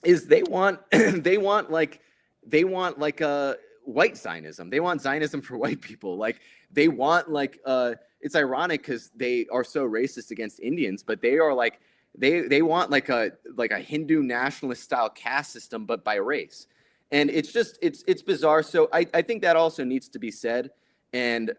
is they want like a white Zionism. They want Zionism for white people. Like they want like it's ironic because they are so racist against Indians, but they are like they want like a Hindu nationalist style caste system, but by race. And it's just it's bizarre. So I think that also needs to be said. And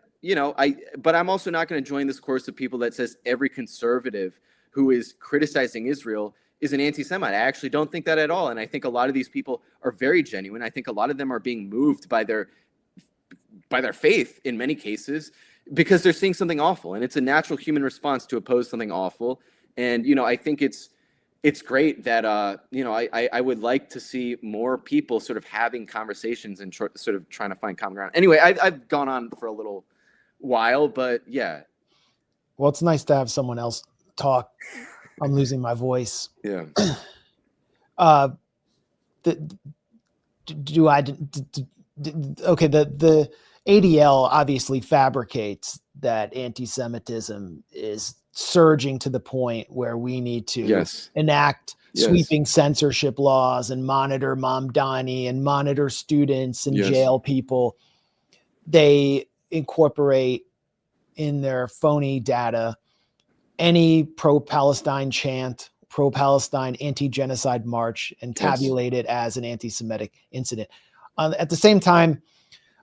but I'm also not going to join this course of people that says every conservative who is criticizing Israel is an anti-Semite. I actually don't think that at all. And I think a lot of these people are very genuine. I think a lot of them are being moved by their faith in many cases because they're seeing something awful. And it's a natural human response to oppose something awful. And, I think it's great that, I would like to see more people sort of having conversations and sort of trying to find common ground. Anyway, I've gone on for a little while, but yeah.
Well, it's nice to have someone else talk. I'm losing my voice.
Yeah.
The ADL obviously fabricates that anti-Semitism is surging to the point where we need to enact sweeping censorship laws and monitor Mamdani and monitor students and jail people. They incorporate in their phony data any pro-Palestine chant, pro-Palestine anti-genocide march, and tabulate it as an anti-Semitic incident. At the same time,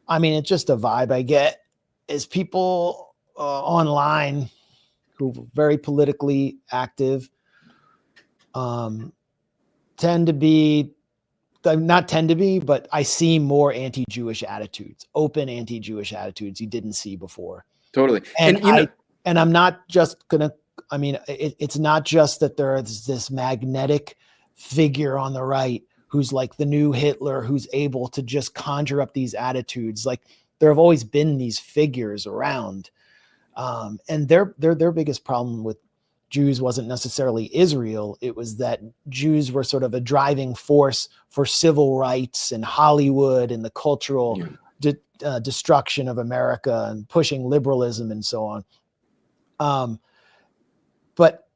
I mean, it's just a vibe I get is people online who are very politically active tend to be, but I see more anti-Jewish attitudes, open anti-Jewish attitudes you didn't see before.
Totally.
And I'm not just going to, I mean, it's not just that there is this magnetic figure on the right who's like the new Hitler, who's able to just conjure up these attitudes. Like there have always been these figures around. And their biggest problem with Jews wasn't necessarily Israel. It was that Jews were sort of a driving force for civil rights and Hollywood and the cultural destruction of America and pushing liberalism and so on. But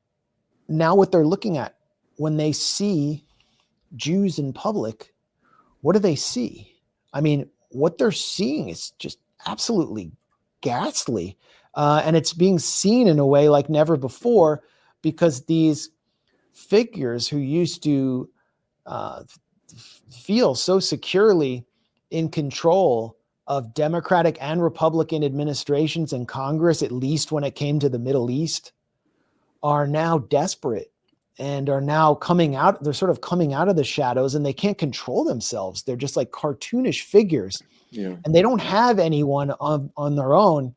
now what they're looking at when they see Jews in public, what do they see? I mean, what they're seeing is just absolutely ghastly. And it's being seen in a way like never before, because these figures who used to feel so securely in control of Democratic and Republican administrations and Congress, at least when it came to the Middle East, are now desperate and are now coming out. They're sort of coming out of the shadows, and they can't control themselves. They're just like cartoonish figures.
Yeah.
And they don't have anyone on their own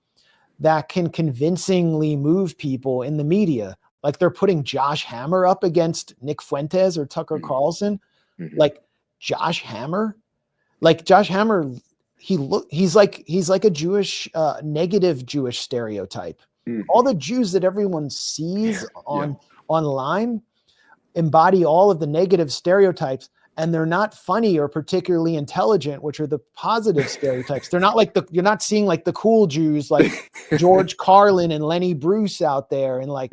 that can convincingly move people in the media. Like they're putting Josh Hammer up against Nick Fuentes or Tucker Carlson. Like Josh Hammer, he's like a Jewish, negative Jewish stereotype. All the Jews that everyone sees online embody all of the negative stereotypes, and they're not funny or particularly intelligent, which are the positive stereotypes. They're not like you're not seeing like the cool Jews like George Carlin and Lenny Bruce out there. And like,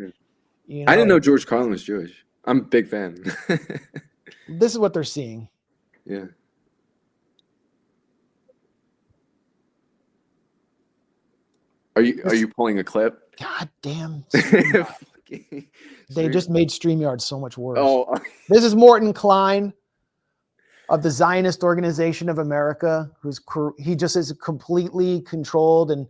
you know,
I didn't know George Carlin was Jewish. I'm a big fan.
This is what they're seeing.
Yeah. Are you pulling a clip?
God damn.
They
They just made StreamYard so much worse.
Oh.
This is Morton Klein of the Zionist Organization of America, he just is completely controlled and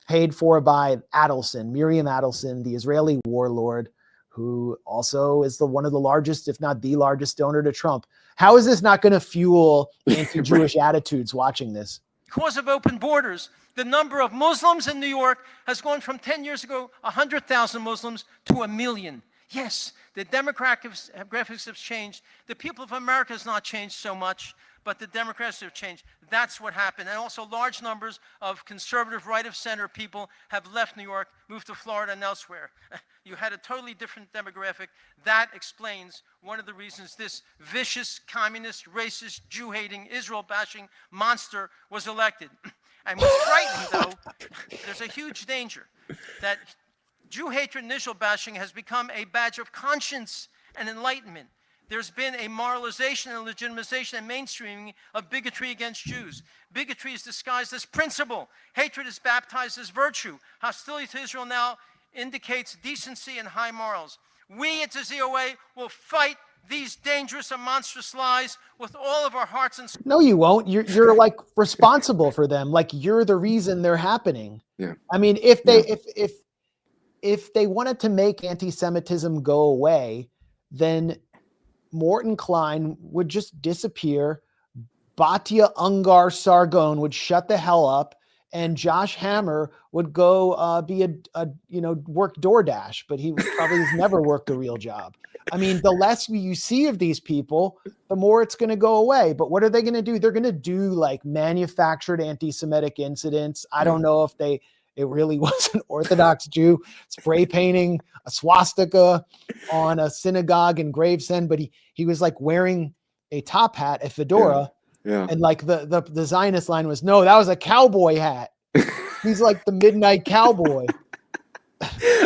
paid for by Adelson, Miriam Adelson, the Israeli warlord, who also is one of the largest, if not the largest donor to Trump. How is this not going to fuel anti-Jewish attitudes watching this?
Because of open borders, the number of Muslims in New York has gone from 10 years ago, 100,000 Muslims, to 1 million. Yes, the demographics have changed. The people of America has not changed so much, but the demographics have changed. That's what happened. And also large numbers of conservative right-of-center people have left New York, moved to Florida and elsewhere. You had a totally different demographic. That explains one of the reasons this vicious, communist, racist, Jew-hating, Israel-bashing monster was elected. And what's frightening, though, there's a huge danger that Jew hatred and Israel bashing has become a badge of conscience and enlightenment. There's been a moralization and legitimization and mainstreaming of bigotry against Jews. Bigotry is disguised as principle. Hatred is baptized as virtue. Hostility to Israel now indicates decency and high morals. We at the ZOA will fight these dangerous and monstrous lies with all of our hearts and souls.
No, you won't. You're like responsible for them. Like you're the reason they're happening.
Yeah.
I mean, if they wanted to make anti-Semitism go away, then Morton Klein would just disappear. Batya Ungar Sargon would shut the hell up, and Josh Hammer would go work DoorDash, but he probably has never worked a real job. I mean, the less you see of these people, the more it's going to go away. But what are they going to do? They're going to do like manufactured anti-Semitic incidents. I don't know if it really was an Orthodox Jew spray painting a swastika on a synagogue in Gravesend, but he was like wearing a top hat, a fedora.
Yeah.
And like the Zionist line was, no, that was a cowboy hat. He's like the midnight cowboy.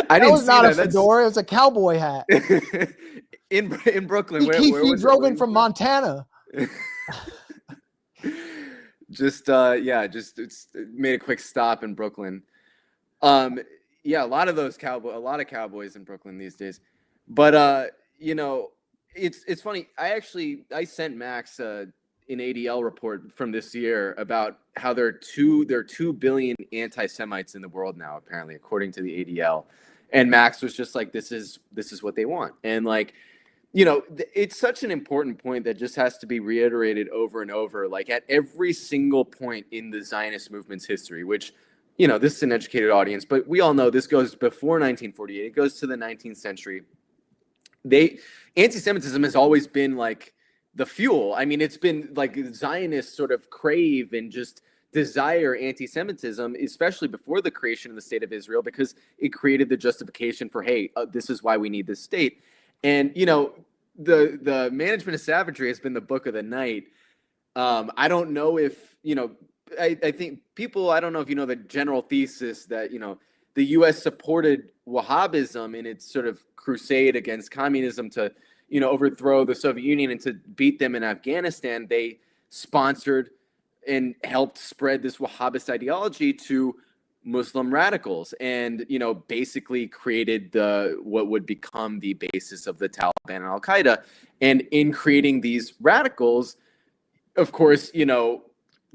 That was not a fedora. It was a cowboy hat.
in Brooklyn.
He drove in from Montana.
Just made a quick stop in Brooklyn. A lot of cowboys in Brooklyn these days. But it's funny. I sent Max an ADL report from this year about how there are 2 billion anti-Semites in the world now, apparently, according to the ADL. And Max was just like, this is what they want. And like, it's such an important point that just has to be reiterated over and over, like at every single point in the Zionist movement's history, which, this is an educated audience, but we all know this goes before 1948. It goes to the 19th century. Anti-Semitism has always been like the fuel. I mean, it's been like Zionists sort of crave and just desire anti-Semitism, especially before the creation of the state of Israel, because it created the justification for, hey, this is why we need this state. And, the management of savagery has been the book of the night. I don't know if, I think people, I don't know if you know the general thesis that, the U.S. supported Wahhabism in its sort of crusade against communism to, overthrow the Soviet Union and to beat them in Afghanistan. They sponsored and helped spread this Wahhabist ideology to Muslim radicals, and basically created what would become the basis of the Taliban and Al Qaeda. And in creating these radicals, of course,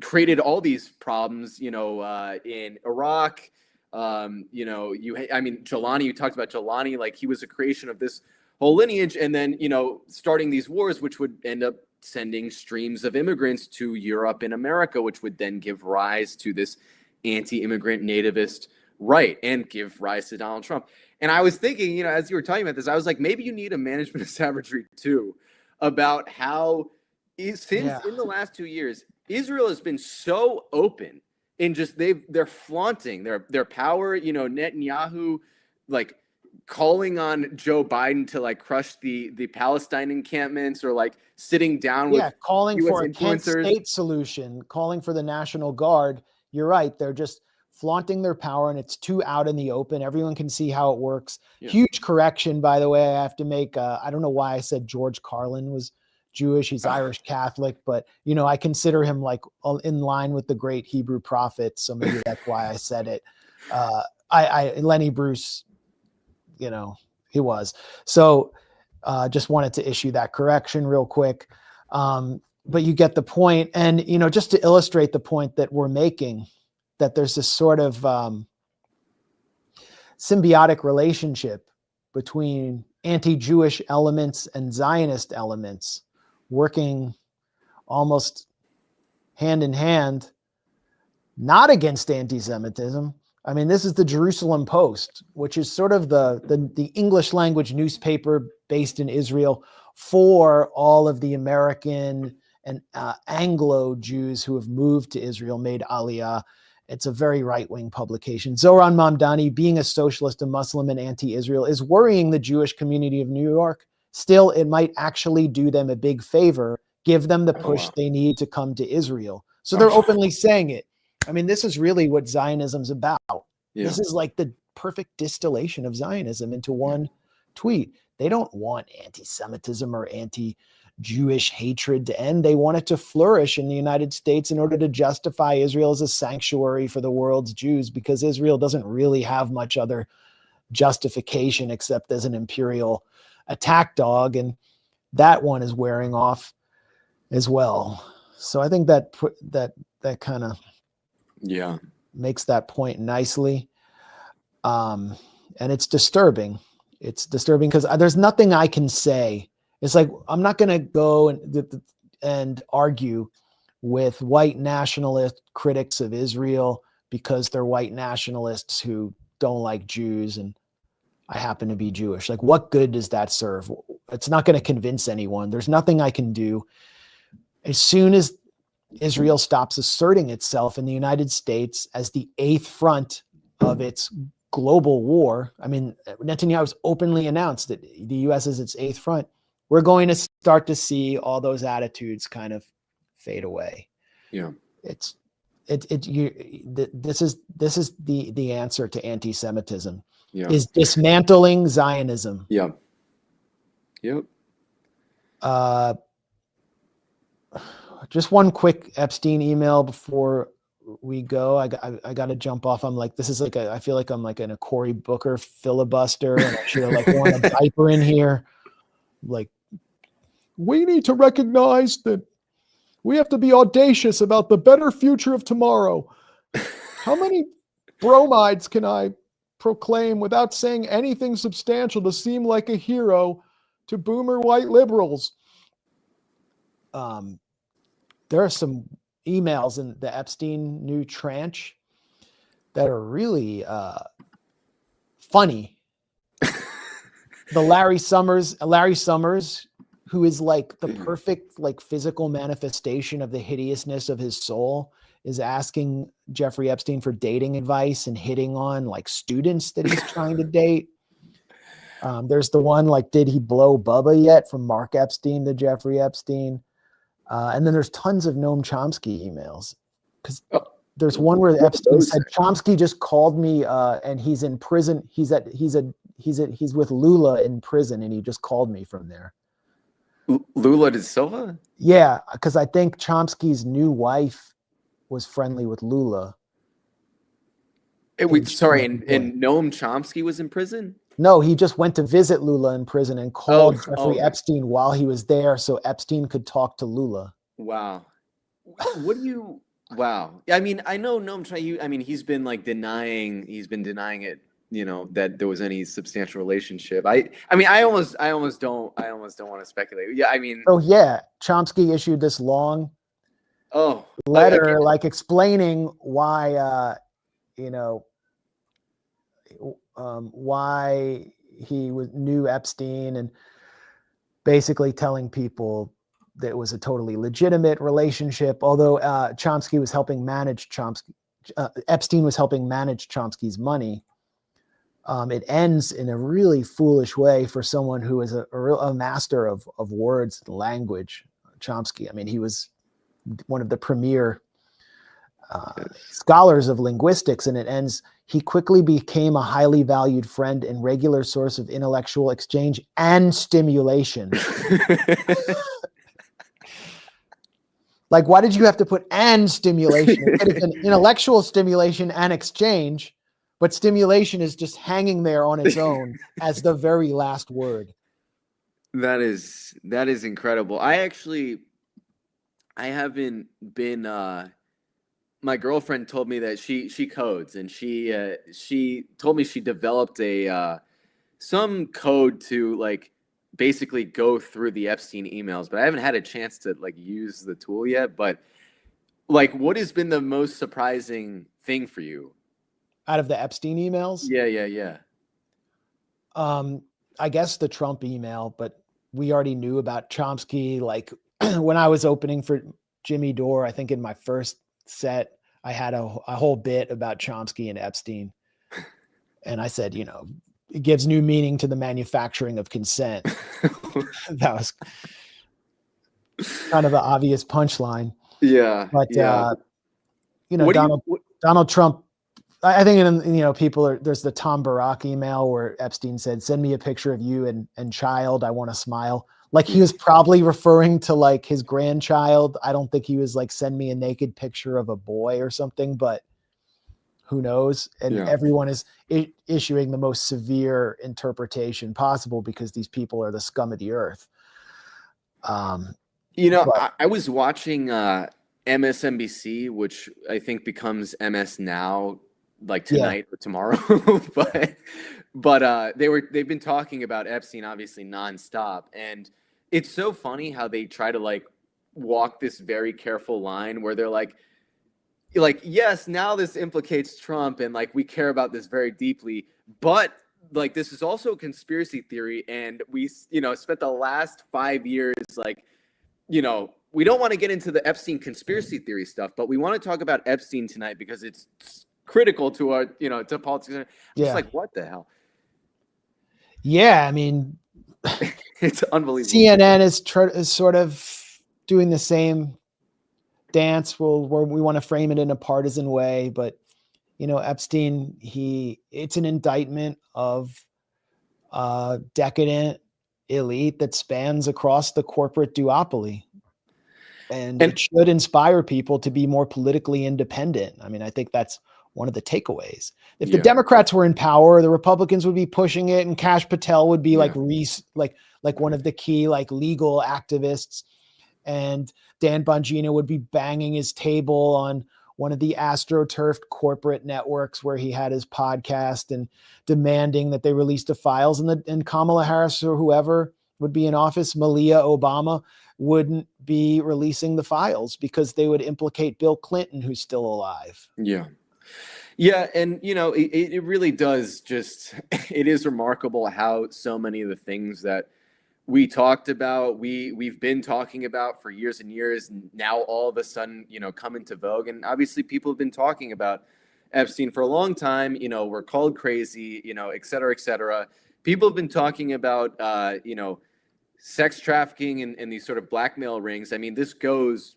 created all these problems, in Iraq. Jelani, you talked about Jelani, like he was a creation of this whole lineage, and then starting these wars, which would end up sending streams of immigrants to Europe and America, which would then give rise to this anti-immigrant nativist right and give rise to Donald Trump. And I was thinking, as you were talking about this, I was like, maybe you need a management of savagery too, about how in the last 2 years, Israel has been so open in just they're flaunting their power. Netanyahu like calling on Joe Biden to like crush the Palestine encampments, or like sitting down with
calling
US
for a Kent State solution, calling for the National Guard. You're right. They're just flaunting their power, and it's too out in the open. Everyone can see how it works. Yeah. Huge correction, by the way, I have to make. I don't know why I said George Carlin was Jewish. He's Irish Catholic, but I consider him like in line with the great Hebrew prophets. So maybe that's why I said it. Lenny Bruce, he was. So just wanted to issue that correction real quick. But you get the point. And, just to illustrate the point that we're making, that there's this sort of symbiotic relationship between anti-Jewish elements and Zionist elements working almost hand in hand, not against anti-Semitism. I mean, this is the Jerusalem Post, which is sort of the English language newspaper based in Israel for all of the American and Anglo Jews who have moved to Israel, made Aliyah. It's a very right-wing publication. Zoran Mamdani, being a socialist, a Muslim, and anti-Israel, is worrying the Jewish community of New York. Still, it might actually do them a big favor, give them the push they need to come to Israel. So they're openly saying it. I mean, this is really what Zionism's about. Yeah. This is like the perfect distillation of Zionism into one tweet. They don't want anti-Semitism or anti-Jewish hatred to end. They want it to flourish in the United States in order to justify Israel as a sanctuary for the world's Jews, because Israel doesn't really have much other justification except as an imperial attack dog, and that one is wearing off as well. So I think that kind of makes that point nicely. And it's disturbing. It's disturbing because there's nothing I can say. It's like, I'm not going to go and argue with white nationalist critics of Israel because they're white nationalists who don't like Jews and I happen to be Jewish. Like, what good does that serve? It's not going to convince anyone. There's nothing I can do. As soon as Israel stops asserting itself in the United States as the eighth front of its global war, I mean, Netanyahu's openly announced that the U.S. is its eighth front. We're going to start to see all those attitudes kind of fade away.
Yeah,
this is the answer to anti-Semitism.
Yeah.
Is dismantling Zionism.
Yeah. Yep.
Just one quick Epstein email before we go. I got to jump off. I'm like, this is like I feel like I'm like in a Cory Booker filibuster, and I should have like worn a diaper in here. Like, we need to recognize that we have to be audacious about the better future of tomorrow. How many bromides can I proclaim without saying anything substantial to seem like a hero to boomer white liberals? There are some emails in the Epstein new tranche that are really funny. The Larry Summers, who is like the perfect like physical manifestation of the hideousness of his soul, is asking Jeffrey Epstein for dating advice and hitting on like students that he's trying to date. There's the one like, did he blow Bubba yet, from Mark Epstein to Jeffrey Epstein. And then there's tons of Noam Chomsky emails, because there's one where Epstein said, Chomsky just called me and he's in prison. He's with Lula in prison, and he just called me from there.
Lula da Silva?
Yeah, because I think Chomsky's new wife was friendly with Lula.
And Noam Chomsky was in prison?
No, he just went to visit Lula in prison and called Jeffrey Epstein while he was there so Epstein could talk to Lula.
Wow. What do you... Wow. I mean, I know Noam Chomsky, I mean, he's been denying it, that there was any substantial relationship. I almost don't want to speculate. Yeah, I mean...
Oh, yeah. Chomsky issued this long letter, explaining why, why he knew Epstein, and basically telling people that it was a totally legitimate relationship. Although Epstein was helping manage Chomsky's money. It ends in a really foolish way for someone who is a master of words and language. Chomsky. I mean, he was one of the premier scholars of linguistics, and it ends, he quickly became a highly valued friend and regular source of intellectual exchange and stimulation. Why did you have to put "and stimulation"? It could have been intellectual stimulation and exchange, but stimulation is just hanging there on its own as the very last word.
That is incredible. I haven't been, my girlfriend told me that she codes, and she told me she developed some code to basically go through the Epstein emails, but I haven't had a chance to use the tool yet. But what has been the most surprising thing for you
out of the Epstein emails?
Yeah.
I guess the Trump email, but we already knew about Chomsky. When I was opening for Jimmy Dore, I think in my first set, I had a whole bit about Chomsky and Epstein. And I said, it gives new meaning to the manufacturing of consent. That was kind of the obvious punchline.
Yeah.
But, Donald Trump, I think, there's the Tom Barack email where Epstein said, "Send me a picture of you and child. I want to smile." He was probably referring to his grandchild. I don't think he was send me a naked picture of a boy or something, but who knows? And everyone is issuing the most severe interpretation possible because these people are the scum of the earth.
I was watching MSNBC, which I think becomes MS Now, tonight or tomorrow. but they've been talking about Epstein obviously nonstop, and it's so funny how they try to walk this very careful line where they're yes, now this implicates Trump, and we care about this very deeply, but this is also a conspiracy theory, and we spent the last 5 years we don't want to get into the Epstein conspiracy theory stuff, but we want to talk about Epstein tonight because it's critical to our to politics. Just what the hell?
Yeah, I mean,
it's unbelievable.
CNN is sort of doing the same dance where we want to frame it in a partisan way, but Epstein, it's an indictment of decadent elite that spans across the corporate duopoly, and it should inspire people to be more politically independent. I mean, I think that's one of the takeaways. If the Democrats were in power, the Republicans would be pushing it, and Kash Patel would be like one of the key legal activists, and Dan Bongino would be banging his table on one of the astroturfed corporate networks where he had his podcast and demanding that they release the files, and Kamala Harris or whoever would be in office, Malia Obama, wouldn't be releasing the files because they would implicate Bill Clinton, who's still alive.
Yeah, and it really does it is remarkable how so many of the things that we talked about, we've been talking about for years and years, now all of a sudden, come into vogue. And obviously people have been talking about Epstein for a long time, we're called crazy, et cetera, et cetera. People have been talking about, sex trafficking and these sort of blackmail rings. I mean, this goes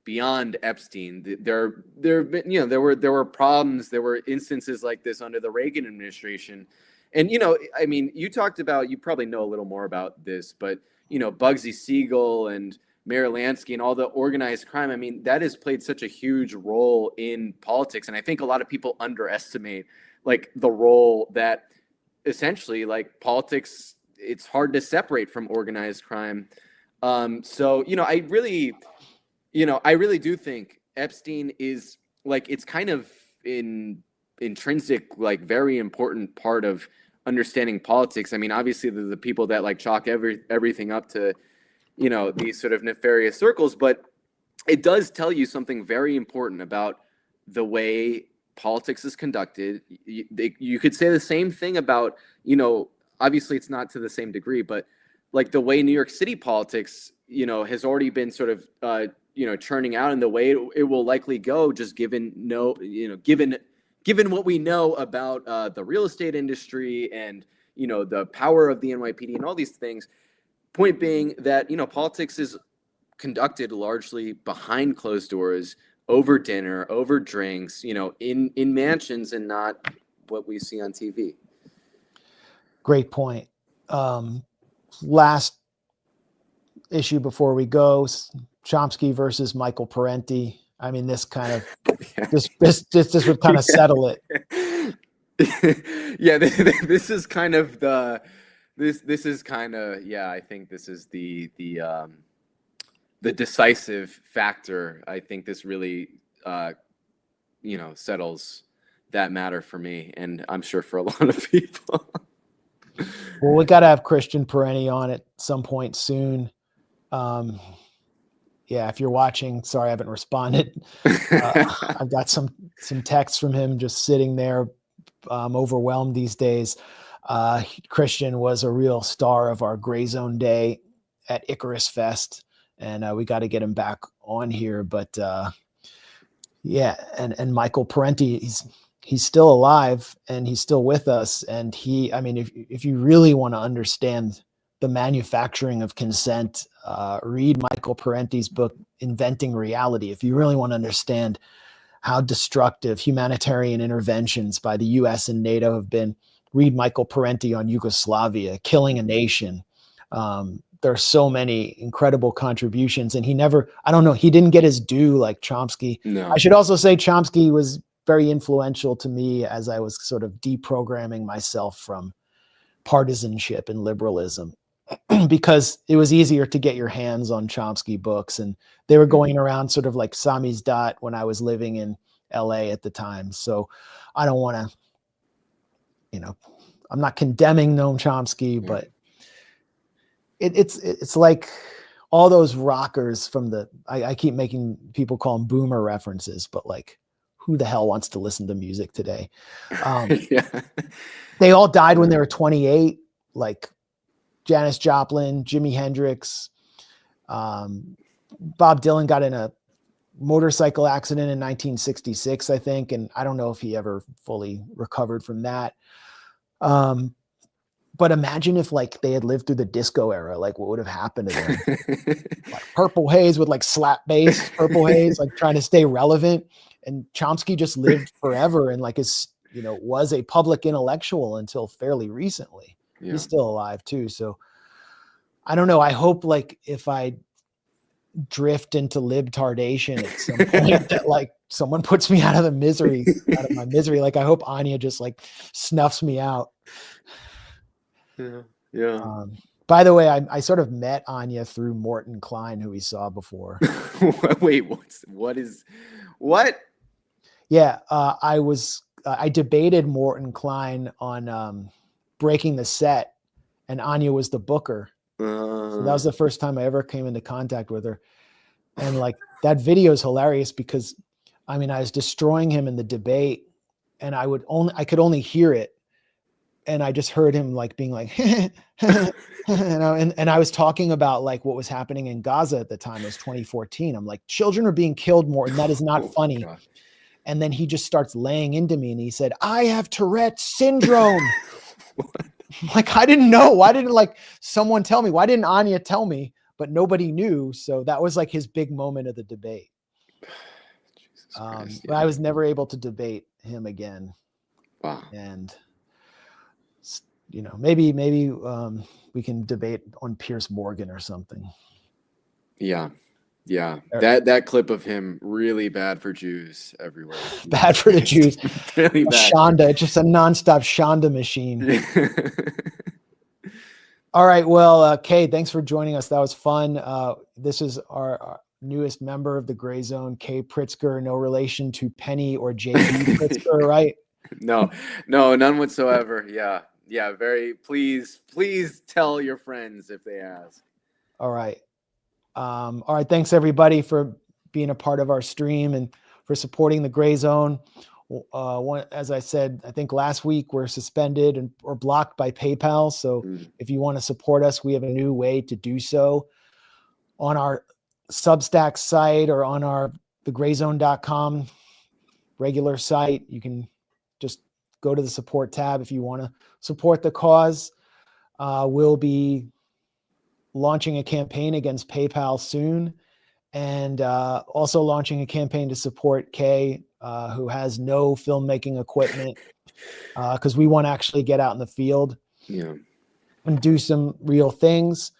beyond Epstein. There have been, there were problems, there were instances like this under the Reagan administration. And, you talked about, you probably know a little more about this, but, Bugsy Siegel and Mayor Lansky and all the organized crime. I mean, that has played such a huge role in politics. And I think a lot of people underestimate like the role that essentially like politics, it's hard to separate from organized crime. So, I really do think Epstein is like, it's kind of intrinsic, like very important part of understanding politics. I mean, obviously the people that like chalk everything up to, these sort of nefarious circles, but it does tell you something very important about the way politics is conducted. You could say the same thing about, obviously it's not to the same degree, but like the way New York City politics, has already been sort of, churning out, and the way it will likely go, just given what we know about the real estate industry and, the power of the NYPD and all these things. Point being that, politics is conducted largely behind closed doors, over dinner, over drinks, in mansions, and not what we see on TV.
Great point. Last issue before we go, Chomsky versus Michael Parenti. I mean, this kind of this would kind of settle it.
Yeah, this is kind of the. This is kind of, I think this is the decisive factor. I think this really, settles that matter for me, and I'm sure for a lot of people.
Well, we got to have Christian Parenti on at some point soon. If you're watching, sorry I haven't responded. I've got some texts from him just sitting there, overwhelmed these days. Christian was a real star of our Grayzone day at Icarus Fest, and we got to get him back on here. But and Michael Parenti, he's still alive and he's still with us. And if you really want to understand the manufacturing of consent, read Michael Parenti's book, Inventing Reality. If you really want to understand how destructive humanitarian interventions by the US and NATO have been, read Michael Parenti on Yugoslavia, Killing a Nation. There are so many incredible contributions, and he didn't get his due like Chomsky.
No.
I should also say Chomsky was very influential to me as I was sort of deprogramming myself from partisanship and liberalism, because it was easier to get your hands on Chomsky books, and they were going around sort of like Samizdat when I was living in LA at the time. So I don't want to, I'm not condemning Noam Chomsky, but it's like all those rockers from I keep making people call them boomer references, but like, who the hell wants to listen to music today? They all died when they were 28, like Janis Joplin, Jimi Hendrix. Bob Dylan got in a motorcycle accident in 1966, I think, and I don't know if he ever fully recovered from that. But imagine if like they had lived through the disco era, like what would have happened to them? Like Purple Haze with like slap bass, Purple Haze, like trying to stay relevant. And Chomsky just lived forever and like was a public intellectual until fairly recently. Yeah. He's still alive too. So I don't know. I hope like if I drift into libtardation at some point that like someone puts me out of my misery. Like I hope Anya just like snuffs me out.
Yeah.
By the way, I sort of met Anya through Morton Klein, who we saw before.
Wait, what?
Yeah, I debated Morton Klein on Breaking the Set, and Anya was the booker. So that was the first time I ever came into contact with her. And like that video is hilarious because I was destroying him in the debate, and I could only hear it. And I just heard him like being like, and I was talking about like what was happening in Gaza at the time. It was 2014. I'm like, children are being killed more, and that is not funny. God. And then he just starts laying into me, and he said, I have Tourette's syndrome. Like, I didn't know. Why didn't like someone tell me? Why didn't Anya tell me? But nobody knew. So that was like his big moment of the debate. Christ, but I was never able to debate him again.
Wow.
And maybe we can debate on Piers Morgan or something.
Yeah. That clip of him, really bad for Jews everywhere.
Bad for the Jews.
Really bad.
Shonda, just a nonstop Shonda machine. All right. Well, Kay, thanks for joining us. That was fun. This is our newest member of the Grayzone, Kay Pritzker, no relation to Penny or JB Pritzker, right?
No, none whatsoever. Yeah. Very. Please tell your friends if they ask.
All right. All right. Thanks everybody for being a part of our stream and for supporting the Grayzone. As I said, I think last week we're suspended or blocked by PayPal. So if you want to support us, we have a new way to do so on our Substack site or on our thegrayzone.com regular site. You can just go to the support tab if you want to support the cause. We'll be launching a campaign against PayPal soon, and also launching a campaign to support Kay, who has no filmmaking equipment, because we want to actually get out in the field and do some real things.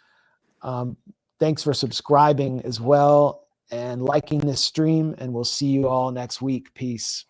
Thanks for subscribing as well and liking this stream, and we'll see you all next week. Peace.